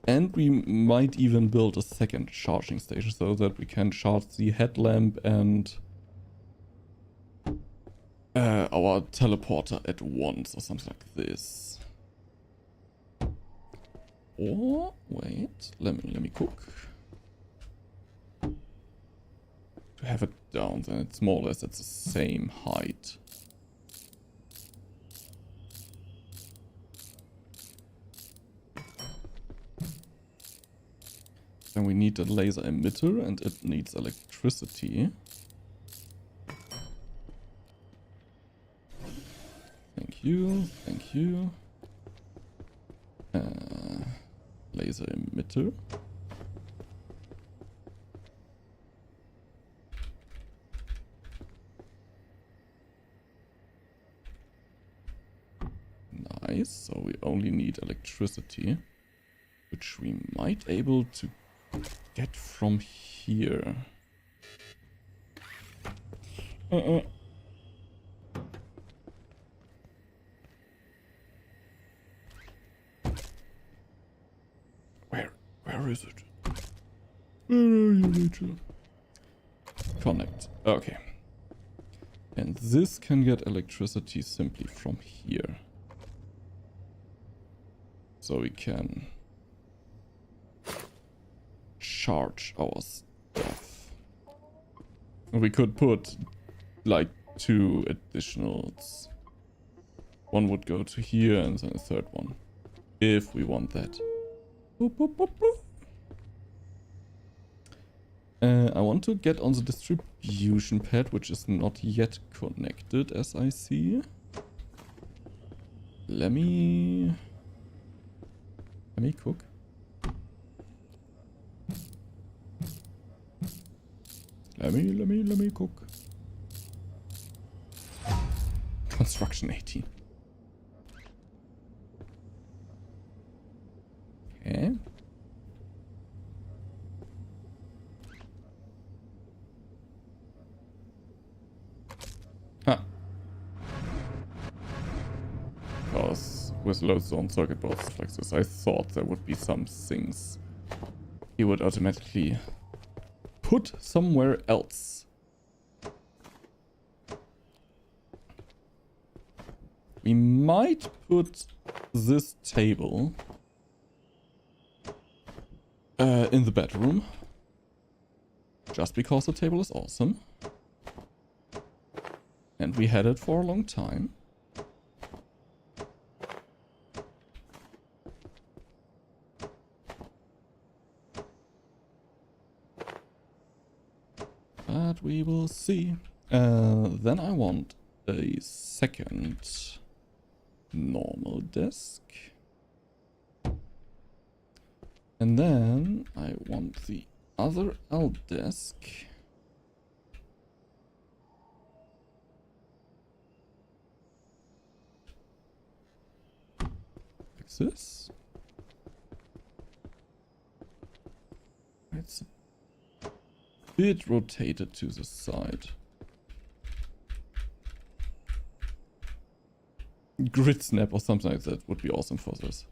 And we might even build a second charging station so that we can charge the headlamp and our teleporter at once or something like this. Or wait, let me cook. To have it down, then it's more or less at the same height. Then we need a laser emitter and it needs electricity. Thank you, thank you. Laser emitter. Nice, so we only need electricity, which we might able to get from here. Where is it? Where are you, Rachel? Connect. Okay. And this can get electricity simply from here. So we can charge our stuff. We could put like 2 additionals. One would go to here and then a third one. If we want that. Boop, boop, boop, boop. I want to get on the distribution pad, which is not yet connected as I see. Let me cook. Let me cook. Construction 18. Okay. Huh. Because with load-zone circuit boards like this, I thought there would be some things he would automatically put somewhere else. We might put this table in the bedroom. Just because the table is awesome. And we had it for a long time. But we will see. Then I want a second normal desk. And then I want the other L desk. Like this. It's a bit rotated to the side. Grid snap or something like that would be awesome for this.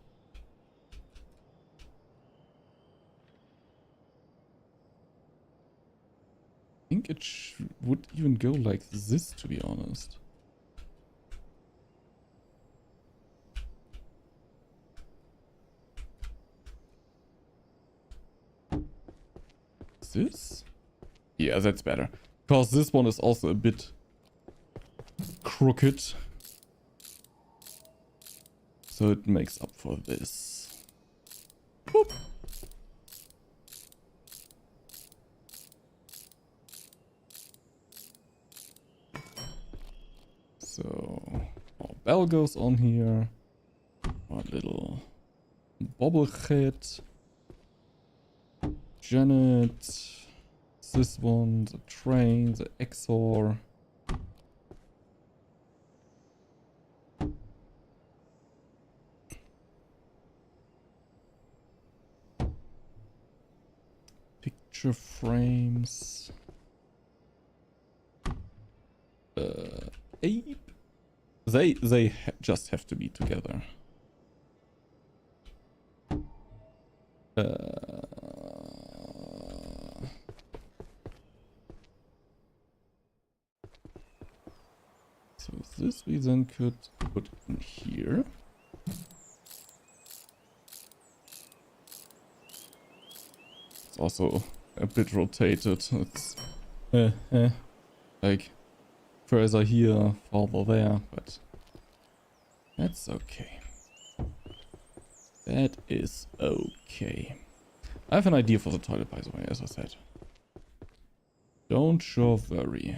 I think it would even go like this, to be honest. This? Yeah, that's better. Because this one is also a bit crooked. So it makes up for this. Boop. So our bell goes on here. Our little bobblehead. Janet. This one, the train, the XOR. Picture frames. Ape. They just have to be together. So this we then could put in here. It's also a bit rotated. It's like further here, farther there, but that's okay. That is okay. I have an idea for the toilet, by the way, as I said. Don't you worry.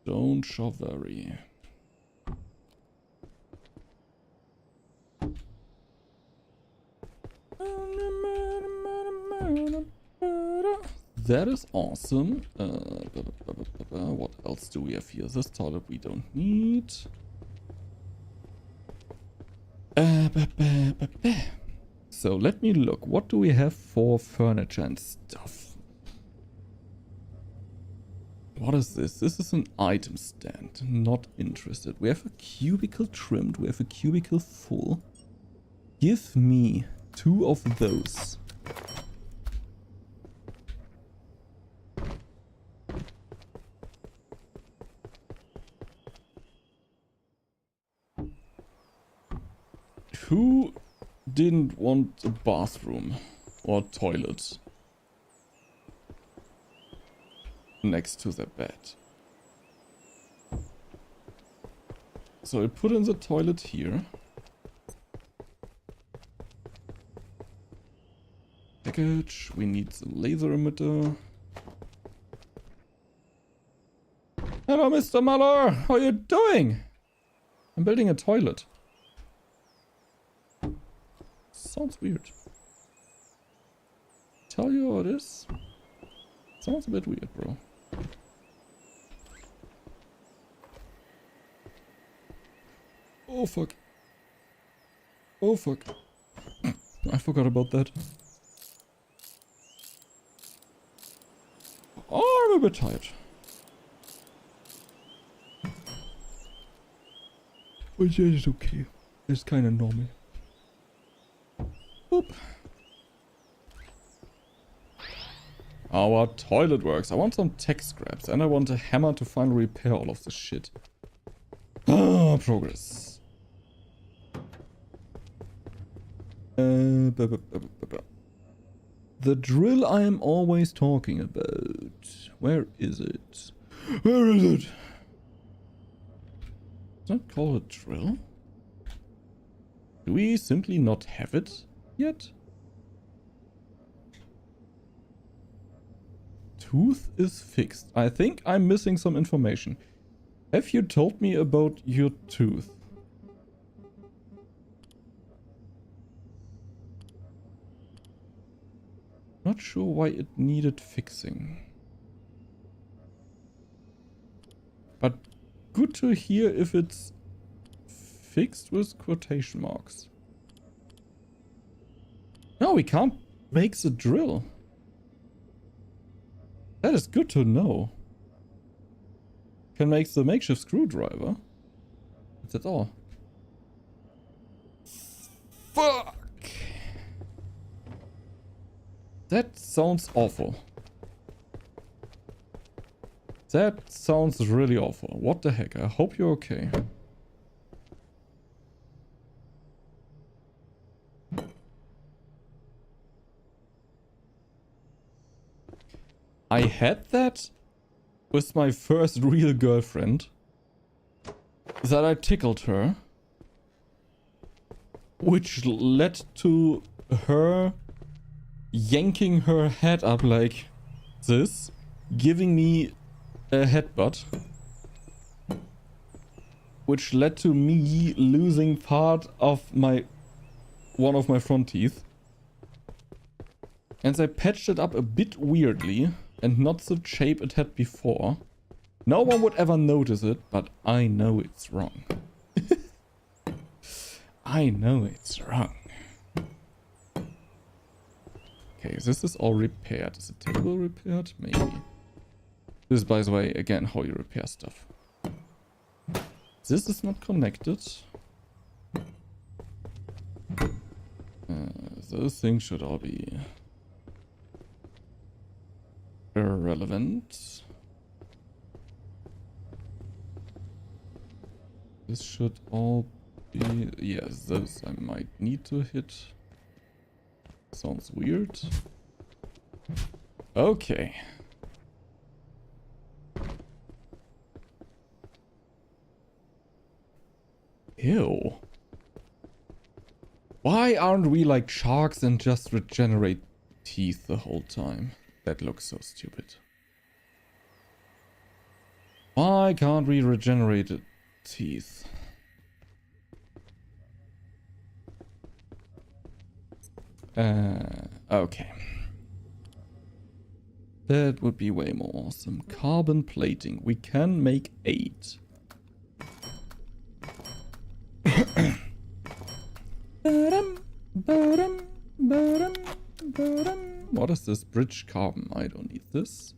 Don't you worry. That is awesome. What else do we have here? This toilet we don't need. So let me look. What do we have for furniture and stuff? What is this? This is an item stand. Not interested. We have a cubicle trimmed. We have a cubicle full. Give me 2 of those. Who didn't want a bathroom or toilet next to their bed? So I put in the toilet here. Package, we need the laser emitter. Hello, Mr. Muller, how are you doing? I'm building a toilet. Sounds weird. Tell you how it is. Sounds a bit weird, bro. Oh fuck. Oh fuck. I forgot about that. Oh, I'm a bit tired. But yeah, it's okay. It's kind of normal. Boop. Our toilet works. I want some tech scraps and I want a hammer to finally repair all of this shit. Ah, progress. The drill I am always talking about. Where is it? Where is it? Is that called a drill? Do we simply not have it yet? Tooth is fixed. I think I'm missing some information. Have you told me about your tooth? Not sure why it needed fixing. But good to hear if it's fixed with quotation marks. No, we can't make the drill. That is good to know. Can make the makeshift screwdriver. That's all. Fuck! That sounds awful. That sounds really awful. What the heck? I hope you're okay. I had that with my first real girlfriend. That I tickled her. Which led to her yanking her head up like this, giving me a headbutt, which led to me losing part of one of my front teeth. And they patched it up a bit weirdly and not the shape it had before. No one would ever notice it, but I know it's wrong. I know it's wrong. Okay, this is all repaired. Is the table repaired? Maybe. This is, by the way, again, how you repair stuff. This is not connected. Those things should all be irrelevant. This should all be... Yes, those I might need to hit. Sounds weird. Okay. Ew. Why aren't we like sharks and just regenerate teeth the whole time? That looks so stupid. Why can't we regenerate teeth? Okay. That would be way more awesome. Carbon plating. We can make 8. What is this? Bridge carbon. I don't need this.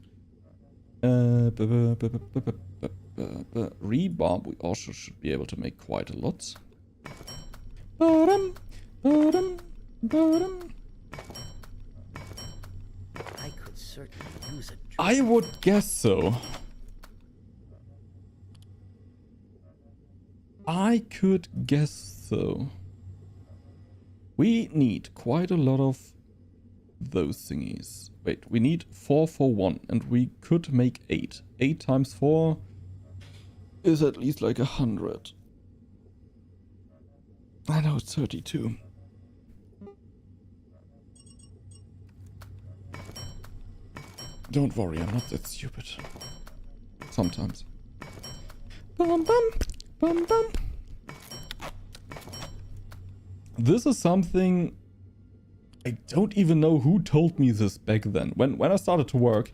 Rebar. We also should be able to make quite a lot. I could certainly use a drill. I would guess so. I could guess so. We need quite a lot of those thingies. Wait, we need 4 for 1, and we could make 8. 8 times 4 is at least like 100. I know it's 32. Don't worry, I'm not that stupid. Sometimes. Bum, bum, bum, bum. This is something... I don't even know who told me this back then. When I started to work,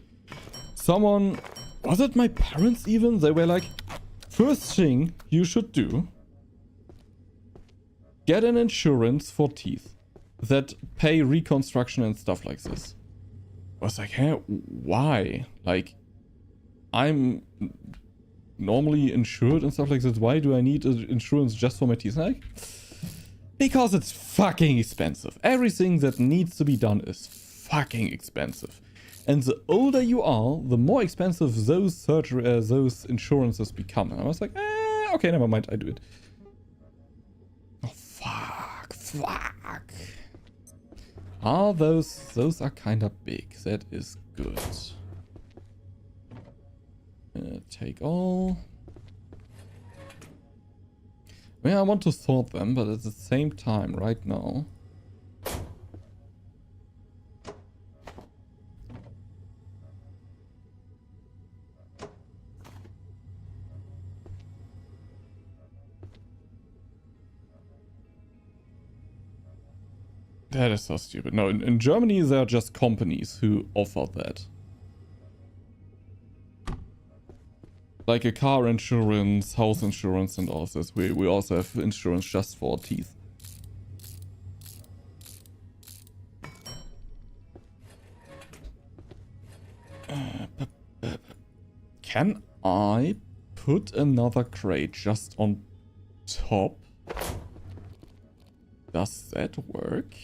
someone... Was it my parents even? They were like, first thing you should do, get an insurance for teeth that pay reconstruction and stuff like this. I was like, hey, why? Like, I'm normally insured and stuff like this. Why do I need insurance just for my teeth? Like, because it's fucking expensive. Everything that needs to be done is fucking expensive. And the older you are, the more expensive those those insurances become. And I was like, okay, never mind, I do it. Oh, fuck. Are those are kind of big. That is good. Take all. I mean, I want to sort them, but at the same time, right now. That is so stupid. No, in Germany, there are just companies who offer that. Like a car insurance, house insurance, and all this. We also have insurance just for teeth. Can I put another crate just on top? Does that work?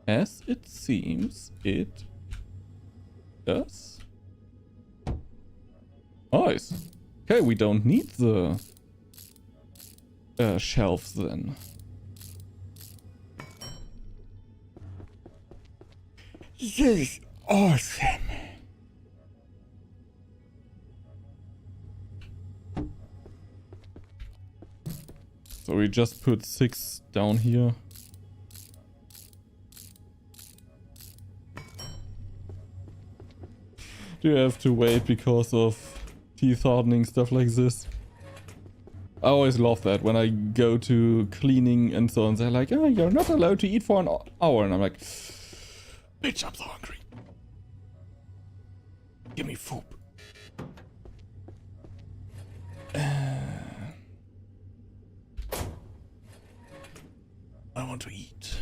As it seems, it does. Nice. Okay, we don't need the shelves then. This is awesome. So we just put 6 down here. Do you have to wait because of teeth hardening, stuff like this? I always love that when I go to cleaning and so on. They're like, oh, you're not allowed to eat for an hour. And I'm like, bitch, I'm so hungry. Give me food. I want to eat.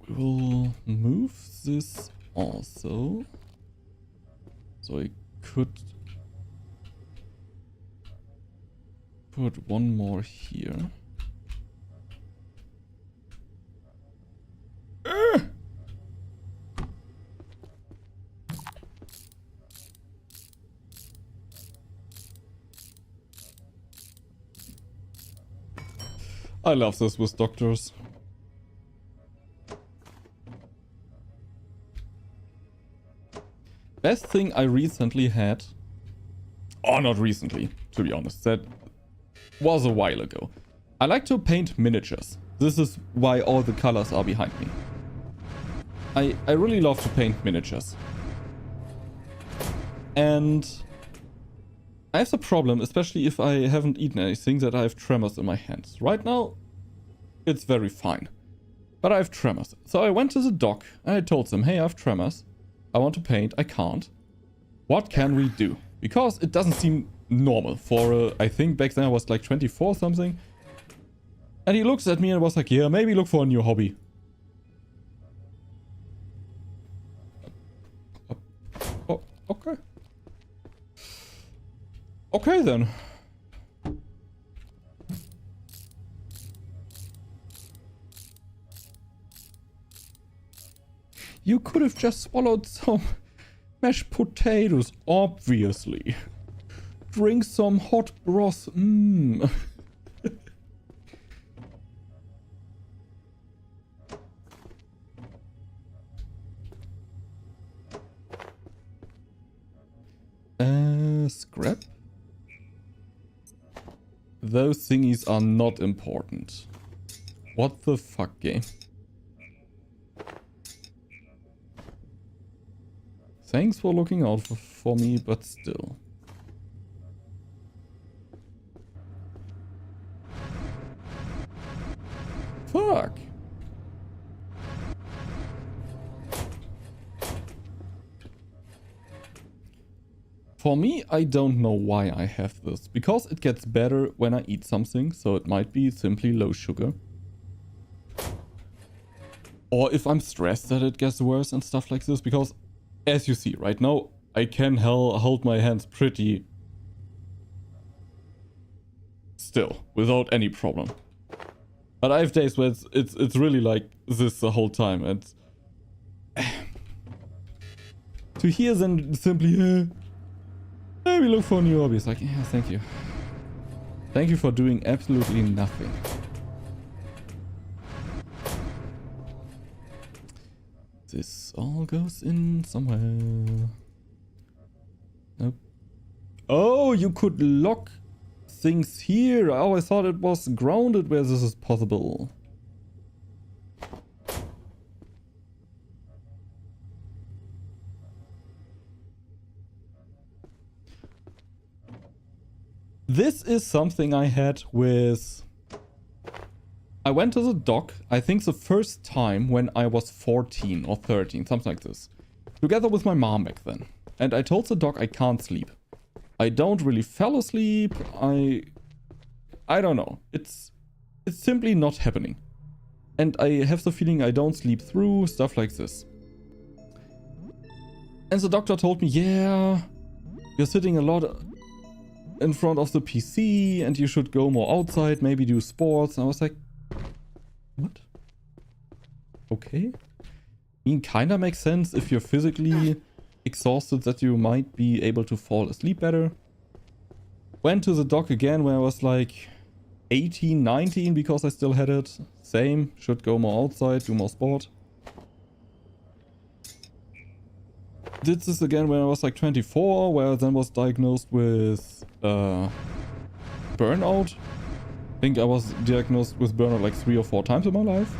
We will move this also. So I could put one more here. I love this with doctors. Best thing I recently had, or not recently, to be honest, that was a while ago. I like to paint miniatures. This is why all the colors are behind me. I really love to paint miniatures. And I have the problem, especially if I haven't eaten anything, that I have tremors in my hands. Right now, it's very fine. But I have tremors. So I went to the doc and I told them, hey, I have tremors. I want to paint. I can't. What can we do? Because it doesn't seem normal for, I think back then I was like 24 something. And he looks at me and was like, yeah, maybe look for a new hobby. Oh, okay. Okay then. You could have just swallowed some mashed potatoes, obviously. Drink some hot broth. Mmm. Scrap? Those thingies are not important. What the fuck, game? Thanks for looking out for me, but still. Fuck! For me, I don't know why I have this. Because it gets better when I eat something, so it might be simply low sugar. Or if I'm stressed that it gets worse and stuff like this, because as you see right now, I can hold my hands pretty still, without any problem. But I have days where it's really like this the whole time, and to hear them simply, maybe look for new hobbies, like, yeah, thank you. Thank you for doing absolutely nothing. This all goes in somewhere. Nope. Oh, you could lock things here. Oh, I thought it was grounded where this is possible. This is something I had with... I went to the dock, I think the first time when I was 14 or 13, something like this. Together with my mom back then. And I told the doc I can't sleep. I don't really fall asleep. I don't know. It's simply not happening. And I have the feeling I don't sleep through, stuff like this. And the doctor told me, yeah, you're sitting a lot in front of the PC and you should go more outside, maybe do sports. And I was like, what? Okay. I mean, kinda makes sense if you're physically exhausted that you might be able to fall asleep better. Went to the doc again when I was like 18, 19 because I still had it. Same, should go more outside, do more sport. Did this again when I was like 24, where I then was diagnosed with burnout. I think I was diagnosed with burnout like 3 or 4 times in my life.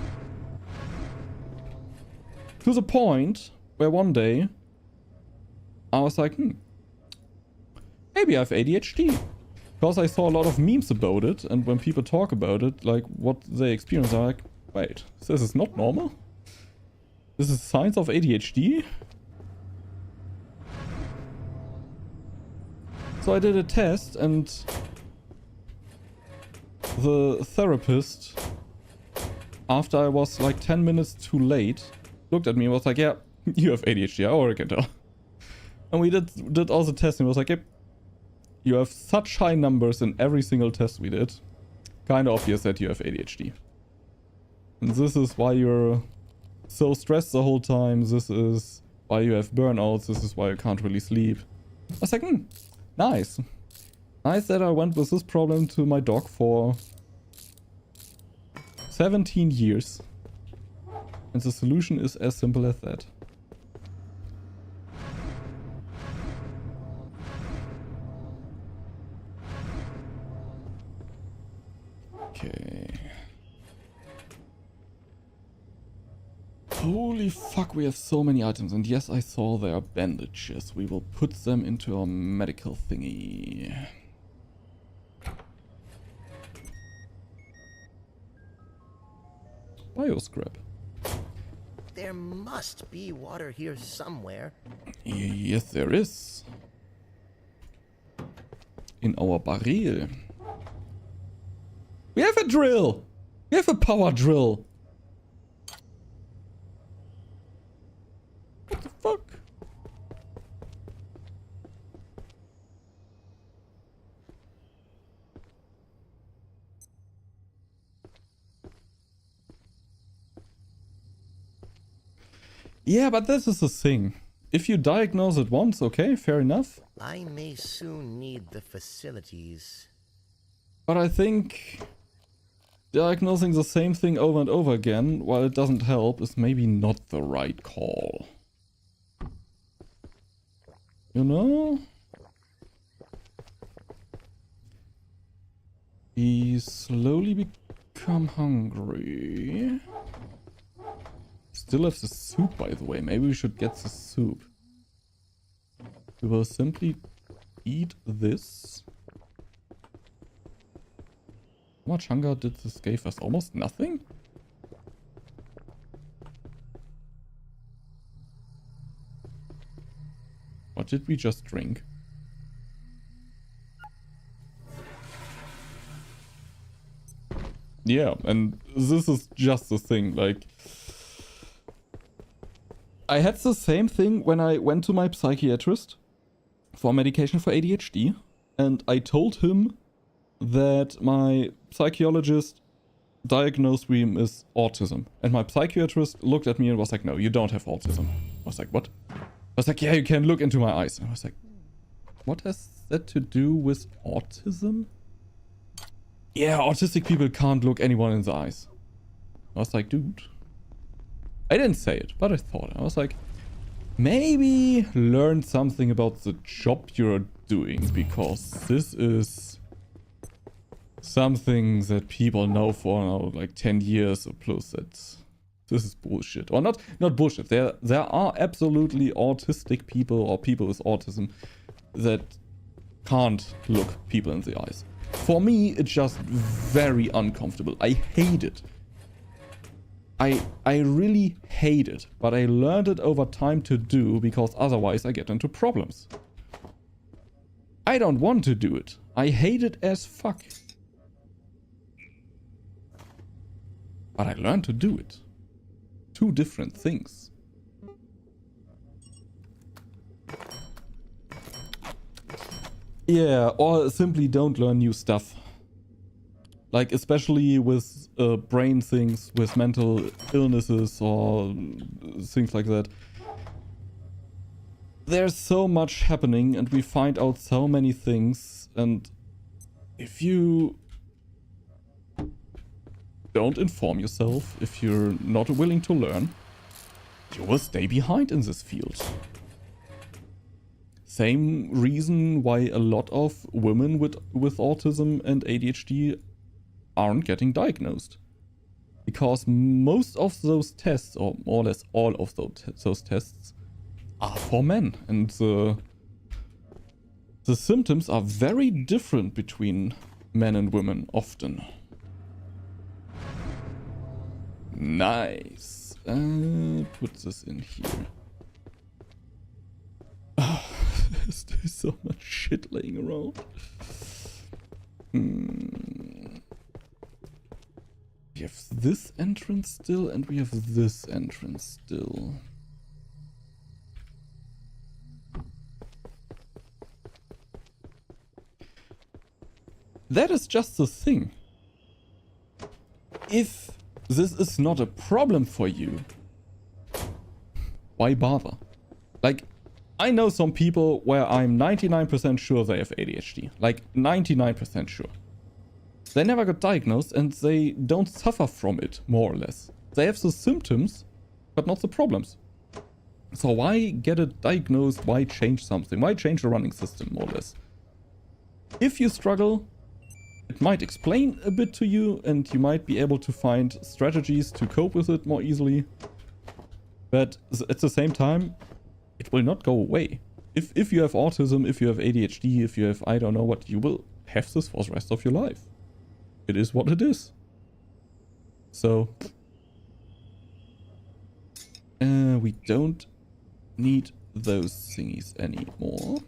To the point where one day I was like, maybe I have ADHD. Because I saw a lot of memes about it, and when people talk about it, like what they experience, I'm like, wait, this is not normal? This is signs of ADHD? So I did a test, and the therapist, after I was like 10 minutes too late, looked at me and was like, yeah, you have ADHD, I already can tell. And we did all the tests and was like, yep, you have such high numbers in every single test we did. Kinda obvious that you have ADHD. And this is why you're so stressed the whole time. This is why you have burnouts. This is why you can't really sleep. I was like, nice. Nice that I went with this problem to my doc for 17 years. And the solution is as simple as that. Okay. Holy fuck, we have so many items. And yes, I saw there are bandages. We will put them into our medical thingy. Bioscrap. There must be water here somewhere. Yes, there is. In our barrel. We have a drill! We have a power drill! What the fuck? Yeah, but this is the thing. If you diagnose it once, okay, fair enough. I may soon need the facilities. But I think diagnosing the same thing over and over again, while it doesn't help, is maybe not the right call. You know? We slowly become hungry. Still have the soup, by the way. Maybe we should get the soup. We will simply eat this. How much hunger did this give us? Almost nothing? What did we just drink? Yeah, and this is just the thing, like... I had the same thing when I went to my psychiatrist for medication for ADHD, and I told him that my psychologist diagnosed me as autism. And my psychiatrist looked at me and was like, no, you don't have autism. I was like, what? I was like, yeah, you can look into my eyes. And I was like, what has that to do with autism? Yeah, autistic people can't look anyone in the eyes. I was like, dude, I didn't say it, but I thought. I was like, maybe learn something about the job you're doing, because this is something that people know for now, like 10 years or plus. This is bullshit. Or not bullshit. There are absolutely autistic people or people with autism that can't look people in the eyes. For me, it's just very uncomfortable. I hate it. I really hate it, but I learned it over time to do, because otherwise I get into problems. I don't want to do it. I hate it as fuck. But I learned to do it. Two different things. Yeah, or simply don't learn new stuff. Like, especially with brain things, with mental illnesses or things like that. There's so much happening and we find out so many things, and if you don't inform yourself, if you're not willing to learn, you will stay behind in this field. Same reason why a lot of women with autism and ADHD aren't getting diagnosed. Because most of those tests, or more or less all of those tests, are for men. And the symptoms are very different between men and women often. Nice. Put this in here. There's so much shit laying around. We have this entrance still, and we have this entrance still. That is just the thing. If this is not a problem for you, why bother? Like, I know some people where I'm 99% sure they have ADHD. Like, 99% sure. They never got diagnosed and they don't suffer from it, more or less. They have the symptoms, but not the problems. So why get it diagnosed? Why change something? Why change the running system, more or less? If you struggle, it might explain a bit to you and you might be able to find strategies to cope with it more easily. But at the same time, it will not go away. If you have autism, if you have ADHD, if you have I don't know what, you will have this for the rest of your life. It is what it is. So, we don't need those thingies anymore.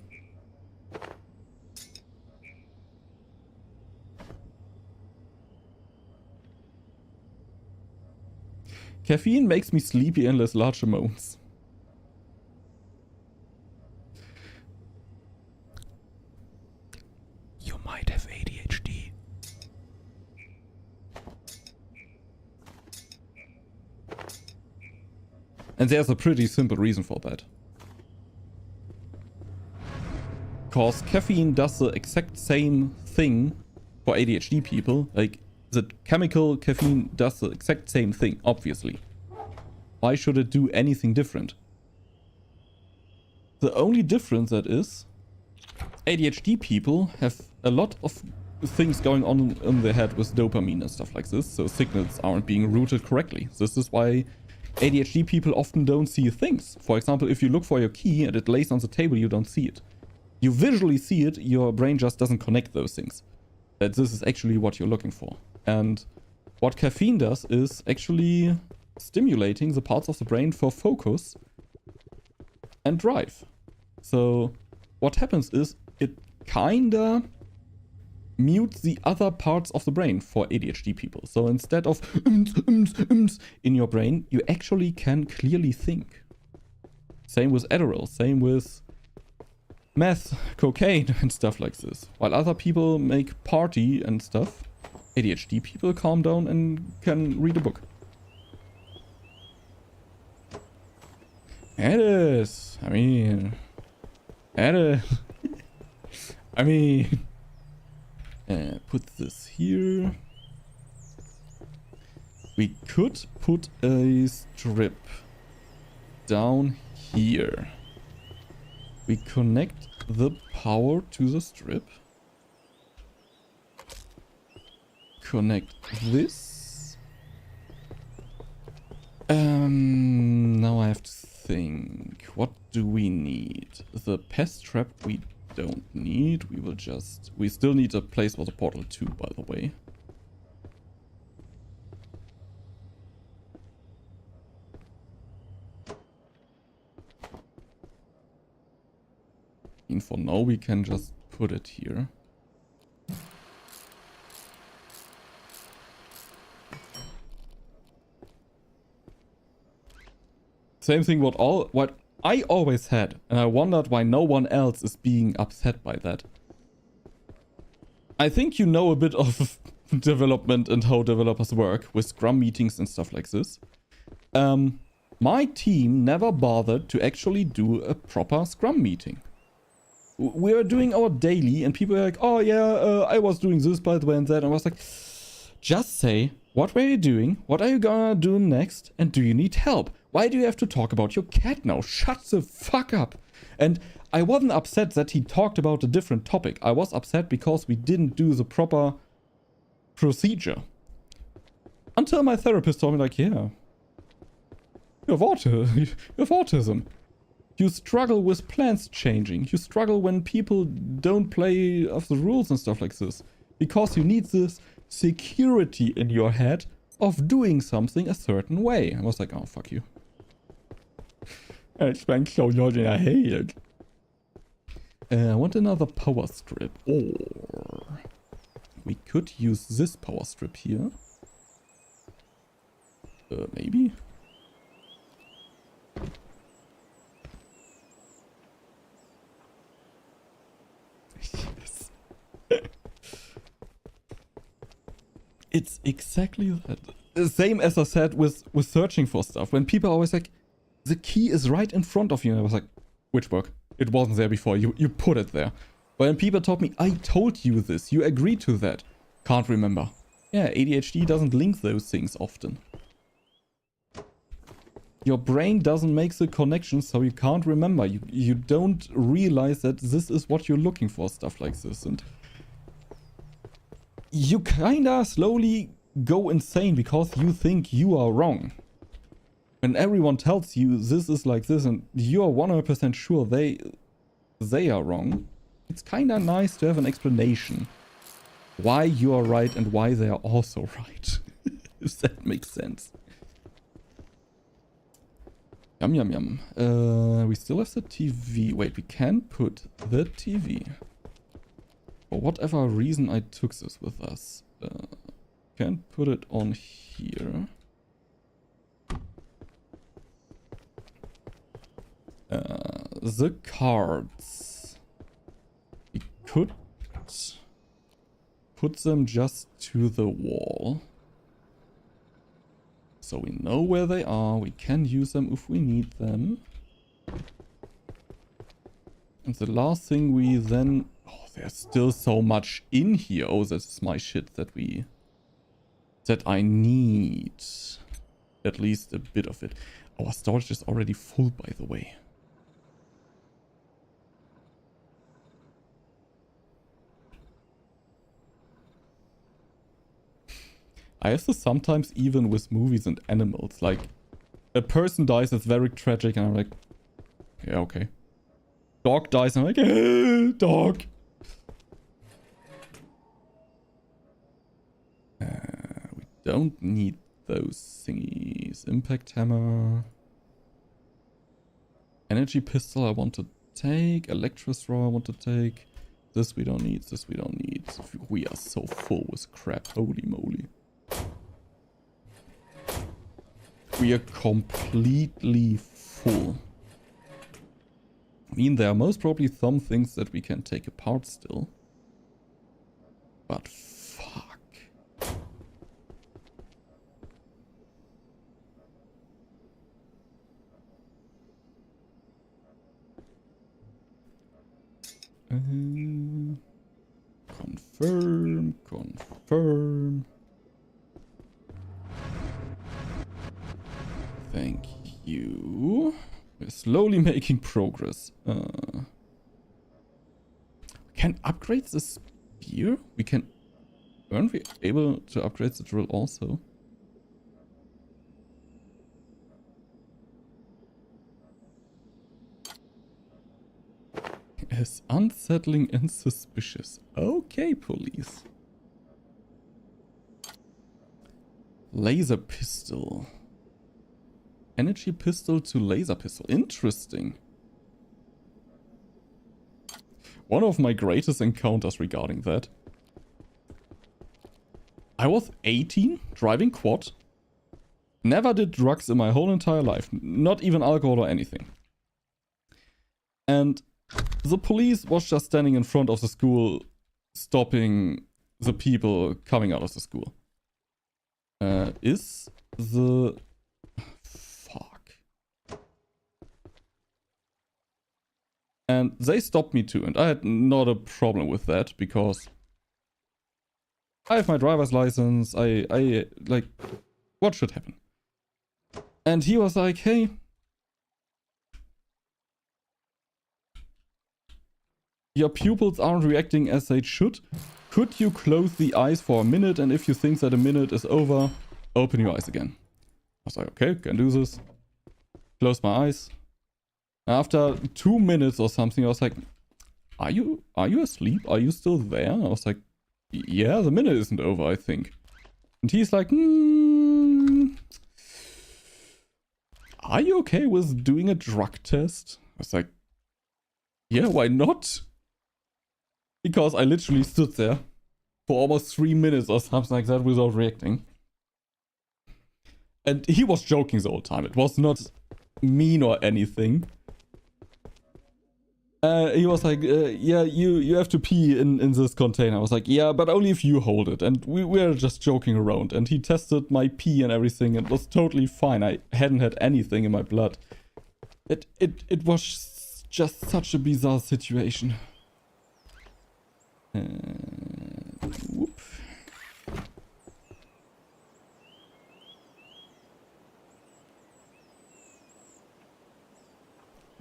Caffeine makes me sleepy in less large amounts. You might have ADHD. And there's a pretty simple reason for that. Because caffeine does the exact same thing for ADHD people. Like, the chemical caffeine does the exact same thing, obviously. Why should it do anything different? The only difference that is, ADHD people have a lot of things going on in their head with dopamine and stuff like this, so signals aren't being routed correctly. This is why ADHD people often don't see things. For example, if you look for your key and it lays on the table, you don't see it. You visually see it, your brain just doesn't connect those things. That this is actually what you're looking for. And what caffeine does is actually stimulating the parts of the brain for focus and drive. So what happens is it kinda mutes the other parts of the brain for ADHD people. So instead of in your brain, you actually can clearly think. Same with Adderall, same with meth, cocaine and stuff like this. While other people make party and stuff, ADHD people calm down and can read a book. It is. I mean, put this here. We could put a strip down here. We connect the power to the strip. Connect this. Now I have to think. What do we need? The pest trap we don't need. We still need a place for the portal too, by the way. And for now we can just put it here. Same thing what I always had, and I wondered why no one else is being upset by that. I think you know a bit of development and how developers work with Scrum meetings and stuff like this. My team never bothered to actually do a proper Scrum meeting. We are doing our daily and people are like, oh yeah, I was doing this by the way and that. And I was like, just say, what were you doing? What are you gonna do next? And do you need help? Why do you have to talk about your cat now? Shut the fuck up. And I wasn't upset that he talked about a different topic. I was upset because we didn't do the proper procedure. Until my therapist told me like, yeah, you have autism. You struggle with plans changing. You struggle when people don't play of the rules and stuff like this. Because you need this security in your head of doing something a certain way. I was like, oh, fuck you. I spent so long and I hate it. I want another power strip. Or we could use this power strip here. Maybe. Yes. It's exactly that. The same as I said with searching for stuff. When people are always like, the key is right in front of you. And I was like, which work? It wasn't there before. You put it there. But when people told me, I told you this. You agreed to that. Can't remember. Yeah, ADHD doesn't link those things often. Your brain doesn't make the connection, so you can't remember. You don't realize that this is what you're looking for, stuff like this. And you kinda slowly go insane because you think you are wrong. When everyone tells you this is like this and you're 100% sure they are wrong, it's kinda nice to have an explanation why you are right and why they are also right. If that makes sense. Yum, yum, yum. We still have the TV. Wait, we can put the TV. For whatever reason I took this with us. Can't put it on here. The cards. We could put them just to the wall. So we know where they are. We can use them if we need them. And the last thing we then... Oh, there's still so much in here. Oh, this is my shit that I need. At least a bit of it. Our storage is already full, by the way. I have this sometimes even with movies and animals. Like, a person dies, it's very tragic, and I'm like, yeah, okay. Dog dies, and I'm like, dog. We don't need those thingies. Impact hammer. Energy pistol I want to take. Electrostraw I want to take. This we don't need. This we don't need. We are so full with crap. Holy moly. We are completely full. I mean, there are most probably some things that we can take apart still. But fuck. Confirm. slowly making progress. Can upgrade the spear? We can... Weren't we able to upgrade the drill also? Is unsettling and suspicious. Okay, police. Laser pistol. Energy pistol to laser pistol. Interesting. One of my greatest encounters regarding that. I was 18, driving quad. Never did drugs in my whole entire life. Not even alcohol or anything. And the police was just standing in front of the school, stopping the people coming out of the school. Is the... Fuck. And they stopped me too, and I had not a problem with that, because I have my driver's license, I like, what should happen? And he was like, hey, your pupils aren't reacting as they should. Could you close the eyes for a minute, and if you think that a minute is over, open your eyes again. I was like, okay, can do this. Close my eyes. After 2 minutes or something, I was like, are you asleep? Are you still there? I was like, yeah, the minute isn't over, I think. And he's like, are you okay with doing a drug test? I was like, yeah, why not? Because I literally stood there for almost 3 minutes or something like that without reacting. And he was joking the whole time. It was not mean or anything. He was like, yeah, you have to pee in this container. I was like, yeah, but only if you hold it. And we were just joking around. And he tested my pee and everything. And it was totally fine. I hadn't had anything in my blood. It was just such a bizarre situation. Whoop.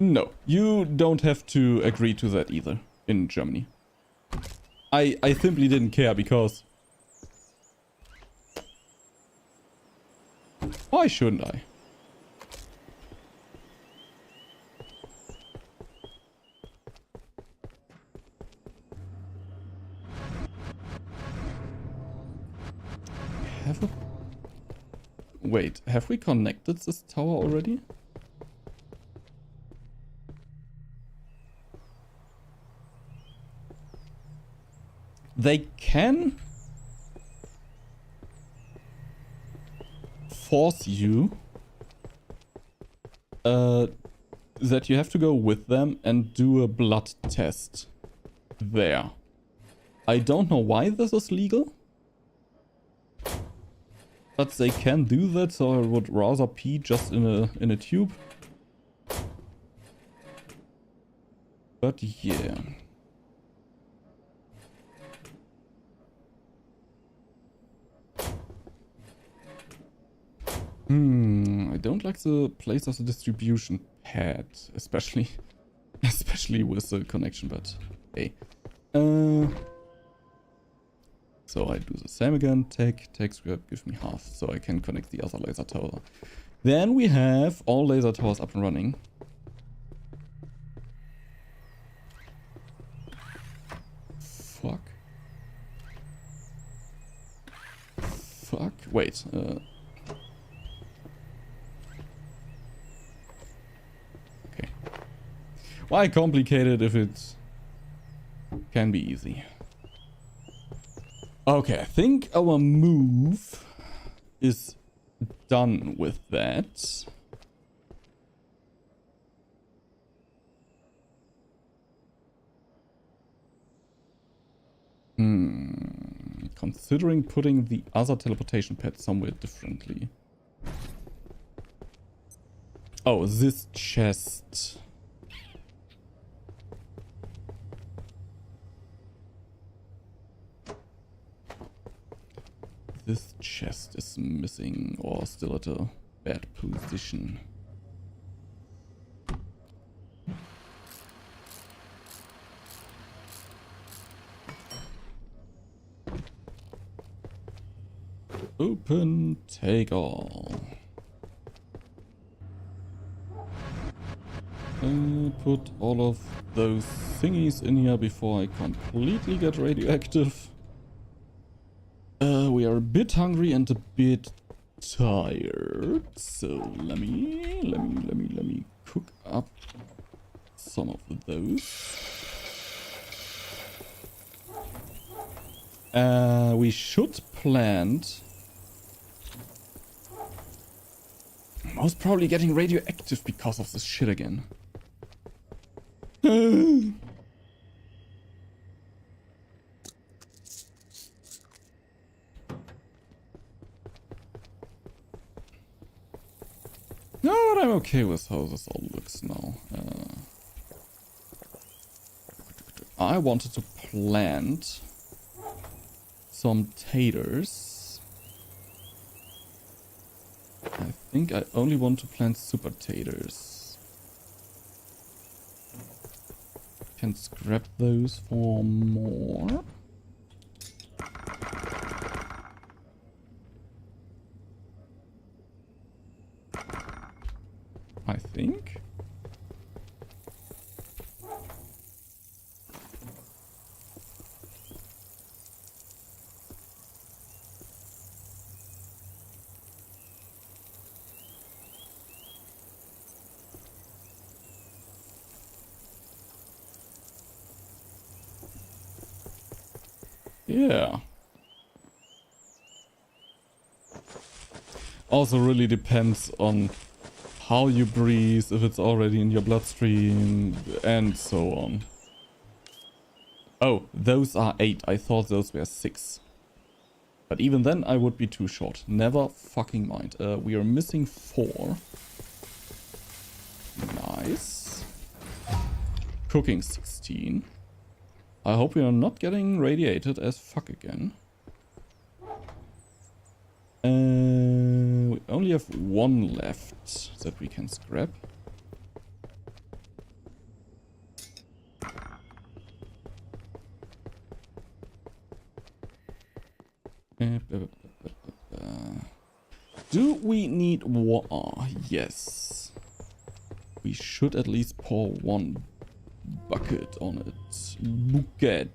No, you don't have to agree to that either in Germany. I simply didn't care because... Why shouldn't I? Wait, have we connected this tower already? They can force you that you have to go with them and do a blood test there. I don't know why this is legal. But they can do that, so I would rather pee just in a tube. But yeah. I don't like the place of the distribution pad, especially with the connection, but hey. So I do the same again, take scrap, give me half, so I can connect the other laser tower. Then we have all laser towers up and running. Fuck. Fuck, wait, okay. Why complicate it if it can be easy? Okay, I think our move is done with that. Considering putting the other teleportation pad somewhere differently. Oh, this chest. This chest is missing or still at a bad position. Open, take all. Put all of those thingies in here before I completely get radioactive. We are a bit hungry and a bit tired, so let me cook up some of those. We should plant. Most probably getting radioactive because of this shit again. No, but I'm okay with how this all looks now. I wanted to plant some taters. I think I only want to plant super taters. Can scrap those for more. I think. Yeah. Also really depends on how you breathe, if it's already in your bloodstream, and so on. Oh, those are 8. I thought those were 6. But even then, I would be too short. Never fucking mind. We are missing 4. Nice. Cooking 16. I hope we are not getting radiated as fuck again. We only have 1 left that we can scrap. Do we need water? Yes. We should at least pour 1 bucket on it. Bucket.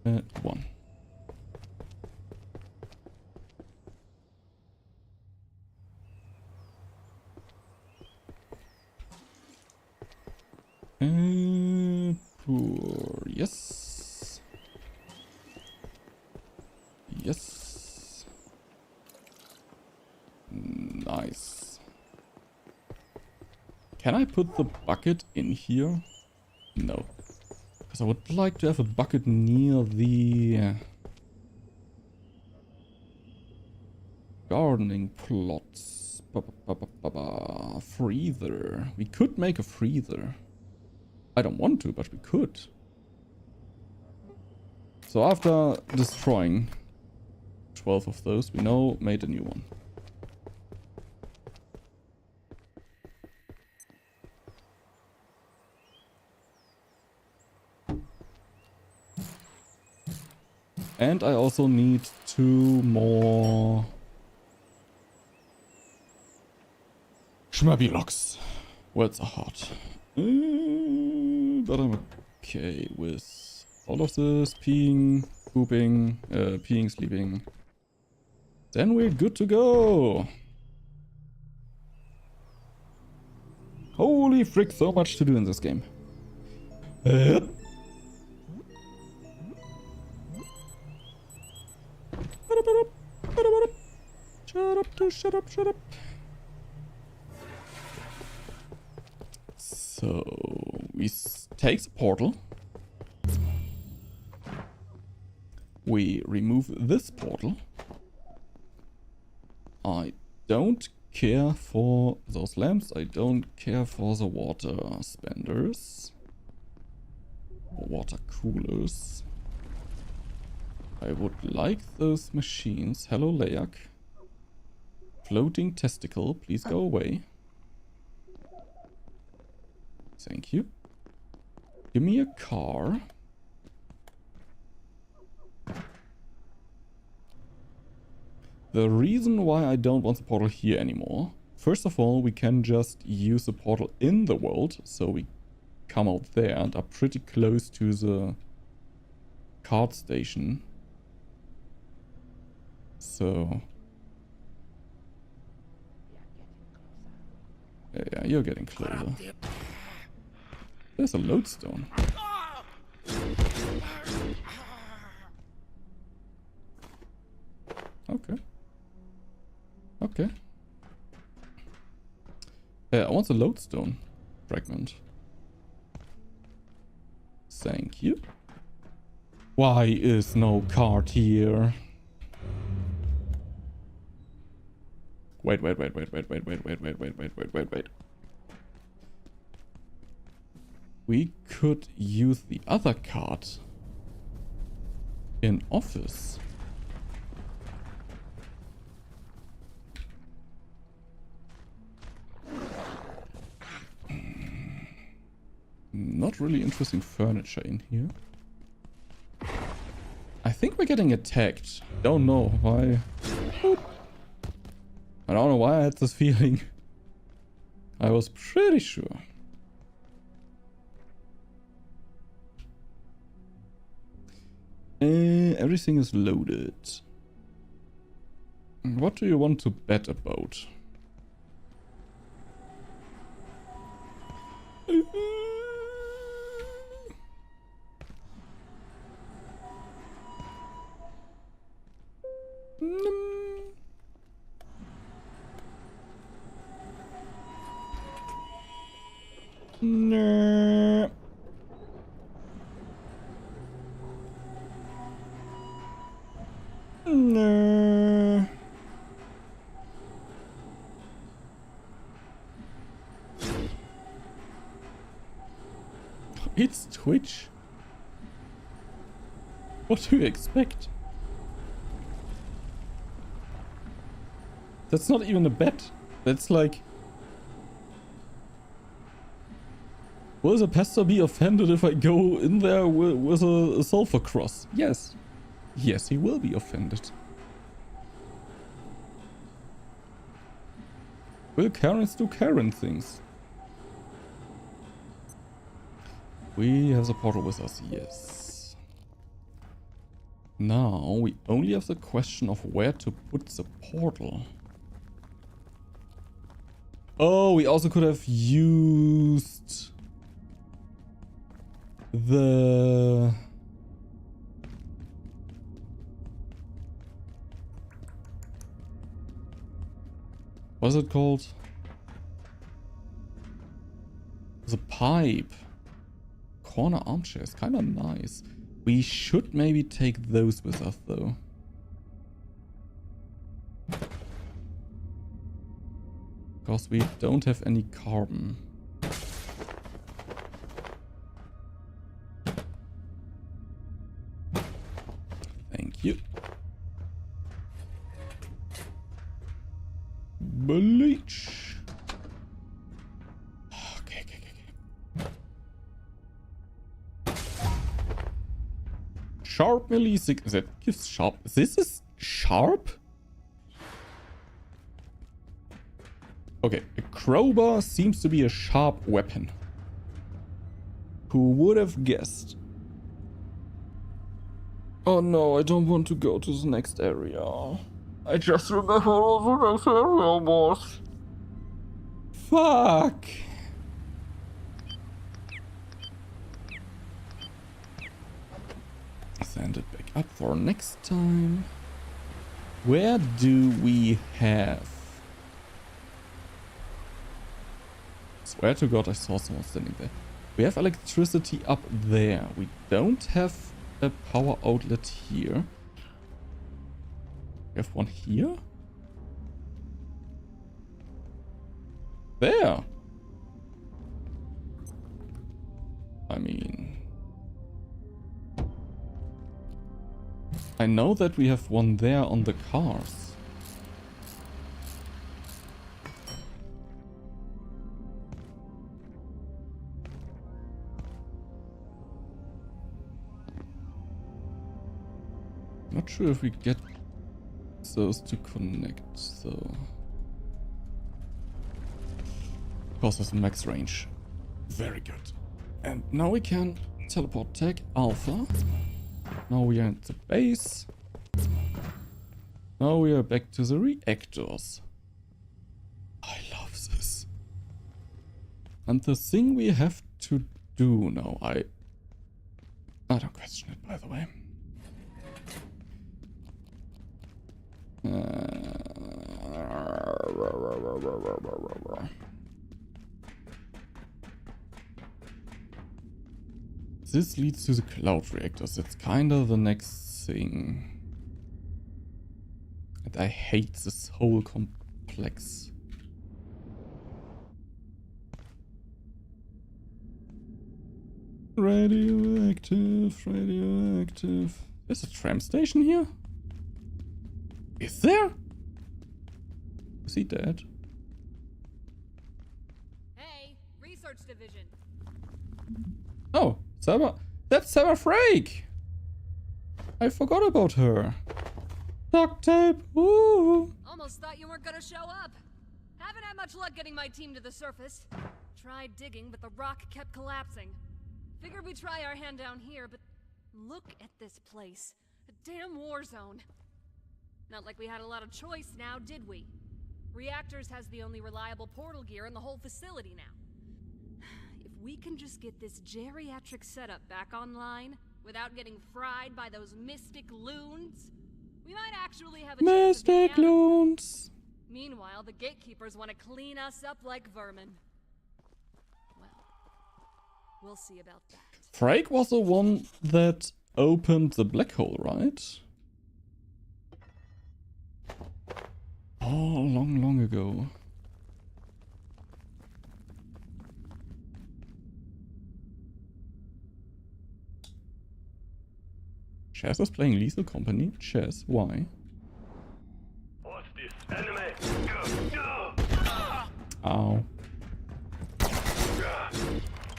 1. Pour. Yes. Yes. Nice. Can I put the bucket in here? No. Because I would like to have a bucket near the gardening plots. Freezer. We could make a freezer. I don't want to, but we could. So after destroying 12 of those, we now made a new one. And I also need 2 more Schmabilocks. Words are hard. But I'm okay with all of this. Peeing, pooping, peeing, sleeping. Then we're good to go. Holy frick, so much to do in this game. Shut up, shut up. So, we take the portal. We remove this portal. I don't care for those lamps. I don't care for the water spenders. Water coolers. I would like those machines. Hello, Layak. Floating testicle, please go away. Thank you. Give me a car. The reason why I don't want the portal here anymore. First of all, we can just use the portal in the world. So we come out there and are pretty close to the card station. So... yeah, you're getting closer. There's a lodestone. Okay. Okay. I want the lodestone fragment. Thank you. Why is no card here? Wait. We could use the other card in office. Not really interesting furniture in here. I think we're getting attacked. Don't know why. I don't know why I had this feeling. I was pretty sure. Everything is loaded. What do you want to bet about? No. No. It's Twitch. What do you expect? That's not even a bet. That's like... Will the pastor be offended if I go in there with a sulfur cross? Yes. Yes, he will be offended. Will Karens do Karen things? We have the portal with us, yes. Now, we only have the question of where to put the portal. Oh, we also could have used the... What's it called? The pipe. Corner armchair is kind of nice. We should maybe take those with us though. Because we don't have any carbon. Thank you. Bleach. Okay. Sharp millisecond. That gives sharp. This is sharp? Okay, a crowbar seems to be a sharp weapon. Who would have guessed? Oh no, I don't want to go to the next area. I just remember what the next area was. Fuck. Send it back up for next time. Where do we have... Swear to God I saw someone standing there. We have electricity up there. We don't have a power outlet here. We have one here? There! I mean... I know that we have one there on the cars. Not sure if we get use those to connect, so... Because of the max range. Very good. And now we can teleport tech Alpha. Now we are at the base. Now we are back to the reactors. I love this. And the thing we have to do now, I don't question it, by the way. This leads to the cloud reactors. It's kind of the next thing. And I hate this whole complex. Radioactive, radioactive. There's a tram station here? Is there? Is he dead? Hey, research division. Oh, Sarah. That's Sarah Frake! I forgot about her. Duct tape, ooh. Almost thought you weren't gonna show up. Haven't had much luck getting my team to the surface. Tried digging, but the rock kept collapsing. Figured we'd try our hand down here, but look at this place. A damn war zone. Not like we had a lot of choice now, did we? Reactors has the only reliable portal gear in the whole facility now. If we can just get this geriatric setup back online, without getting fried by those mystic loons, we might actually have a chance of getting Mystic out of here. loons. Meanwhile, the gatekeepers want to clean us up like vermin. Well, we'll see about that. Frake was the one that opened the black hole, right? Oh, long, long ago. Chess is playing Lethal Company. Chess, why? What's this? Enemy! Ow.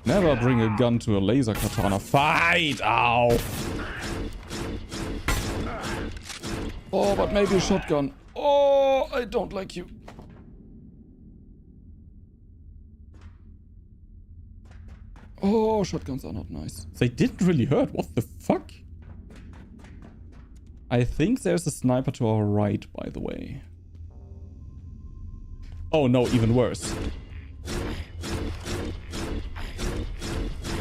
Never bring a gun to a laser katana fight! Ow! Oh, but maybe a shotgun. Oh, I don't like you. Oh, shotguns are not nice. They didn't really hurt. What the fuck? I think there's a sniper to our right, by the way. Oh no, even worse.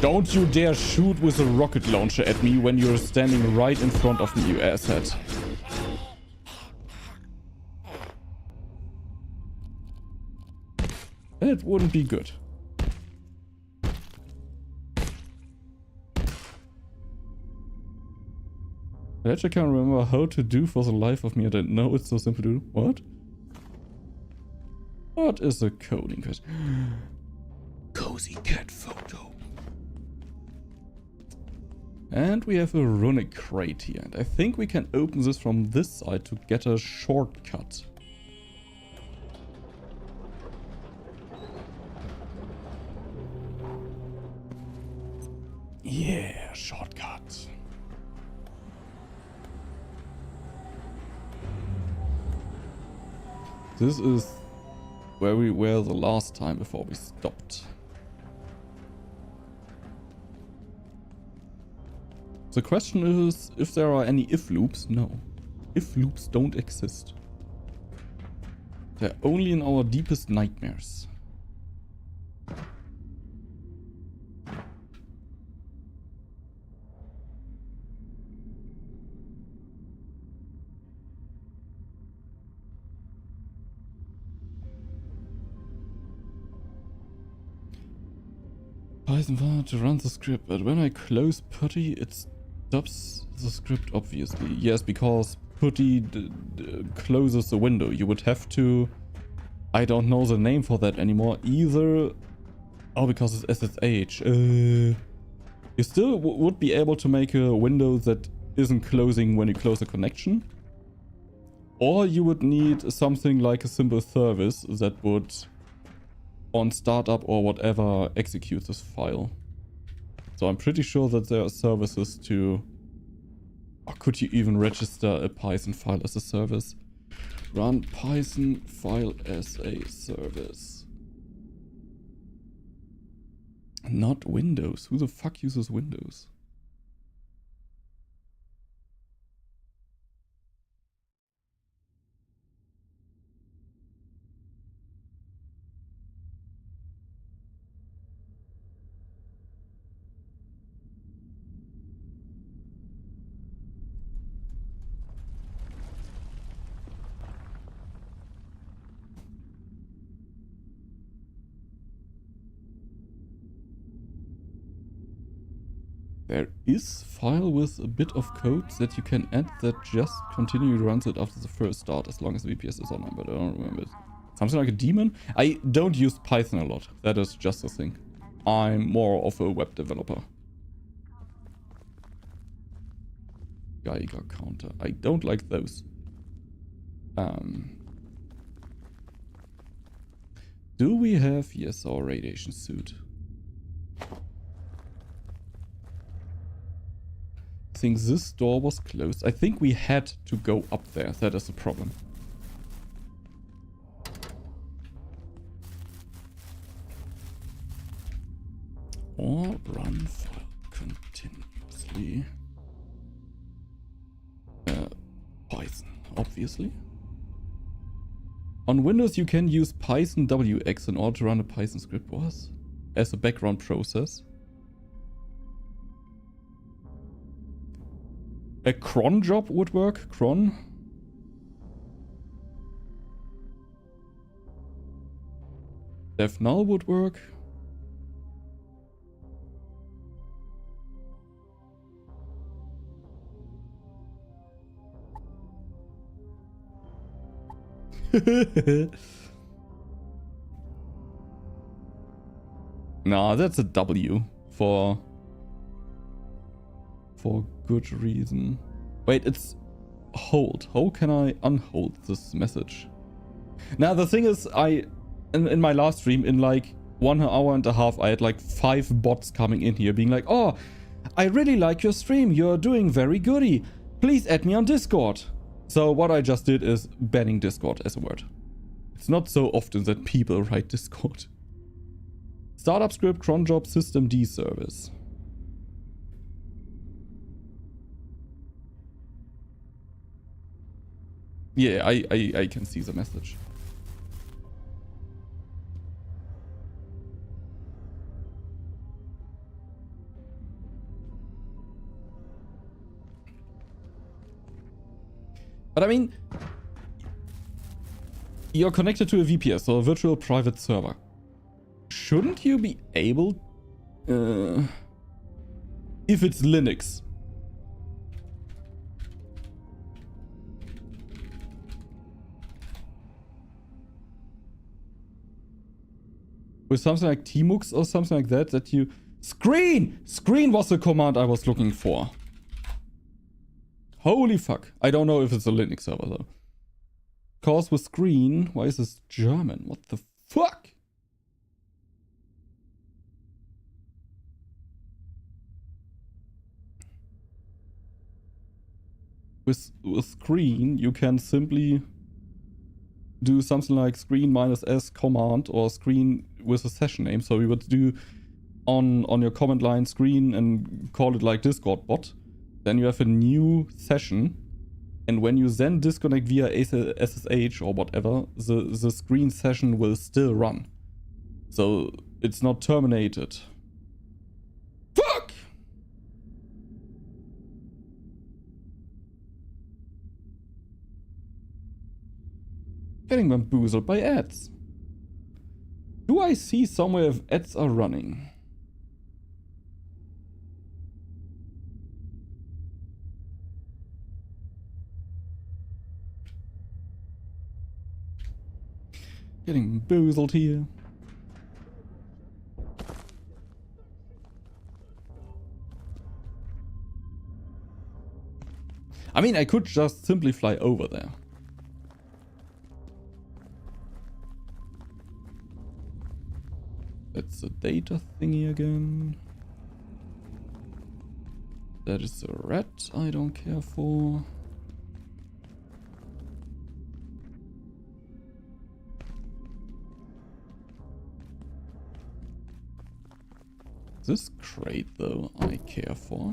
Don't you dare shoot with a rocket launcher at me when you're standing right in front of me, you asshat. That wouldn't be good. I actually can't remember how to do for the life of me. I don't know. It's so simple to do. What? What is a coding question? Cozy cat photo. And we have a runic crate here. And I think we can open this from this side to get a shortcut. Yeah, shortcut. This is where we were the last time before we stopped. The question is if there are any if loops. No. If loops don't exist. They're only in our deepest nightmares. Python file to run the script, but when I close putty, it stops the script, obviously. Yes, because putty closes the window. You would have to... I don't know the name for that anymore. Either... Oh, because it's SSH. You still would be able to make a window that isn't closing when you close a connection. Or you would need something like a simple service that would... on startup or whatever execute this file. So I'm pretty sure that there are services to... Or could you even register a Python file as a service? Run Python file as a service. Not Windows. Who the fuck uses Windows? There is file with a bit of code that you can add that just continually runs it after the first start as long as the VPS is online, but I don't remember it. Something like a daemon? I don't use Python a lot. That is just a thing. I'm more of a web developer. Geiger counter. I don't like those. Do we have, yes, our radiation suit? I think this door was closed. I think we had to go up there. That is the problem. Or run file continuously. Python, obviously. On Windows, you can use Python WX in order to run a Python script. Was as a background process. A cron job would work. Cron. Dev null would work. Nah, that's a W for good reason. Wait, it's hold. How can I unhold this message? Now the thing is, in my last stream, in like 1 hour and a half, I had like 5 bots coming in here being like, oh, I really like your stream. You're doing very goody. Please add me on Discord. So what I just did is banning Discord as a word. It's not so often that people write Discord. Startup script, cron job, system D service. Yeah, I can see the message. But I mean, you're connected to a VPS, or a virtual private server. Shouldn't you be able... if it's Linux. With something like tmux or something like that, that you... Screen! Screen was the command I was looking for. Holy fuck. I don't know if it's a Linux server though. Cause with screen, why is this German? What the fuck? With screen, you can simply do something like screen -s command or screen with a session name. So you would do on your command line screen and call it like Discord bot. Then you have a new session, and when you then disconnect via SSH or whatever, the screen session will still run. So it's not terminated. Fuck! Getting bamboozled by ads. Do I see somewhere if ads are running? Getting bamboozled here. I mean, I could just simply fly over there. That's a data thingy again. That is a rat I don't care for. This crate, though, I care for.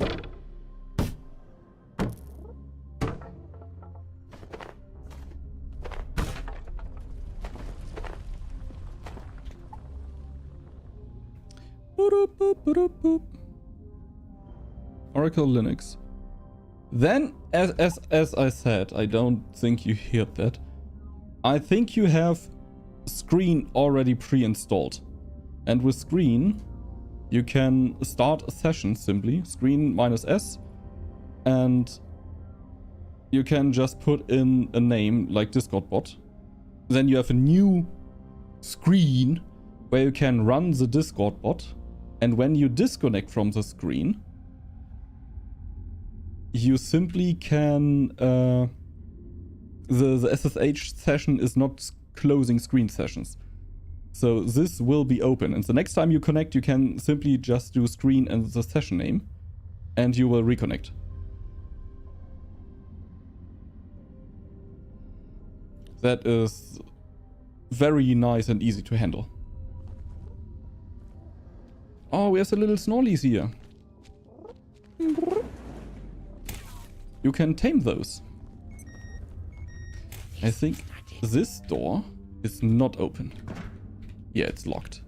Oracle Linux. Then, as I said, I don't think you heard that. I think you have Screen already pre-installed. And with Screen, you can start a session simply, Screen -S, and you can just put in a name like Discord bot. Then you have a new screen where you can run the Discord bot. And when you disconnect from the screen, you simply can... the SSH session is not closing screen sessions. So this will be open. And the next time you connect, you can simply just do screen and the session name. And you will reconnect. That is very nice and easy to handle. Oh, we have the little Snorlies here. You can tame those. I think this door is not open. Yeah, it's locked.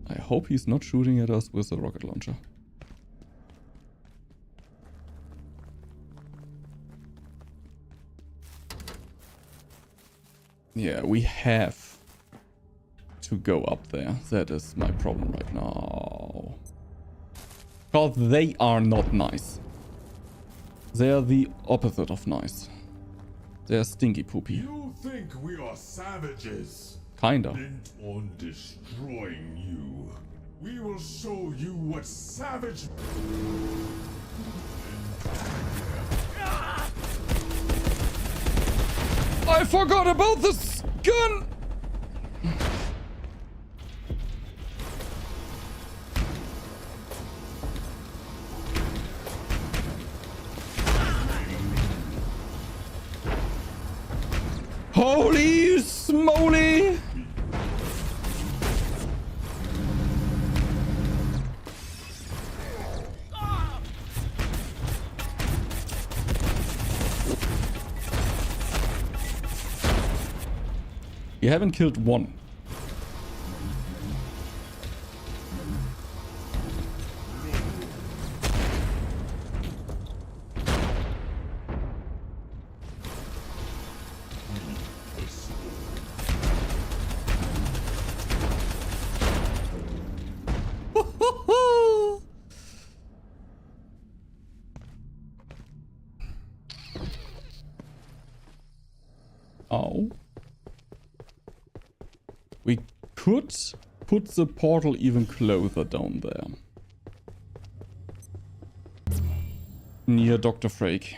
I hope he's not shooting at us with a rocket launcher. Yeah, we have to go up there. That is my problem right now. Because they are not nice. They are the opposite of nice. They are stinky poopy. You think we are savages? Kinda. Bent on destroying you. We will show you what savage... I forgot about this gun! Holy smoly! You haven't killed one. Oh. We could put the portal even closer down there. Near Dr. Frake.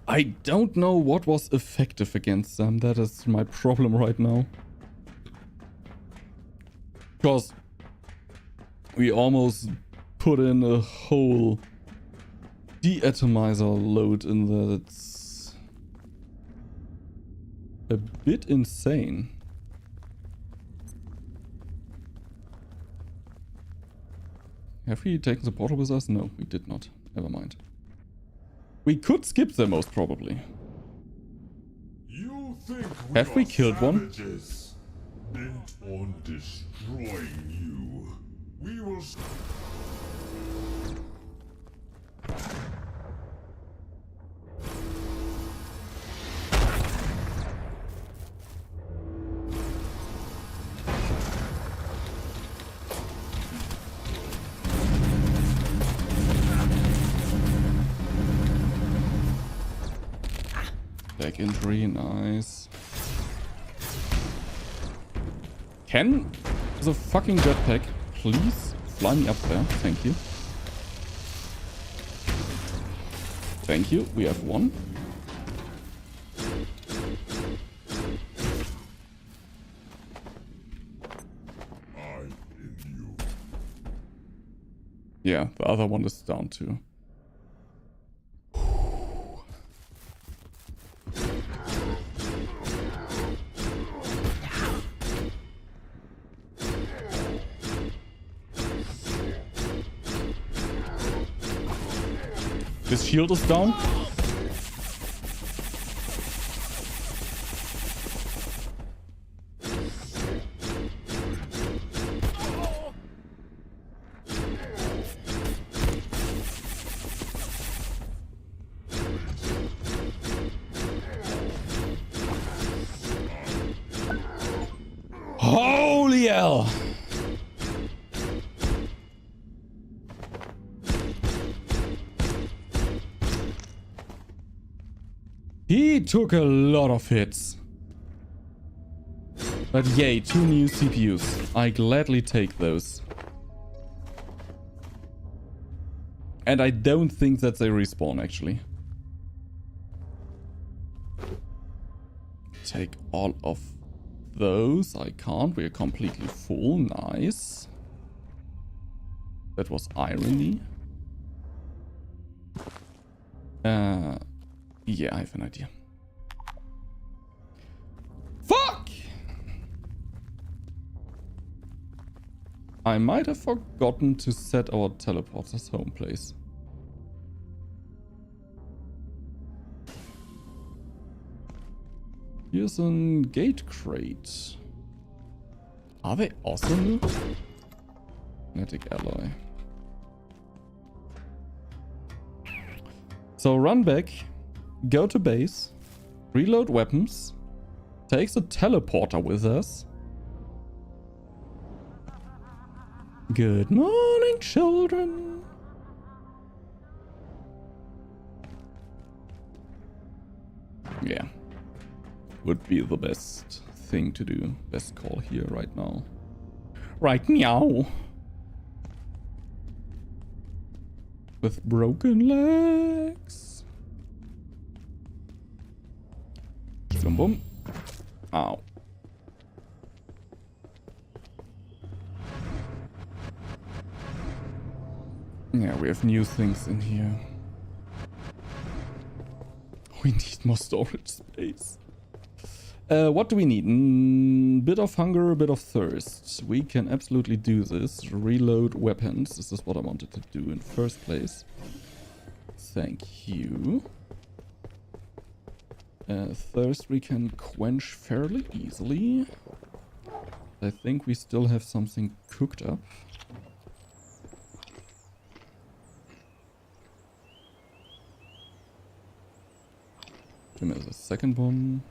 I don't know what was effective against them. That is my problem right now. Because we almost put in a whole deatomizer load in there. That's a bit insane. Have we taken the portal with us? No, we did not. Never mind. We could skip them most probably. You think Have we killed one? savages? Bent on destroying you. We will... Back injury, nice. Can the fucking jetpack please fly me up there? Thank you. Thank you, we have one. Yeah, the other one is down too. His shield is down. Holy hell! He took a lot of hits. But yay, 2 new CPUs. I gladly take those. And I don't think that they respawn, actually. Take all of those. I can't. We're completely full. Nice. That was irony. Yeah, I have an idea. Fuck! I might have forgotten to set our teleporter's home place. Here's a gate crate. Are they also new? Magnetic alloy. So run back, go to base, reload weapons, takes a teleporter with us. Good morning, children. Yeah. Would be the best thing to do. Best call here right now. Right meow. With broken legs. Boom boom. Ow. Yeah, we have new things in here. We need more storage space. What do we need? Bit of hunger, a bit of thirst. We can absolutely do this. Reload weapons. This is what I wanted to do in first place. Thank you. Thirst we can quench fairly easily. I think we still have something cooked up. There's a second one.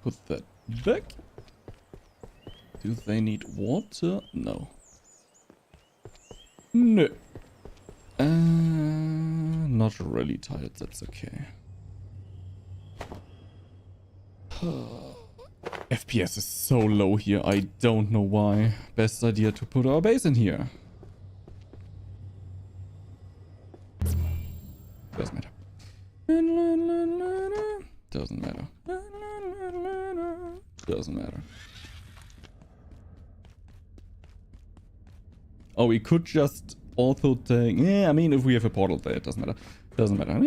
Put that back. Do they need water? No. No. Not really tired, that's okay. FPS is so low here, I don't know why. Best idea to put our base in here. Doesn't matter. Doesn't matter. Doesn't matter. Oh, we could just also take... Yeah, I mean, if we have a portal there, it doesn't matter. Doesn't matter.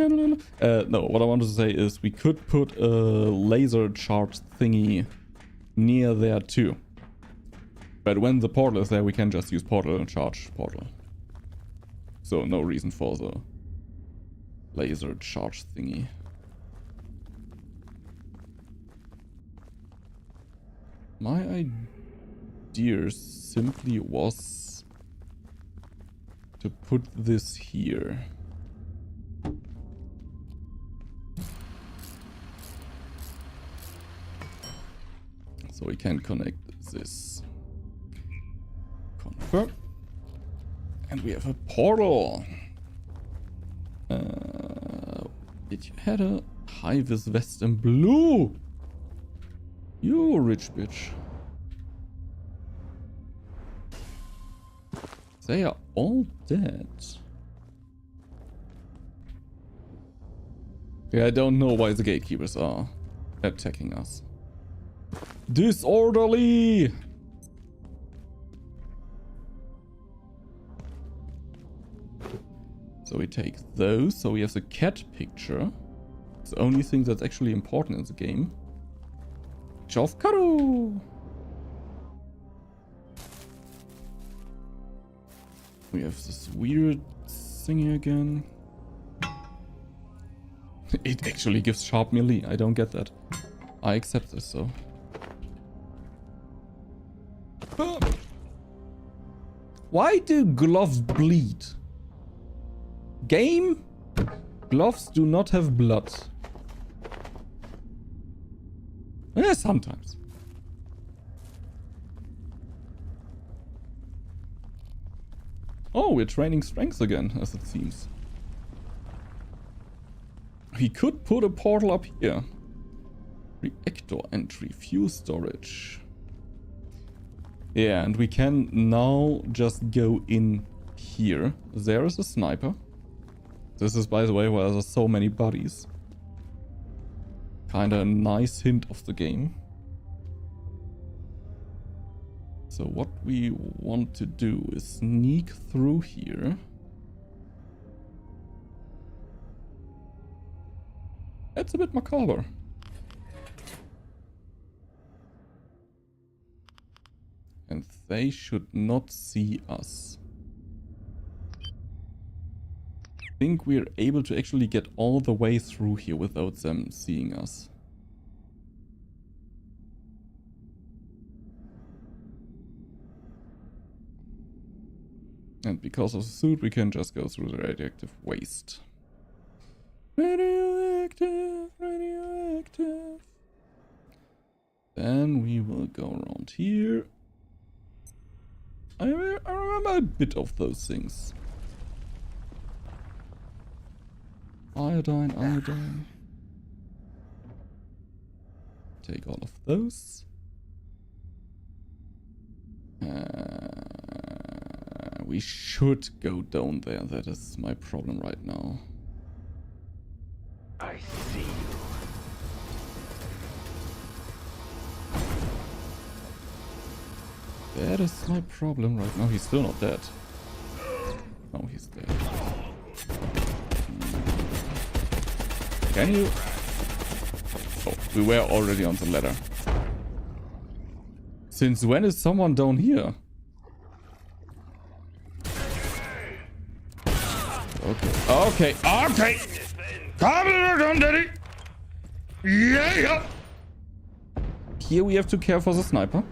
No, what I wanted to say is we could put a laser charge thingy near there too. But when the portal is there, we can just use portal and charge portal. So no reason for the laser charge thingy. My idea simply was to put this here. So we can connect this. Confirm. And we have a portal. Did you had a high-vis vest in blue? You rich bitch. They are all dead. Yeah, I don't know why the gatekeepers are attacking us. Disorderly! So we take those. So we have the cat picture. It's the only thing that's actually important in the game. Picture of Karu. We have this weird thingy again. It actually gives sharp melee. I don't get that. I accept this though. Why do gloves bleed? Game? Gloves do not have blood. Sometimes. Oh, we're training strength again, as it seems. We could put a portal up here. Reactor entry, fuel storage. Yeah, and we can now just go in here. There is a sniper. This is, by the way, where there's so many bodies. Kinda a nice hint of the game. So what we want to do is sneak through here. It's a bit macabre. And they should not see us. I think we're able to actually get all the way through here without them seeing us. And because of the suit, we can just go through the radioactive waste. Radioactive, radioactive. Then we will go around here. I remember a bit of those things. Iodine, iodine. Take all of those. We should go down there. That is my problem right now. I see you. That is my problem right now. He's still not dead. No, he's dead. Can you? Oh, we were already on the ladder. Since when is someone down here? Okay. Okay. Come on, daddy. Yeah. Here we have to care for the sniper.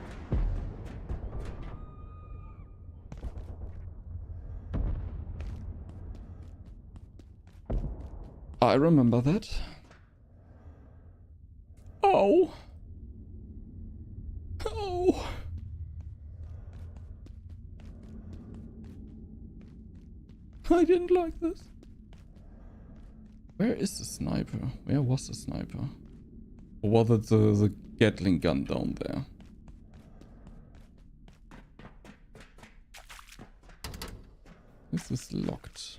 I remember that. Oh. Oh. I didn't like this. Where is the sniper? Where was the sniper? Or was it the Gatling gun down there? This is locked.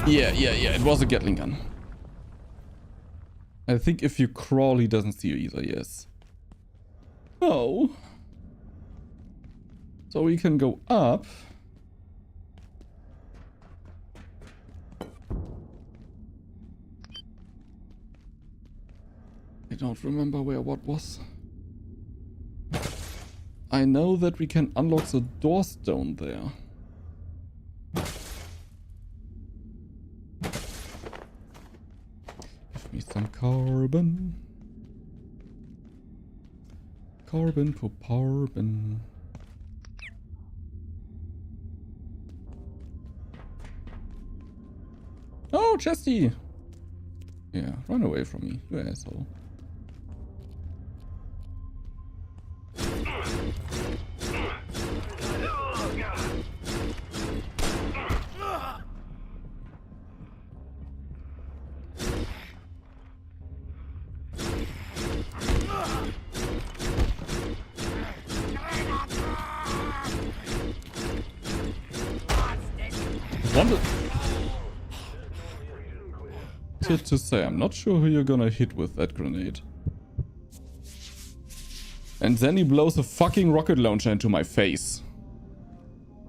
Yeah, it was a Gatling gun. I think if you crawl, he doesn't see you either, yes. Oh. So we can go up. I don't remember where what was. I know that we can unlock the doors down there. Give me some carbon. Carbon for carbon. Oh, Chesty! Yeah, run away from me, you asshole. To say, I'm not sure who you're gonna hit with that grenade. And then he blows a fucking rocket launcher into my face.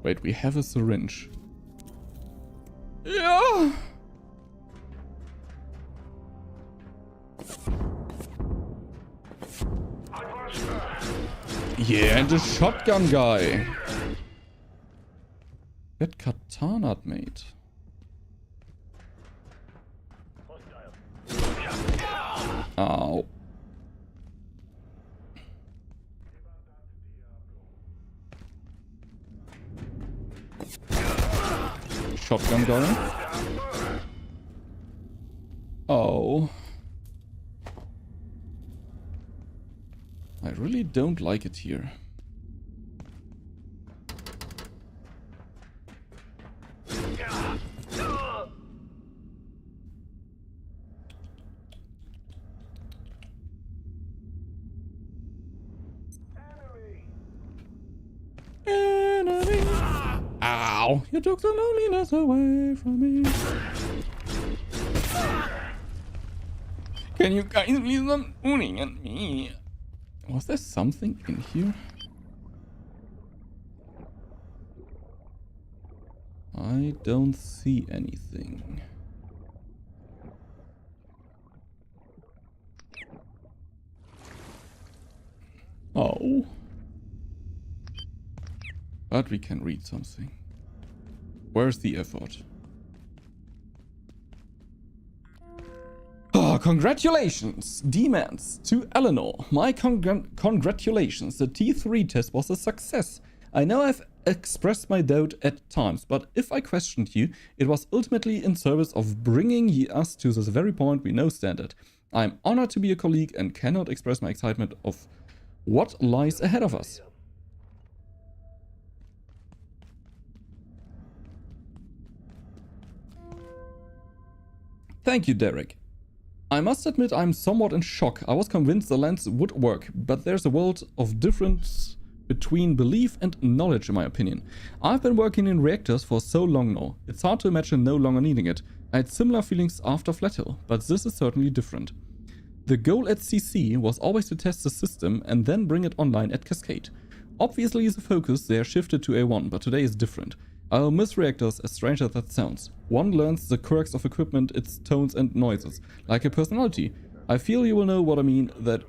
Wait, we have a syringe. Yeah. Yeah, and the shotgun guy. Get katana, mate. Ow. Shotgun guy. Oh. I really don't like it here. Enemy. Ow! You took the loneliness away from me. Can you guys please stop shooting at me? Was there something in here? I don't see anything. Oh. But we can read something. Where's the effort? Oh, congratulations! Demands to Eleanor. My congratulations. The T3 test was a success. I know I've expressed my doubt at times, but if I questioned you, it was ultimately in service of bringing us to this very point we now stand at. I'm honored to be a colleague and cannot express my excitement of what lies ahead of us. Thank you, Derek. I must admit I'm somewhat in shock. I was convinced the lens would work, but there's a world of difference between belief and knowledge in my opinion. I've been working in reactors for so long now, it's hard to imagine no longer needing it. I had similar feelings after Flat Hill, but this is certainly different. The goal at CC was always to test the system and then bring it online at Cascade. Obviously the focus there shifted to A1, but today is different. I'll miss reactors, as strange as that sounds. One learns the quirks of equipment, its tones and noises, like a personality. I feel you will know what I mean, that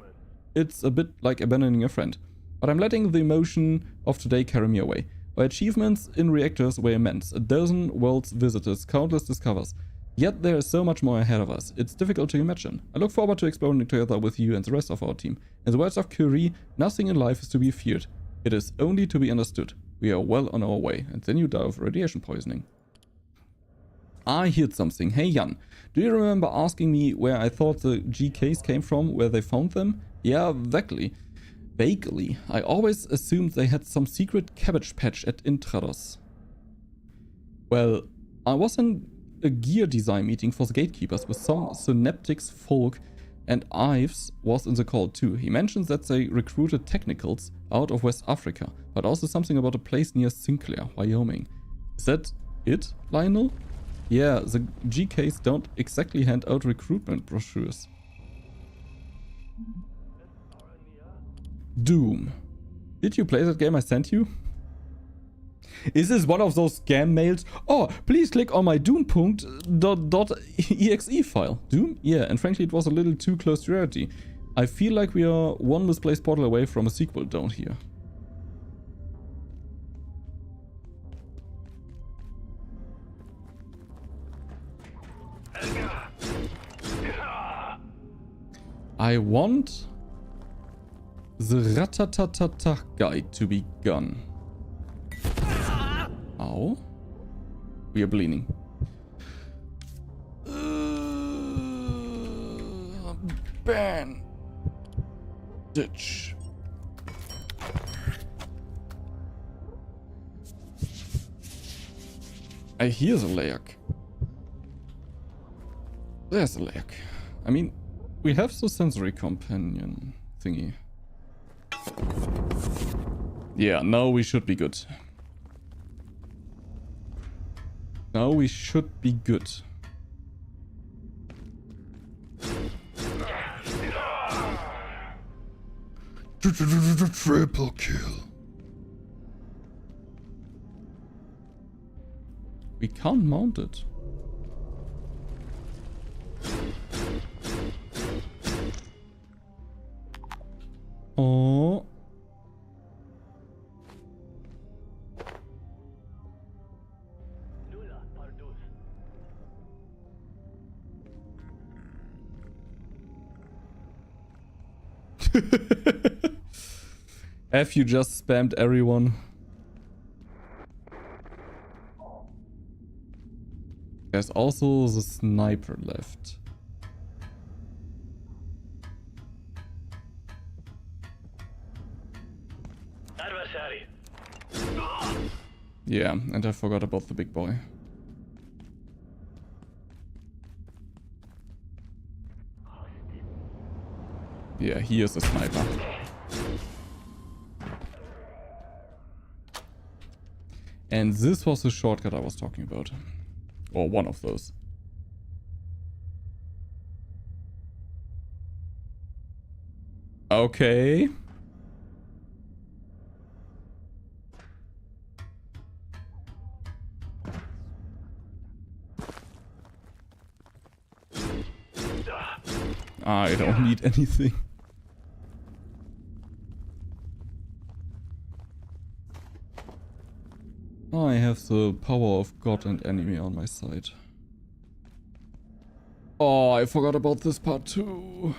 it's a bit like abandoning a friend. But I'm letting the emotion of today carry me away. My achievements in reactors were immense, 12 worlds visitors, countless discovers. Yet there is so much more ahead of us, it's difficult to imagine. I look forward to exploring together with you and the rest of our team. In the words of Curie, nothing in life is to be feared. It is only to be understood. We are well on our way, and then you die of radiation poisoning. I heard something. Hey Jan, do you remember asking me where I thought the GKs came from, where they found them? Yeah, vaguely. Vaguely. I always assumed they had some secret cabbage patch at Intrados. Well, I was in a gear design meeting for the gatekeepers with some synaptics folk, and Ives was in the call too. He mentions that they recruited technicals out of West Africa, but also something about a place near Sinclair, Wyoming. Is that it, Lionel? Yeah, the GKs don't exactly hand out recruitment brochures. Doom. Did you play that game I sent you? Is this one of those scam mails? Oh, please click on my doom.exe file. Doom? Yeah, and frankly it was a little too close to reality. I feel like we are one misplaced portal away from a sequel down here. I want the Ratatatata guide to be gone. Ow. We are bleeding. Ban. Ditch. I hear the lag. There's a lag. I mean, we have the sensory companion thingy. Yeah, now we should be good. Now we should be good. Triple kill. We can't mount it. Oh. Nulla pardus. Have you just spammed everyone? There's also the sniper left. Adversary. Yeah, and I forgot about the big boy. Yeah, he is a sniper. And this was the shortcut I was talking about. Or one of those. Okay. I don't need anything. I have the power of God and enemy on my side. Oh, I forgot about this part too.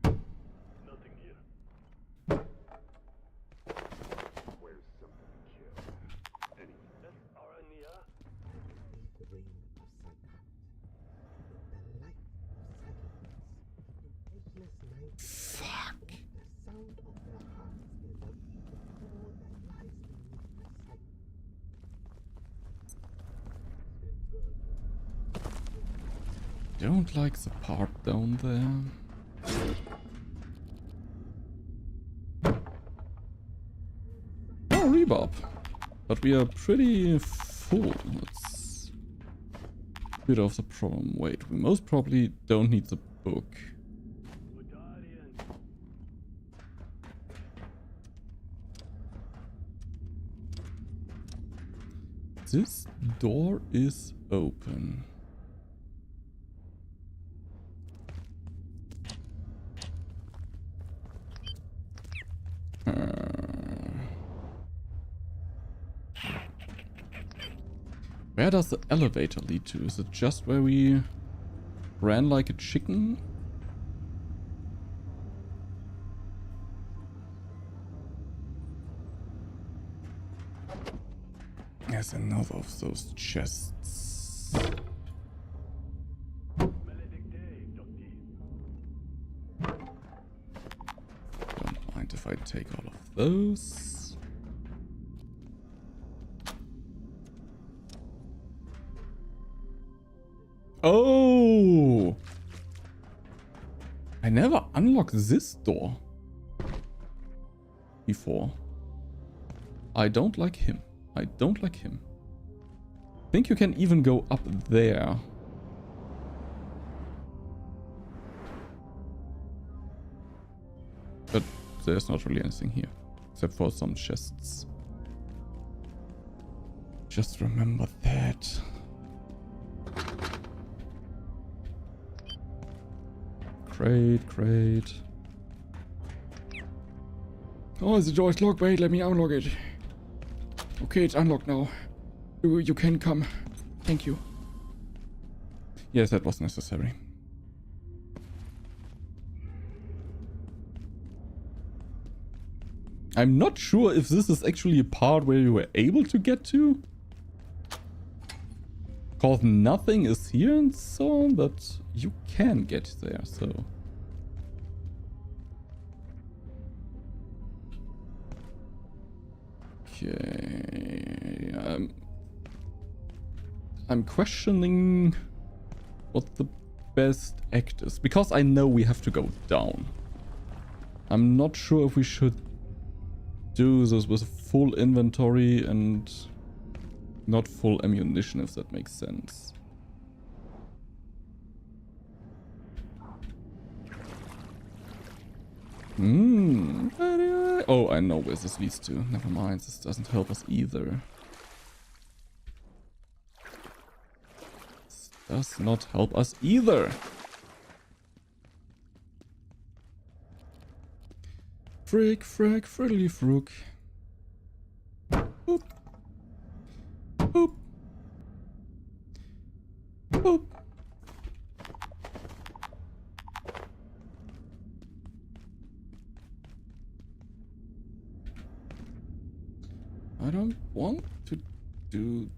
Nothing here. Where's something to kill? Any That's Arania. The ring of sunlight, the light of silence, in endless night. Fuck. The sound of their hearts is of the poor that lies beneath the sight. Don't like the part down there. Oh, rebarb. But we are pretty full. That's a bit of the problem. Wait, we most probably don't need the book. Gudarian. This door is open. Where does the elevator lead to? Is it just where we ran like a chicken? There's another of those chests. Maledicte, Docti. Don't mind if I take all of those. Oh! I never unlocked this door before. I don't like him. I don't like him. I think you can even go up there. But there's not really anything here. Except for some chests. Just remember that. Crate. Oh, the door is locked. Wait, let me unlock it. Okay, it's unlocked now. You can come. Thank you. Yes, that was necessary. I'm not sure if this is actually a part where you were able to get to. Because nothing is here and so on, but you can get there, so. Okay. I'm questioning what the best act is. Because I know we have to go down. I'm not sure if we should do this with a full inventory and not full ammunition, if that makes sense. Oh, I know where this leads to. Never mind, this doesn't help us either. This does not help us either. Frick, frack, friddly frook. Boop. Boop. Boop. I don't want to do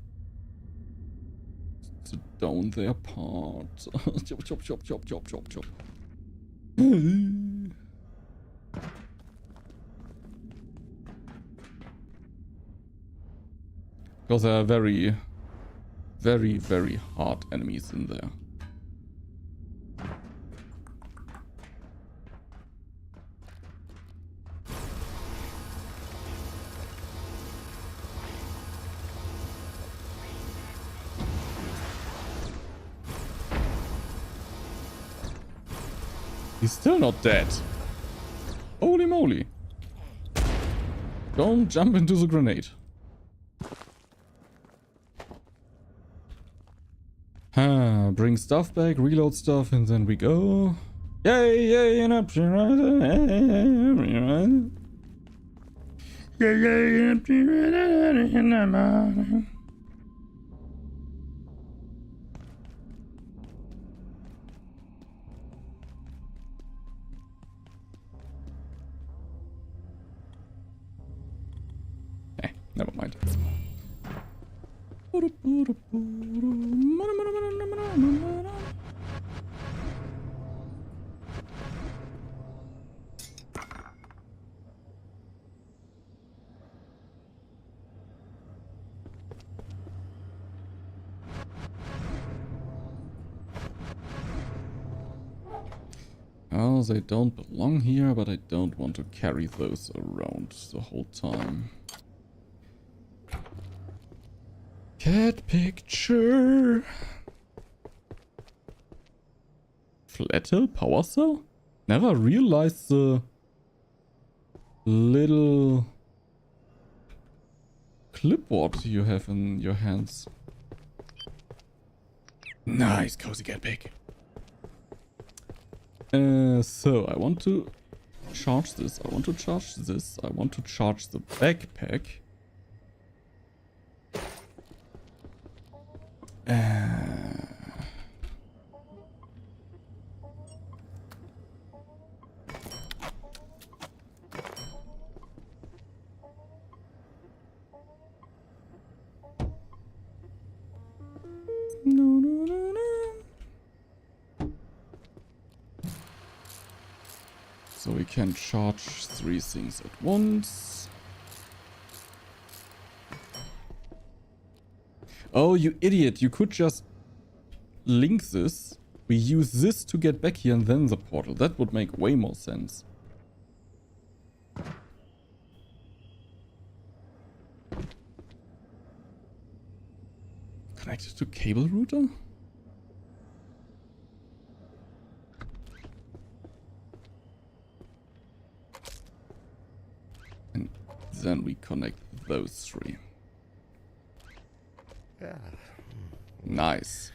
to down their part. Chop, chop, chop, chop, chop, chop, chop. Because there are very, very, very hard enemies in there. He's still not dead. Holy moly. Don't jump into the grenade. Bring stuff back, reload stuff, and then we go. Yay, yay, an option rider. Yay, yay, an option rider in the morning. Never mind. Well, they don't belong here, but I don't want to carry those around the whole time. Cat picture. Flat Hill power cell? Never realized the little clipboard you have in your hands. Nice, cozy cat pick. So I want to charge this. I want to charge this. I want to charge the backpack. So we can charge 3 things at once. Oh, you idiot. You could just link this. We use this to get back here and then the portal. That would make way more sense. Connected to cable router? And then we connect those 3. Nice.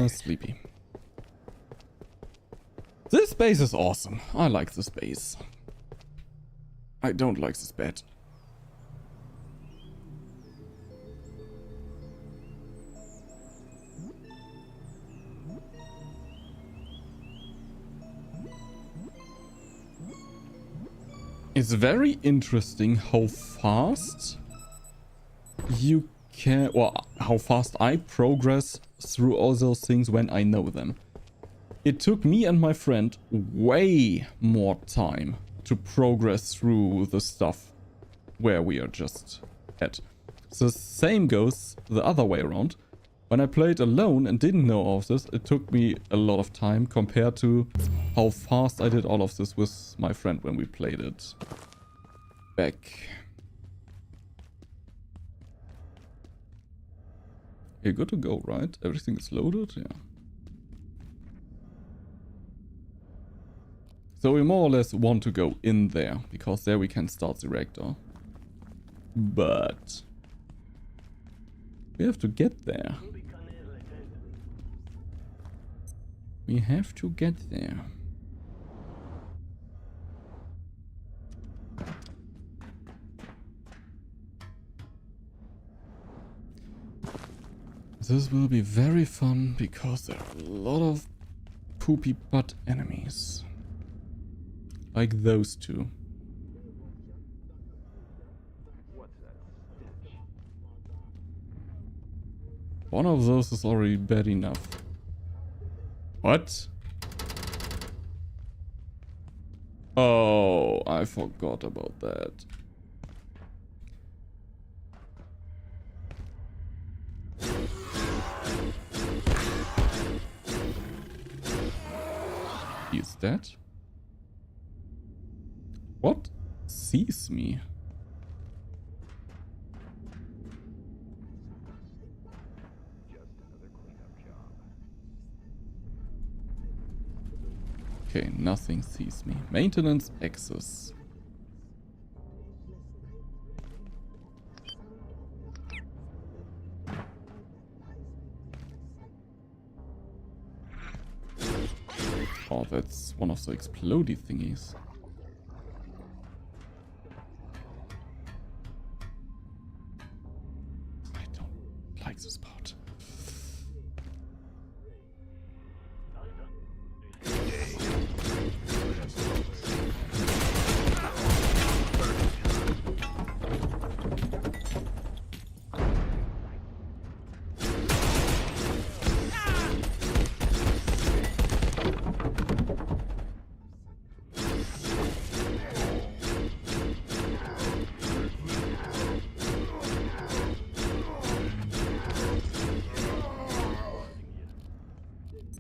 Sleepy. This base is awesome. I like this base. I don't like this bed. It's very interesting how fast you can, well, how fast I progress through all those things when I know them. It took me and my friend way more time to progress through the stuff where we are just at. The same goes the other way around. When I played alone and didn't know all of this, it took me a lot of time compared to how fast I did all of this with my friend when we played it back. You're good to go, right? Everything is loaded? Yeah. So we more or less want to go in there, because there we can start the reactor. But we have to get there. We have to get there. This will be very fun because there are a lot of poopy butt enemies. Like those two. One of those is already bad enough. What? Oh, I forgot about that. Is that? What? Sees me? Okay, nothing sees me. Maintenance access. Oh, that's one of the explodey thingies. I don't like this part.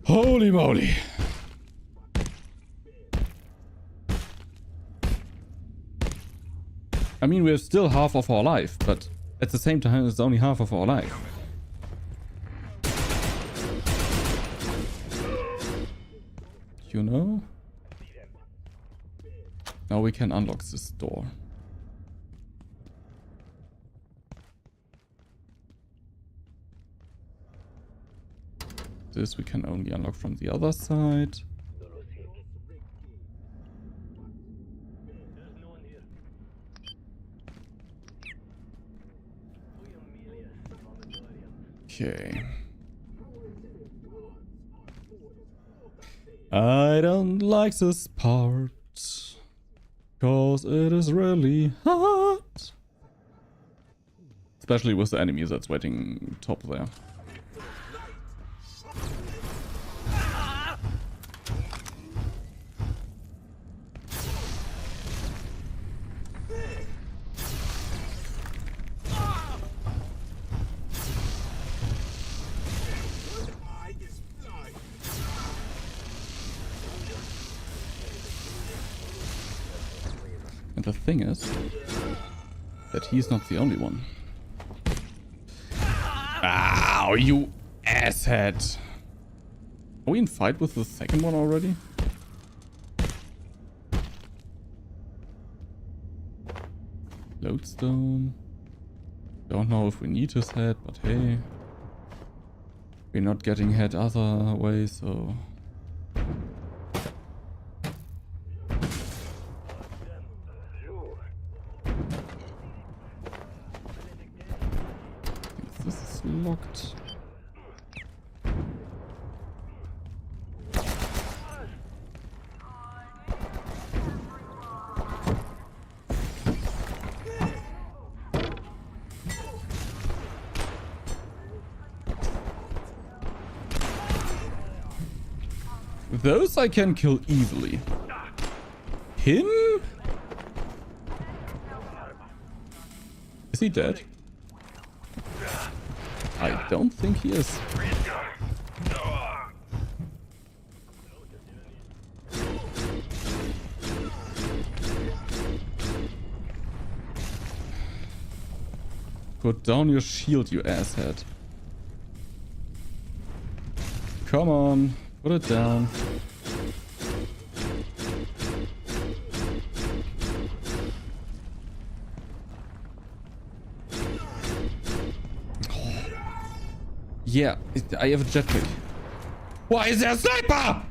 Holy moly. I mean, we're still half of our life, but at the same time, it's only half of our life. You know? Now we can unlock this door. This we can only unlock from the other side. Okay. I don't like this part, cause it is really hard. Especially with the enemies that's waiting top there. And the thing is that he's not the only one. Ow, you asshat! Are we in fight with the second one already? Lodestone. Don't know if we need his head, but hey. We're not getting head other way, so... This is locked. Those I can kill easily. Him? Is he dead? I don't think he is. Put down your shield, you asshat. Come on, put it down. Yeah, I have a jetpack. Why is there a sniper?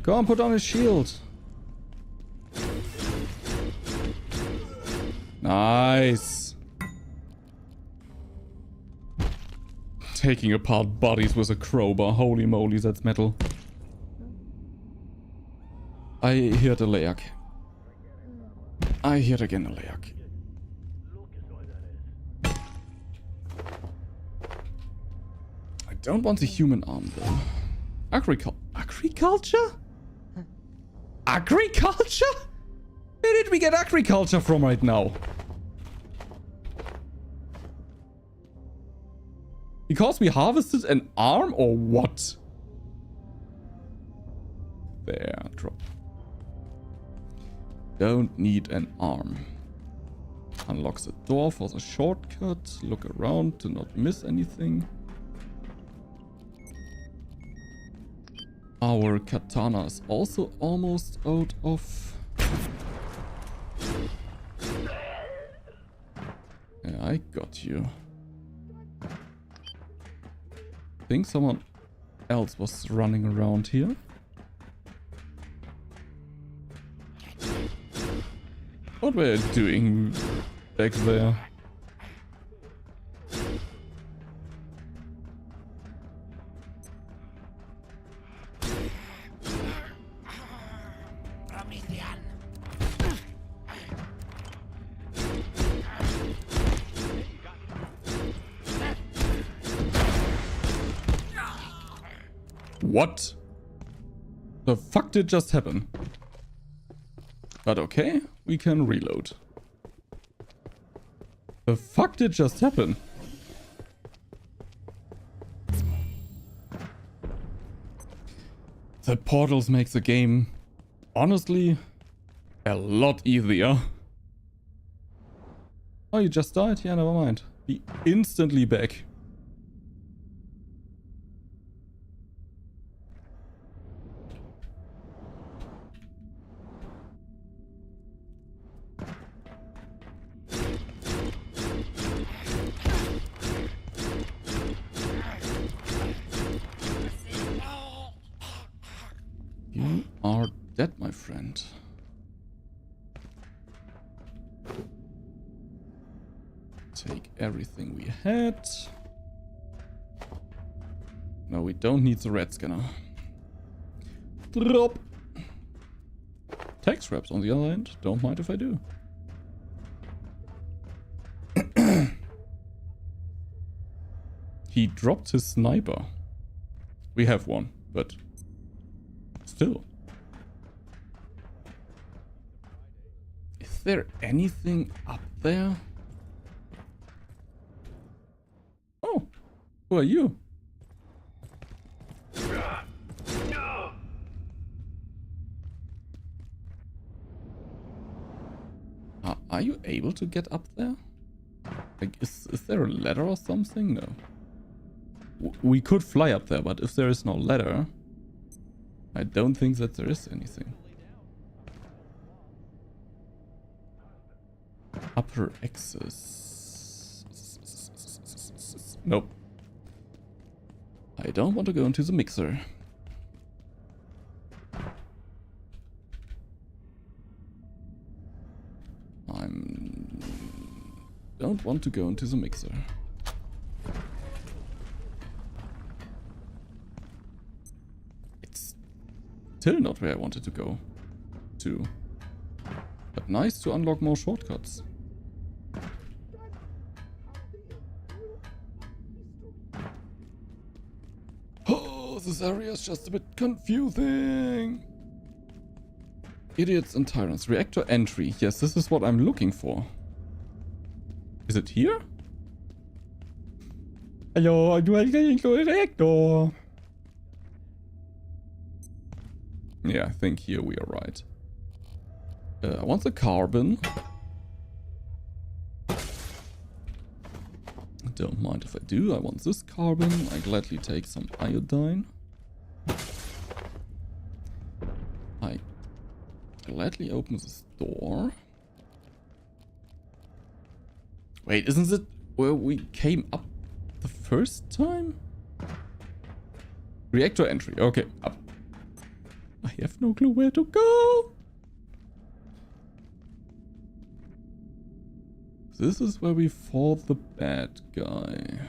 Go on, put on his shield. Nice. Taking apart bodies with a crowbar. Holy moly, that's metal. I hear the layak. I hear again the layak. I don't want a human arm though. Agriculture? Agriculture? Where did we get agriculture from right now? Because we harvested an arm or what? There, drop. Don't need an arm. Unlocks the door for the shortcut. Look around to not miss anything. Our katana is also almost out of... Yeah, I got you. I think someone else was running around here. What were you doing back there? What the fuck did just happen? But okay, we can reload. The fuck did just happen? The portals make the game, honestly, a lot easier. Oh, you just died? Yeah, never mind. Be instantly back. You are dead, my friend. Take everything we had. No, we don't need the red scanner. Drop. Tech scraps on the other end. Don't mind if I do. He dropped his sniper. We have one, but still. Is there anything up there? Oh, who are you? Are you able to get up there? Like, is there a ladder or something? No. We could fly up there, but if there is no ladder, I don't think that there is anything. Upper access. Nope. I don't want to go into the mixer. Don't want to go into the mixer. It's still not where I wanted to go to. But nice to unlock more shortcuts. Oh, this area is just a bit confusing. Idiots and tyrants. Reactor entry. Yes, this is what I'm looking for. Is it here? Hello, I'm going to the reactor. Yeah, I think here we are right. I want the carbon. Don't mind if I do. I want this carbon. I gladly take some iodine. I gladly open this door. Wait, isn't it where we came up the first time? Reactor entry. Okay, up. I have no clue where to go. This is where we fought the bad guy.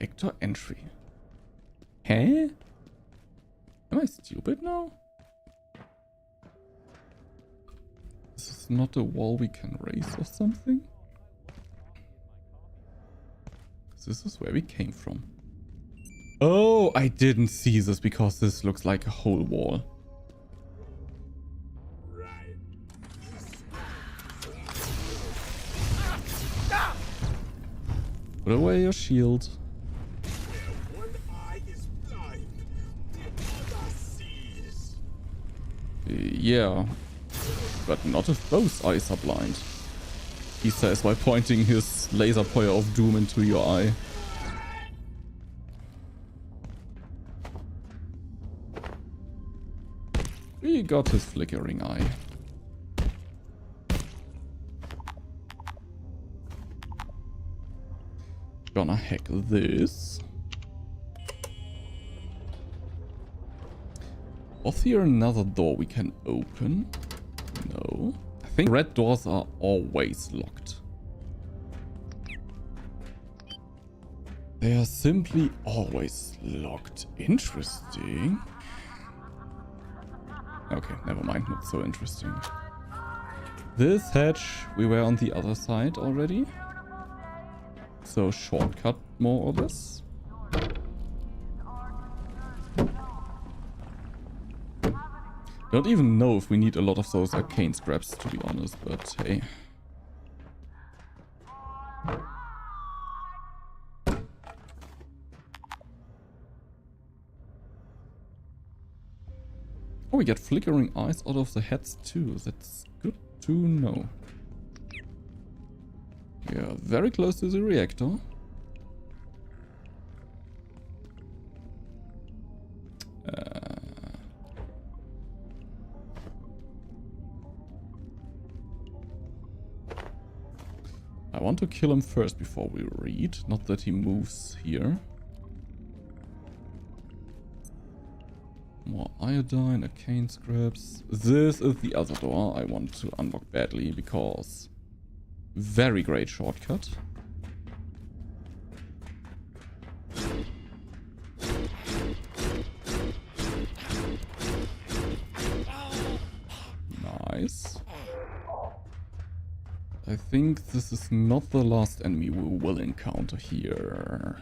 Reactor entry. Huh? Am I stupid now? This is not a wall we can raise or something? This is where we came from. Oh, I didn't see this because this looks like a whole wall. Put away your shield. One eye is blind, the other sees. Yeah, but not if both eyes are blind. He says while pointing his laser pointer of doom into your eye. He got his flickering eye. Gonna hack this. Was here another door we can open? No. I think red doors are always locked. They are simply always locked. Interesting. Okay, never mind. Not so interesting. This hatch, we were on the other side already. So shortcut, more or less. Don't even know if we need a lot of those arcane scraps, to be honest, but hey. Oh, we get flickering eyes out of the heads too. That's good to know. We are very close to the reactor. I want to kill him first before we read. Not that he moves here. More iodine, arcane scraps. This is the other door I want to unlock badly because very great shortcut. Nice. I think this is not the last enemy we will encounter here.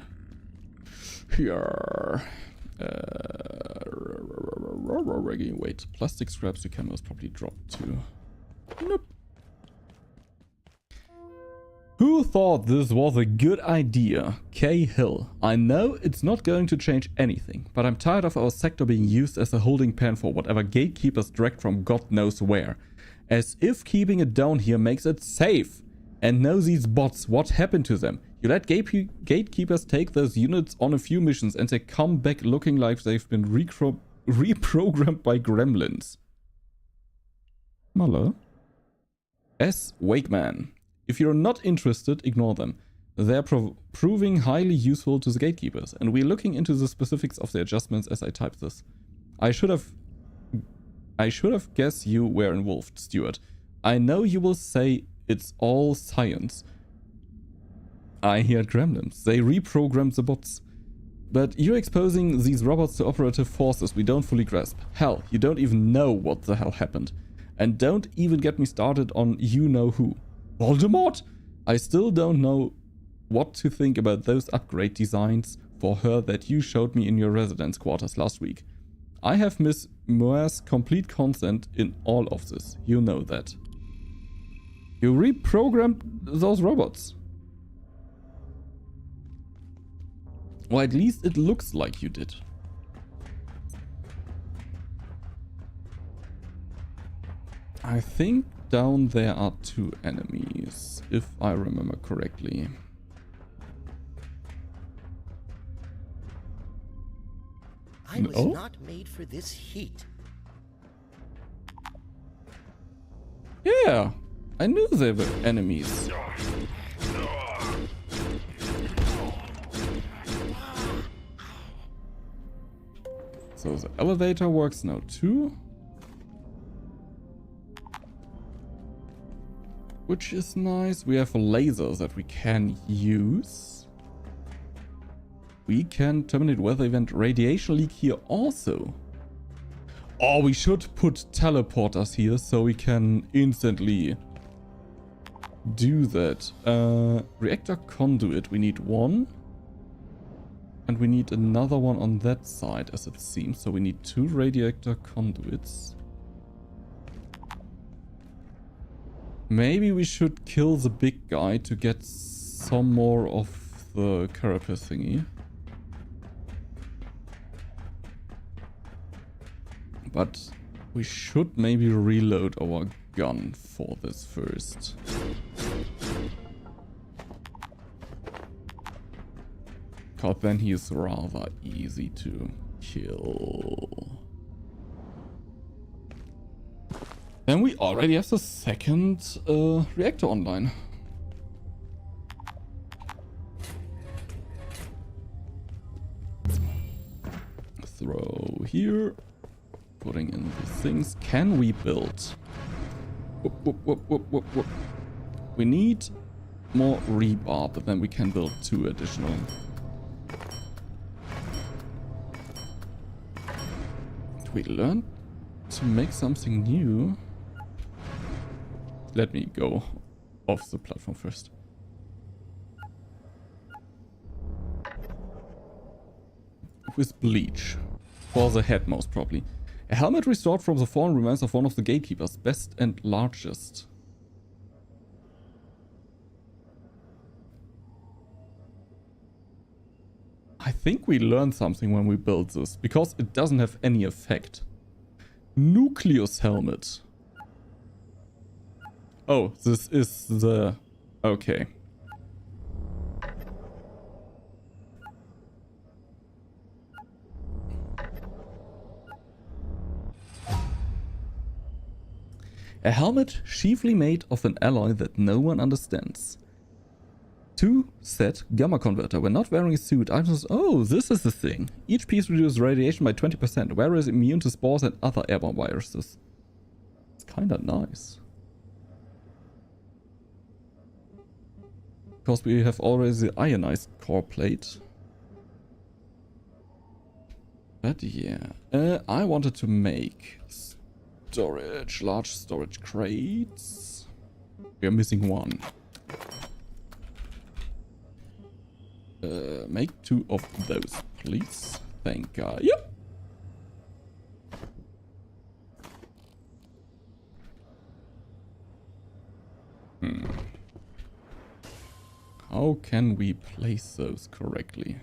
Wait, plastic scraps we can most probably drop too. Nope. Who thought this was a good idea? K. Hill. I know it's not going to change anything, but I'm tired of our sector being used as a holding pen for whatever gatekeepers dragged from God knows where. As if keeping it down here makes it safe. And know these bots, what happened to them? You let gatekeepers take those units on a few missions and they come back looking like they've been reprogrammed by gremlins. Muller? S. Wakeman. If you're not interested, ignore them. They're proving highly useful to the gatekeepers, and we're looking into the specifics of the adjustments as I type this. I should have guessed you were involved, Stuart. I know you will say it's all science. I hear gremlins. They reprogrammed the bots. But you're exposing these robots to operative forces we don't fully grasp. Hell, you don't even know what the hell happened. And don't even get me started on you-know-who. Voldemort? I still don't know what to think about those upgrade designs for her that you showed me in your residence quarters last week. I have Miss Moir's complete consent in all of this. You know that. You reprogrammed those robots. Or at least it looks like you did. I think down there are 2 enemies, if I remember correctly. I was not made for this heat. Yeah, I knew they were enemies. So the elevator works now too. Which is nice. We have lasers that we can use. We can terminate weather event radiation leak here also. Oh, we should put teleporters here so we can instantly do that. Reactor conduit, we need one. And we need another one on that side, as it seems. So we need 2 reactor conduits. Maybe we should kill the big guy to get some more of the carapace thingy. But we should maybe reload our gun for this first. Because then he is rather easy to kill. Then we already have the second reactor online. Throw here. Putting in the things. Can we build? Whoop, whoop, whoop, whoop, whoop, whoop. We need more rebar, but then we can build 2 additional. Did we learn to make something new? Let me go off the platform first. With bleach. For the head, most probably. A helmet restored from the fallen remains of one of the gatekeepers, best and largest. I think we learned something when we built this, because it doesn't have any effect. Nucleus helmet. Oh, this is the... Okay. A helmet chiefly made of an alloy that no one understands. 2 set gamma converter. When not wearing a suit, items... Oh, this is the thing. Each piece reduces radiation by 20%. Wearer is immune to spores and other airborne viruses. It's kinda nice. Because we have already the ionized core plate. But yeah. I wanted to make... storage, large storage crates. We are missing 1. Make 2 of those, please. Thank God. Yep. How can we place those correctly?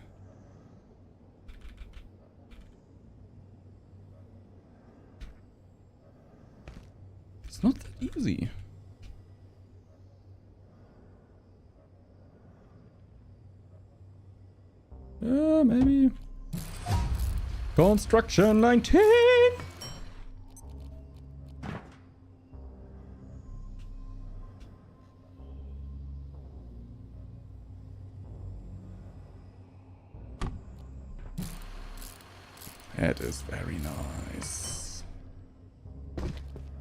It's not that easy. Maybe. Construction 19! That is very nice.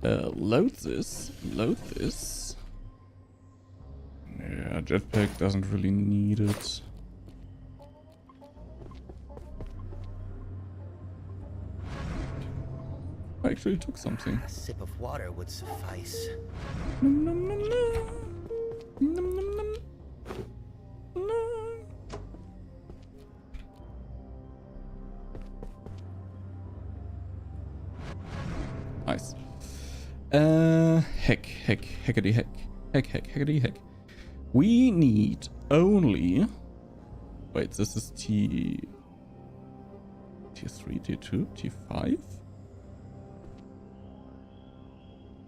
Load this. Load this. Yeah, jetpack doesn't really need it. I actually took something. A sip of water would suffice. Nom, nom, nom, nom. Nom, nom, nom. Nom. Nice. Heckity heck. Heckity heck. We need only... Wait, this is Tier 3, Tier 2, Tier 5?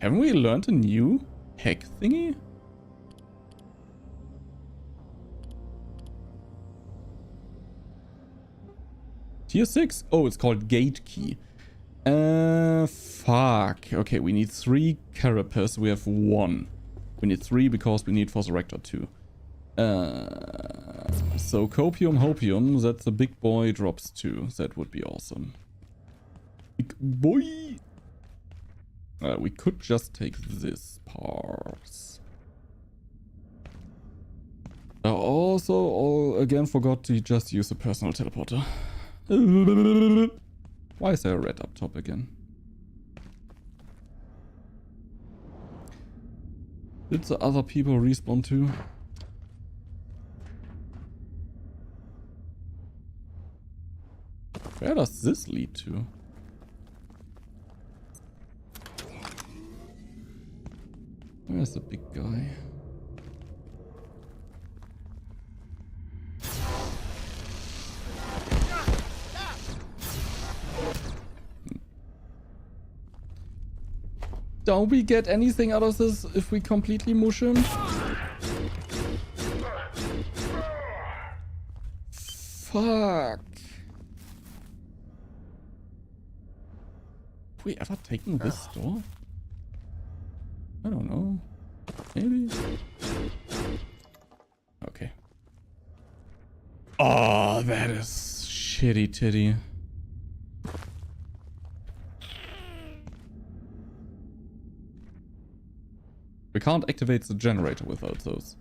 Haven't we learned a new hack thingy? Tier 6? Oh, it's called Gate Key. Fuck. Okay, we need 3 carapace. We have 1. We need 3 because we need Phosphorector 2. So Copium, Hopium, that's the big boy, drops 2. That would be awesome. Big boy! We could just take this part. I also again forgot to just use the personal teleporter. Why is there a red up top again? Did the other people respawn too? Where does this lead to? Where's the big guy? Don't we get anything out of this if we completely mush him? Fuck. Have we ever taken this door? I don't know. Maybe? Okay. Oh, that is shitty titty. We can't activate the generator without those.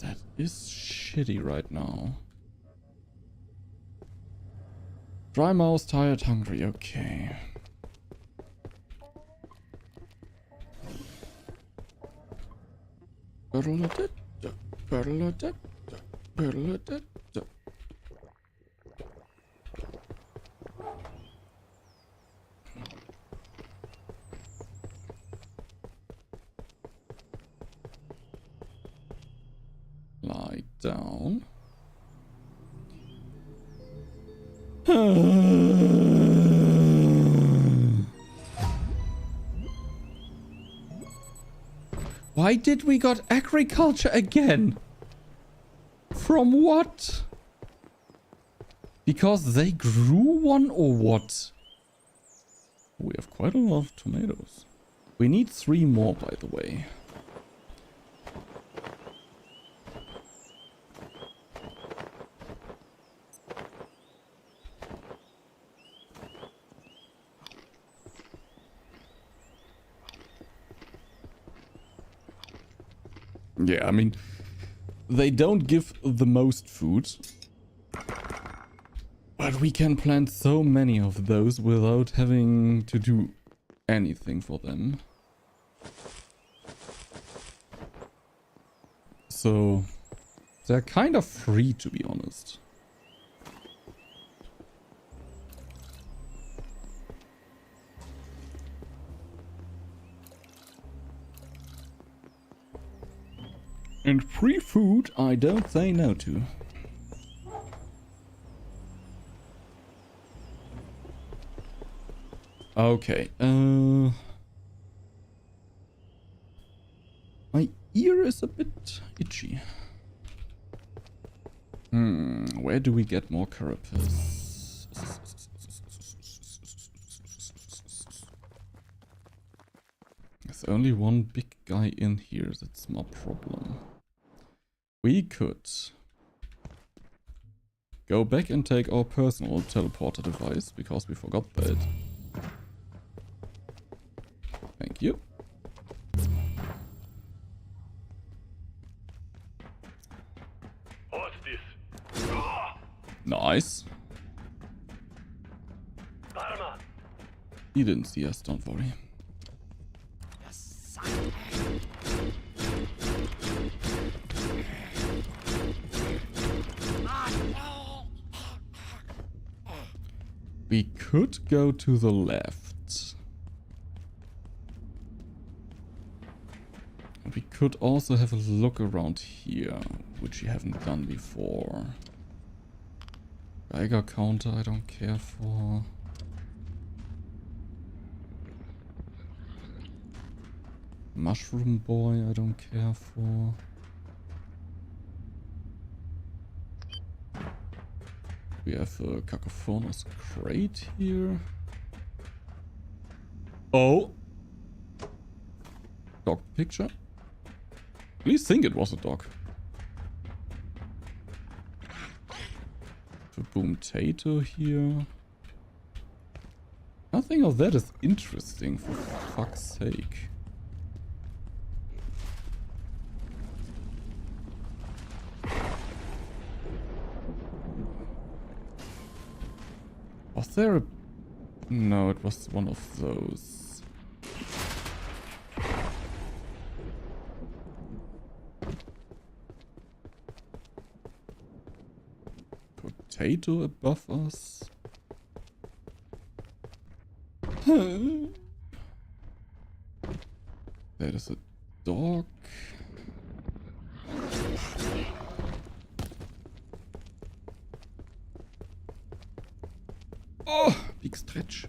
That is shitty right now. Dry mouth, tired, hungry. Okay. Lie down. Why did we got agriculture again? From what? Because they grew one or what? We have quite a lot of tomatoes. We need 3 more, by the way. Yeah, I mean, they don't give the most food. But we can plant so many of those without having to do anything for them. So, they're kind of free, to be honest. And free food, I don't say no to. Okay, my ear is a bit itchy. Where do we get more carapace? There's only one big guy in here, that's my problem. We could go back and take our personal teleporter device, because we forgot that. Thank you. What's this? Nice. Dharma! He didn't see us, don't worry. We could go to the left. We could also have a look around here, which we haven't done before. Geiger counter I don't care for. Mushroom boy I don't care for. We have a cacophonous crate here. Oh. Dog picture? At least think it was a dog. A boom-tato here. Nothing of that is interesting, for fuck's sake. Was there a... No, it was one of those. Potato above us? That is a dog. Oh, big stretch.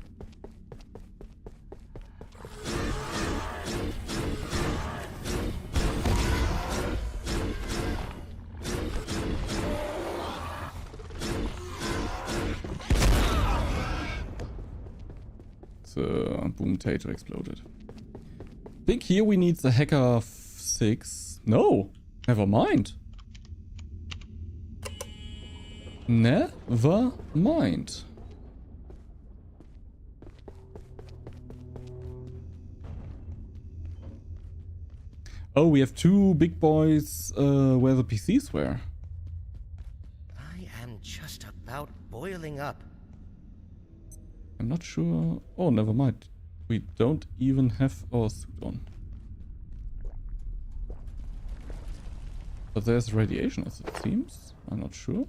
The boom tato exploded. Think here we need the hacker 6. No, never mind. Never mind. Oh, we have two big boys where the PCs were. I am just about boiling up. I'm not sure. Oh, never mind. We don't even have our suit on. But there's radiation as it seems. I'm not sure.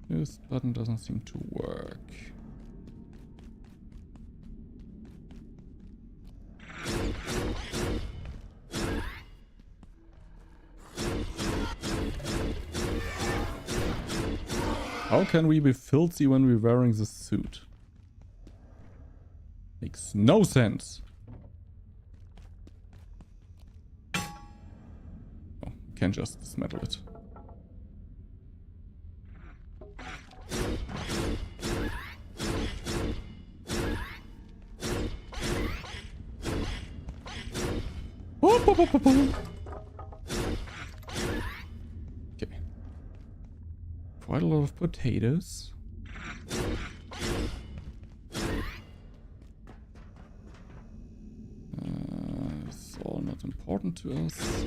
This button doesn't seem to work. How can we be filthy when we're wearing this suit? Makes no sense. Oh, can just dismantle it. Okay. Quite a lot of potatoes. It's all not important to us.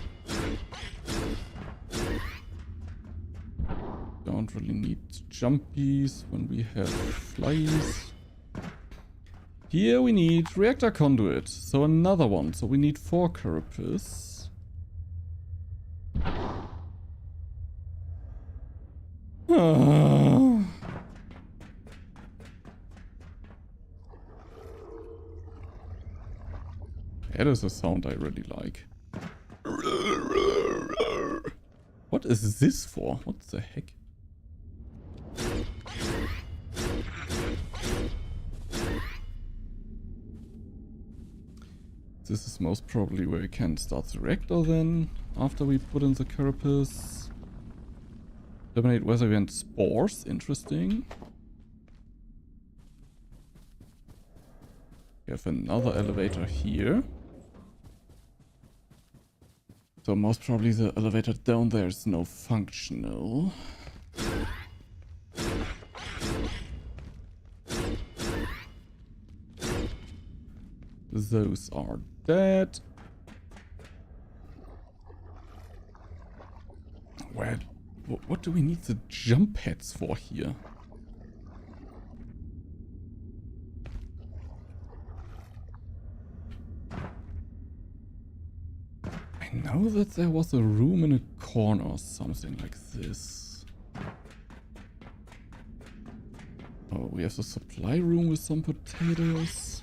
Don't really need jumpies when we have flies. Here we need reactor conduit, so another one. So we need 4 carapace. That is a sound I really like. What is this for? What the heck? This is most probably where we can start the reactor then, after we put in the carapace. Eliminate weather event spores, interesting. We have another elevator here. So most probably the elevator down there is no functional. Those are dead. Where? What do we need the jump pads for here? I know that there was a room in a corner or something like this. Oh, we have the supply room with some potatoes.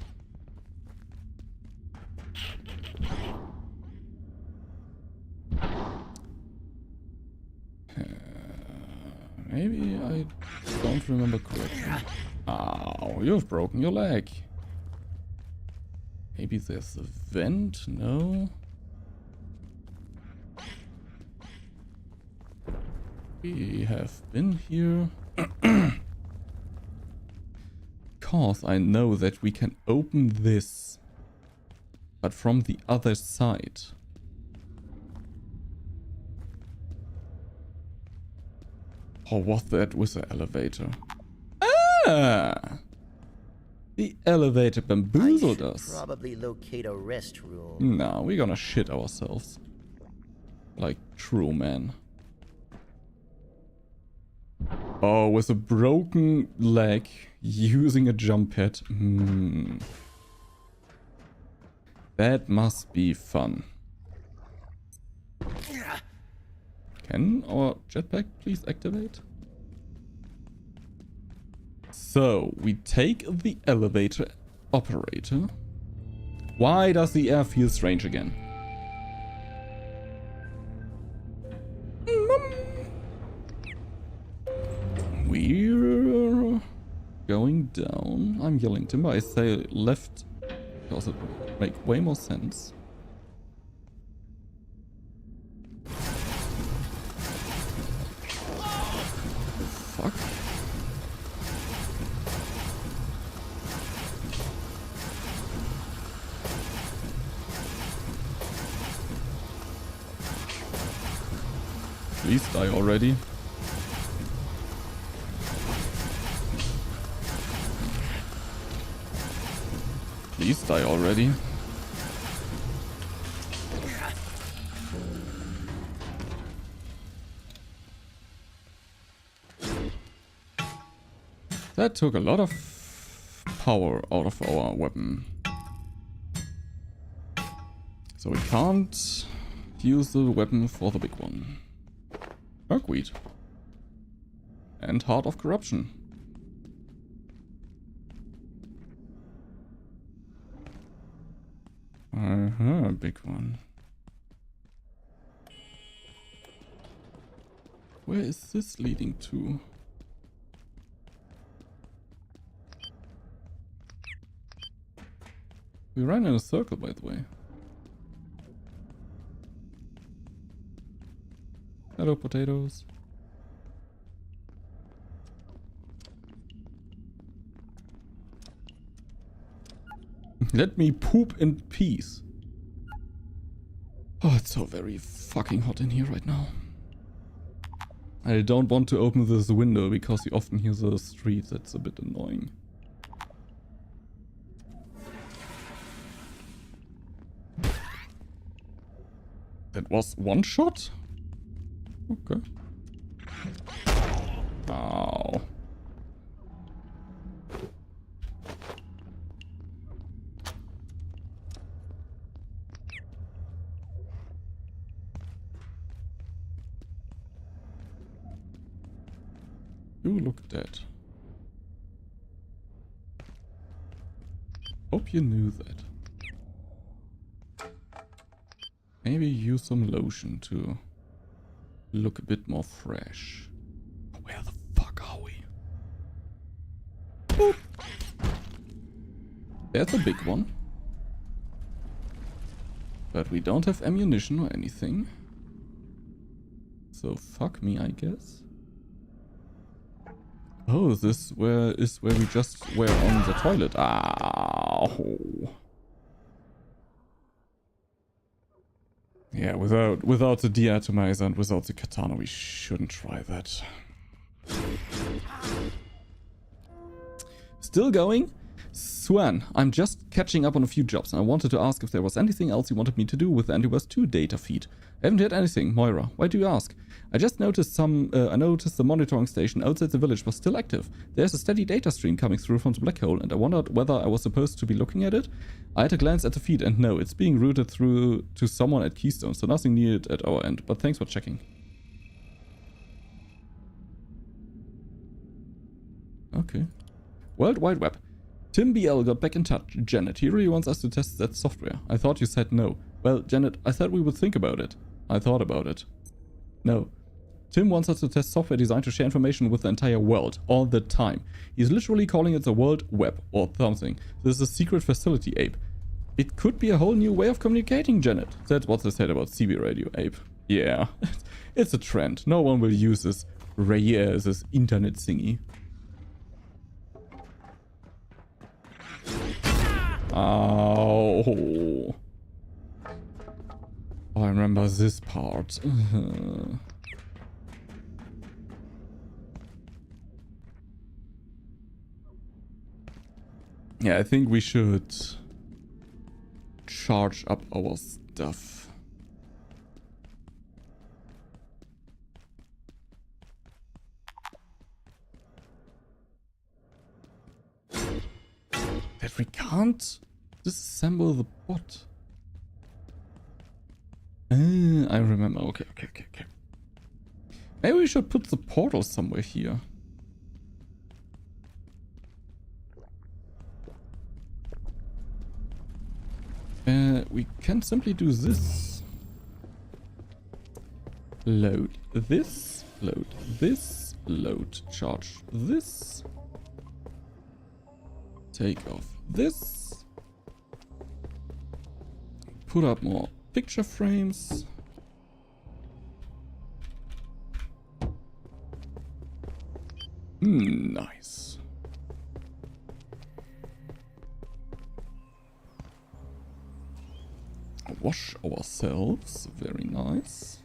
Maybe I don't remember correctly. Ow, you've broken your leg. Maybe there's a vent? No. We have been here. Because I know that we can open this, but from the other side. Oh, was that with the elevator? Ah! The elevator bamboozled I should us. probably locate a restroom. Nah, we're gonna shit ourselves. Like true men. Oh, with a broken leg, using a jump pad. That must be fun. Can our jetpack please activate? So, we take the elevator operator. Why does the air feel strange again? We're going down. I'm yelling timber. I say left because it would make way more sense. Fuck. Please die already. Please die already. That took a lot of power out of our weapon. So we can't use the weapon for the big one. Merkweed. And Heart of Corruption. Big one. Where is this leading to? We ran in a circle, by the way. Hello, potatoes. Let me poop in peace. Oh, it's so very fucking hot in here right now. I don't want to open this window because you often hear the streets. That's a bit annoying. That was one shot? Okay. Ow. You look dead. Hope you knew that. Maybe use some lotion to look a bit more fresh. Where the fuck are we? Boop. There's a big one. But we don't have ammunition or anything. So fuck me, I guess. Oh, this is where we just were on the toilet. Ow. Yeah, without the deatomizer and without the katana, we shouldn't try that. Still going? Swan, I'm just catching up on a few jobs and I wanted to ask if there was anything else you wanted me to do with the Antiverse 2 data feed. I haven't heard anything, Moira. Why do you ask? I just noticed I noticed the monitoring station outside the village was still active. There's a steady data stream coming through from the black hole and I wondered whether I was supposed to be looking at it. I had a glance at the feed and no, it's being routed through to someone at Keystone, so nothing needed at our end, but thanks for checking. Okay. World Wide Web. Tim BL got back in touch. Janet, he really wants us to test that software. I thought you said no. Well, Janet, I said we would think about it. I thought about it. No. Tim wants us to test software designed to share information with the entire world, all the time. He's literally calling it the World Web, or something. This is a secret facility, Abe. It could be a whole new way of communicating, Janet. That's what they said about CB radio, Abe. Yeah, it's a trend. No one will use this. Reyes' Internet thingy. Oh. Oh, I remember this part. Yeah, I think we should charge up our stuff. That we can't disassemble the bot. I remember. Okay. Maybe we should put the portal somewhere here. We can simply do this. Load this, load this, load charge this. Take off this. Put up more picture frames. Nice. Wash ourselves. Very nice.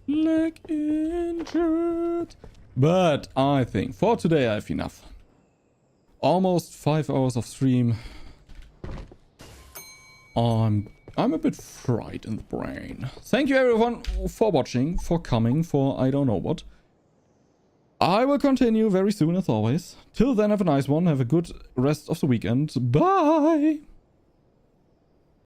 Leg injured. But I think for today I have enough. Almost 5 hours of stream. I'm a bit fried in the brain. Thank you everyone for watching, for coming, for I don't know what. I will continue very soon as always. Till then, have a nice one. Have a good rest of the weekend. Bye!